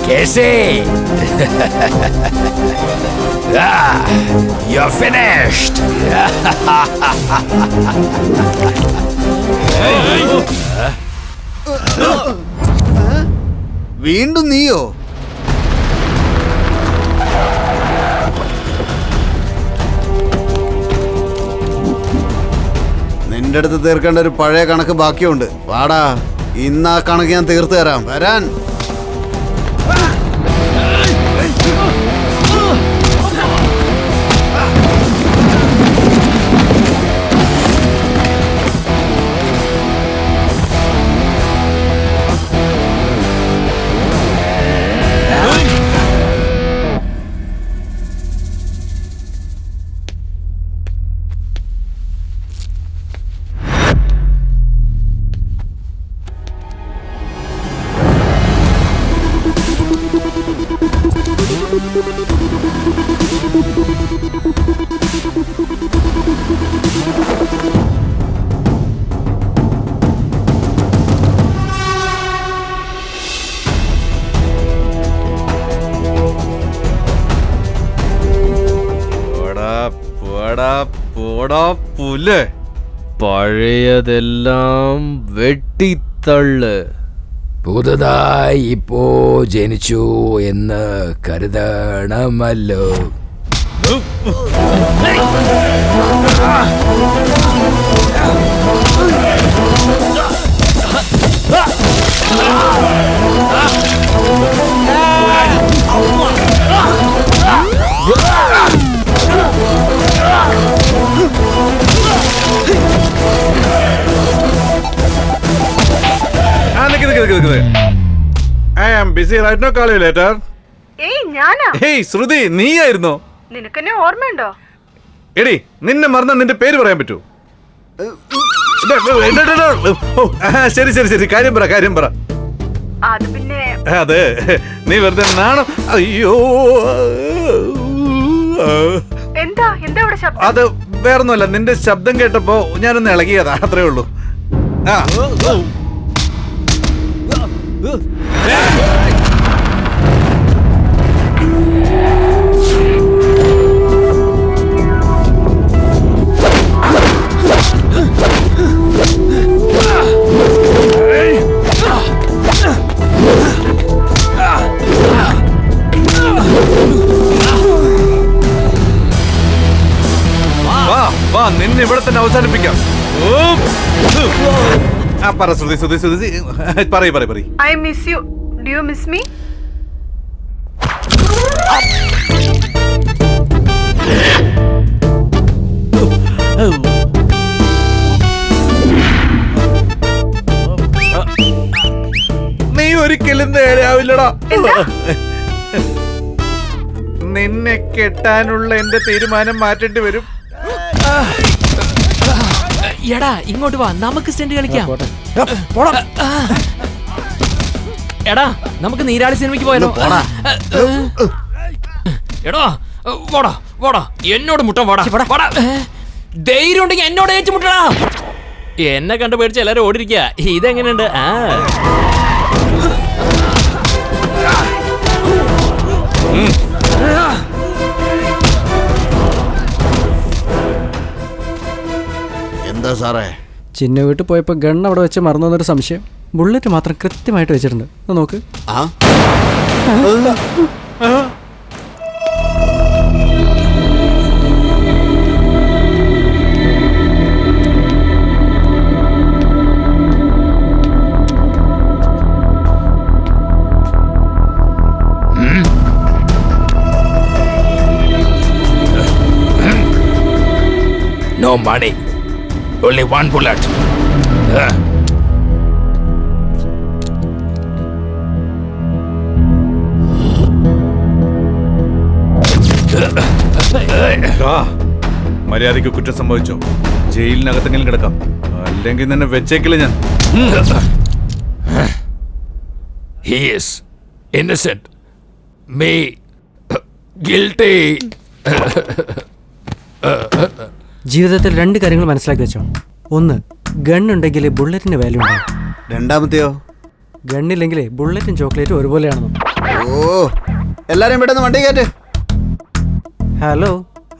Casey! You're finished! വീണ്ടും നീയോ? നിന്റെ അടുത്ത് തീർക്കേണ്ട ഒരു പഴയ കണക്ക് ബാക്കിയുണ്ട്. വാടാ, ഇന്ന് ആ കണക്ക് ഞാൻ തീർത്തു തരാം. വരാൻ. പോടാ പുല്ലേ. പഴയതെല്ലാം വെട്ടിത്തള്ള്. പുതുതായി ഇപ്പോ ജനിച്ചു എന്ന് കരുതണമല്ലോ. I am busy right now. Call you later. ഏയ് ഞാനാ? Hey ശ്രുതി, നീയായിരുന്നോ? നിനക്കെന്നെ ഓർമ്മയുണ്ടോ? എടി നിന്നെ മറന്ന നിന്റെ പേര് പറയാൻ പറ്റൂ? ശരി ശരി ശരി, കാര്യം പറ. അത് പിന്നെ അതെ, നീ വെറുതെ നാണം. അയ്യോ, എന്താ ഇവിടെ ശബ്ദം? അത് വേറൊന്നുമല്ല, നിന്റെ ശബ്ദം കേട്ടപ്പോ ഞാനൊന്ന് ഇളകിയതാ, അത്രേ ഉള്ളൂ. നിന്നെ ഇവിടെ തന്നെ അവസാനിപ്പിക്കാം. പറ ശ്രുതി, പറയ്. I miss you. Do you miss me? നീ ഒരിക്കലും നേരെയാവില്ലടാ. നിന്നെ കെട്ടാനുള്ള എന്റെ തീരുമാനം മാറ്റേണ്ടി വരും. എടാ ഇങ്ങോട്ട് വാ, നമുക്ക് സ്റ്റെന്റ് കളിക്കാം. എടാ നമുക്ക് നീരാളി സിനിമയ്ക്ക് പോയാലോ? എടാ വാടാ എന്നോട് മുട്ട വാടാ. ധൈര്യം ഉണ്ടെങ്കിൽ എന്നോട് ഏറ്റുമുട്ടടാ. എന്നെ കണ്ടു പേടിച്ച് എല്ലാരും ഓടിരിക്കുക. ഇതെങ്ങനെയുണ്ട്? എന്താ സാറേ? ചിന്ന വീട്ടിൽ പോയപ്പോൾ ഗൺ അവിടെ വെച്ച് മറന്നൊരു സംശയം. ബുള്ളറ്റ് മാത്രം കൃത്യമായിട്ട് വെച്ചിട്ടുണ്ട്. നോക്ക്. No money. Only one bullet. മര്യാദയ്ക്ക് കുറ്റം സംഭവിച്ചോ? ജയിലിനകത്തെങ്കിലും കിടക്കാം, അല്ലെങ്കിൽ നിന്നെ വെച്ചേക്കില്ല ഞാൻ. He is innocent. Me guilty. ജീവിതത്തിൽ 2 കാര്യങ്ങൾ മനസ്സിലാക്കി വെച്ചോ. ഒന്ന്, ഗണ്ണുണ്ടെങ്കിൽ ബുള്ളറ്റിന് വാല്യൂ ഉണ്ടാവും. രണ്ടാമത്തെയോ? ഗണ്ണില്ലെങ്കിൽ ബുള്ളറ്റും ചോക്ലേറ്റും ഒരുപോലെയാണെന്നും. എല്ലാരും പെട്ടെന്ന് വണ്ടി കയറ്റ്. ഹലോ,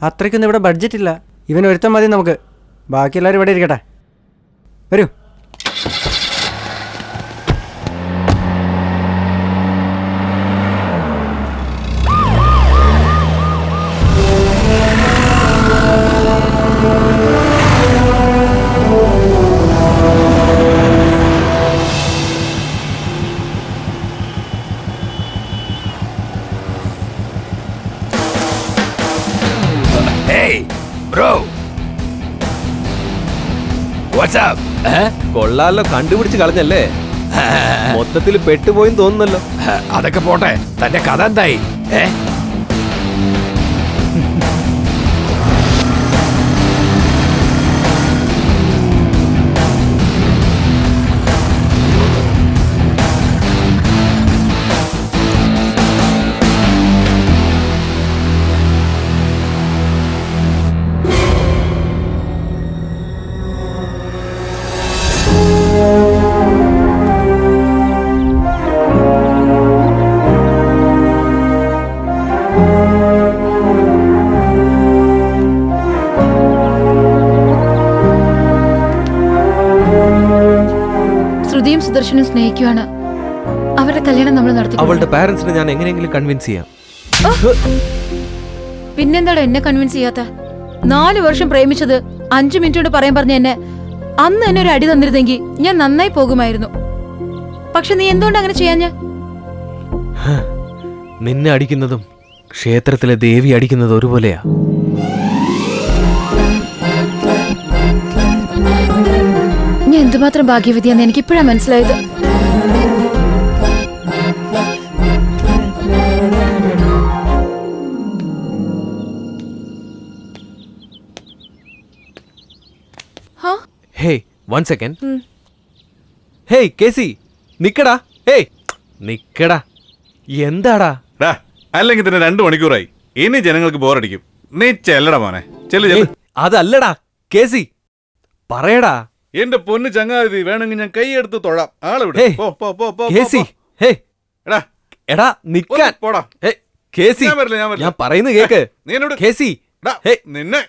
അത്രയ്ക്കൊന്നും ഇവിടെ ബഡ്ജറ്റ് ഇല്ല. ഇവൻ ഒരുത്തം മതി നമുക്ക്. ബാക്കി എല്ലാവരും ഇവിടെ ഇരിക്കട്ടെ. വരൂ. Bro, what's up? കൊള്ളാലോ, കണ്ടുപിടിച്ച് കളഞ്ഞല്ലേ? മൊത്തത്തിൽ പെട്ടുപോയെന്ന് തോന്നുന്നല്ലോ. അതൊക്കെ പോട്ടെ, തന്റെ കഥ എന്തായി? സുദർശനും സ്നേഹിക്കുവാണ്. അവരുടെ കല്യാണം നമ്മൾ നടത്തി. അവളുടെ പാരന്റ്സിനെ ഞാൻ എങ്ങനെയെങ്കിലും കൺവിൻസ് ചെയ്യാം. പിന്നെന്താടാ എന്നെ കൺവിൻസ് ചെയ്യാത്ത? 4 വർഷം പ്രേമിച്ചത് 5 മിനിറ്റ് കൊണ്ട് പറയാൻ പറഞ്ഞ എന്നെ അന്ന് എന്നെ ഒരു അടി തന്നിരുന്നെങ്കിൽ ഞാൻ നന്നായി പോകുമായിരുന്നു. പക്ഷെ നീ എന്തുകൊണ്ട് അങ്ങനെ ചെയ്യാഞ്ഞ? നിന്നെ അടിക്കുന്നതും ക്ഷേത്രത്തിലെ ദേവി അടിക്കുന്നത് ഒരുപോലെയാ. ഞാൻ എന്തുമാത്രം ഭാഗ്യവതിയാന്ന് എനിക്കിപ്പോഴാ മനസ്സിലായത്. Hey, 1 second. ഹേയ് കേസി, നിക്കടാ. ഹേയ് നിക്കടാ. എന്താടാ? അല്ലെങ്കിൽ തന്നെ 2 മണിക്കൂറായി. ഇനി ജനങ്ങൾക്ക് ബോറടിക്കും. നീ ചെല്ലടാ മോനെ, ചെല്ലു. അതല്ലടാ കേസി, പറയടാ. എന്റെ പൊന്ന് ചങ്ങാതി, വേണമെങ്കിൽ ഞാൻ കൈയെടുത്ത് തൊഴാം. ആളെവിടെ? കേസി, എടാ നിക്കാൻ. പോടാ കേസി, ഞാൻ പറയുന്നത് കേക്ക്. കേസി, നിന്നെ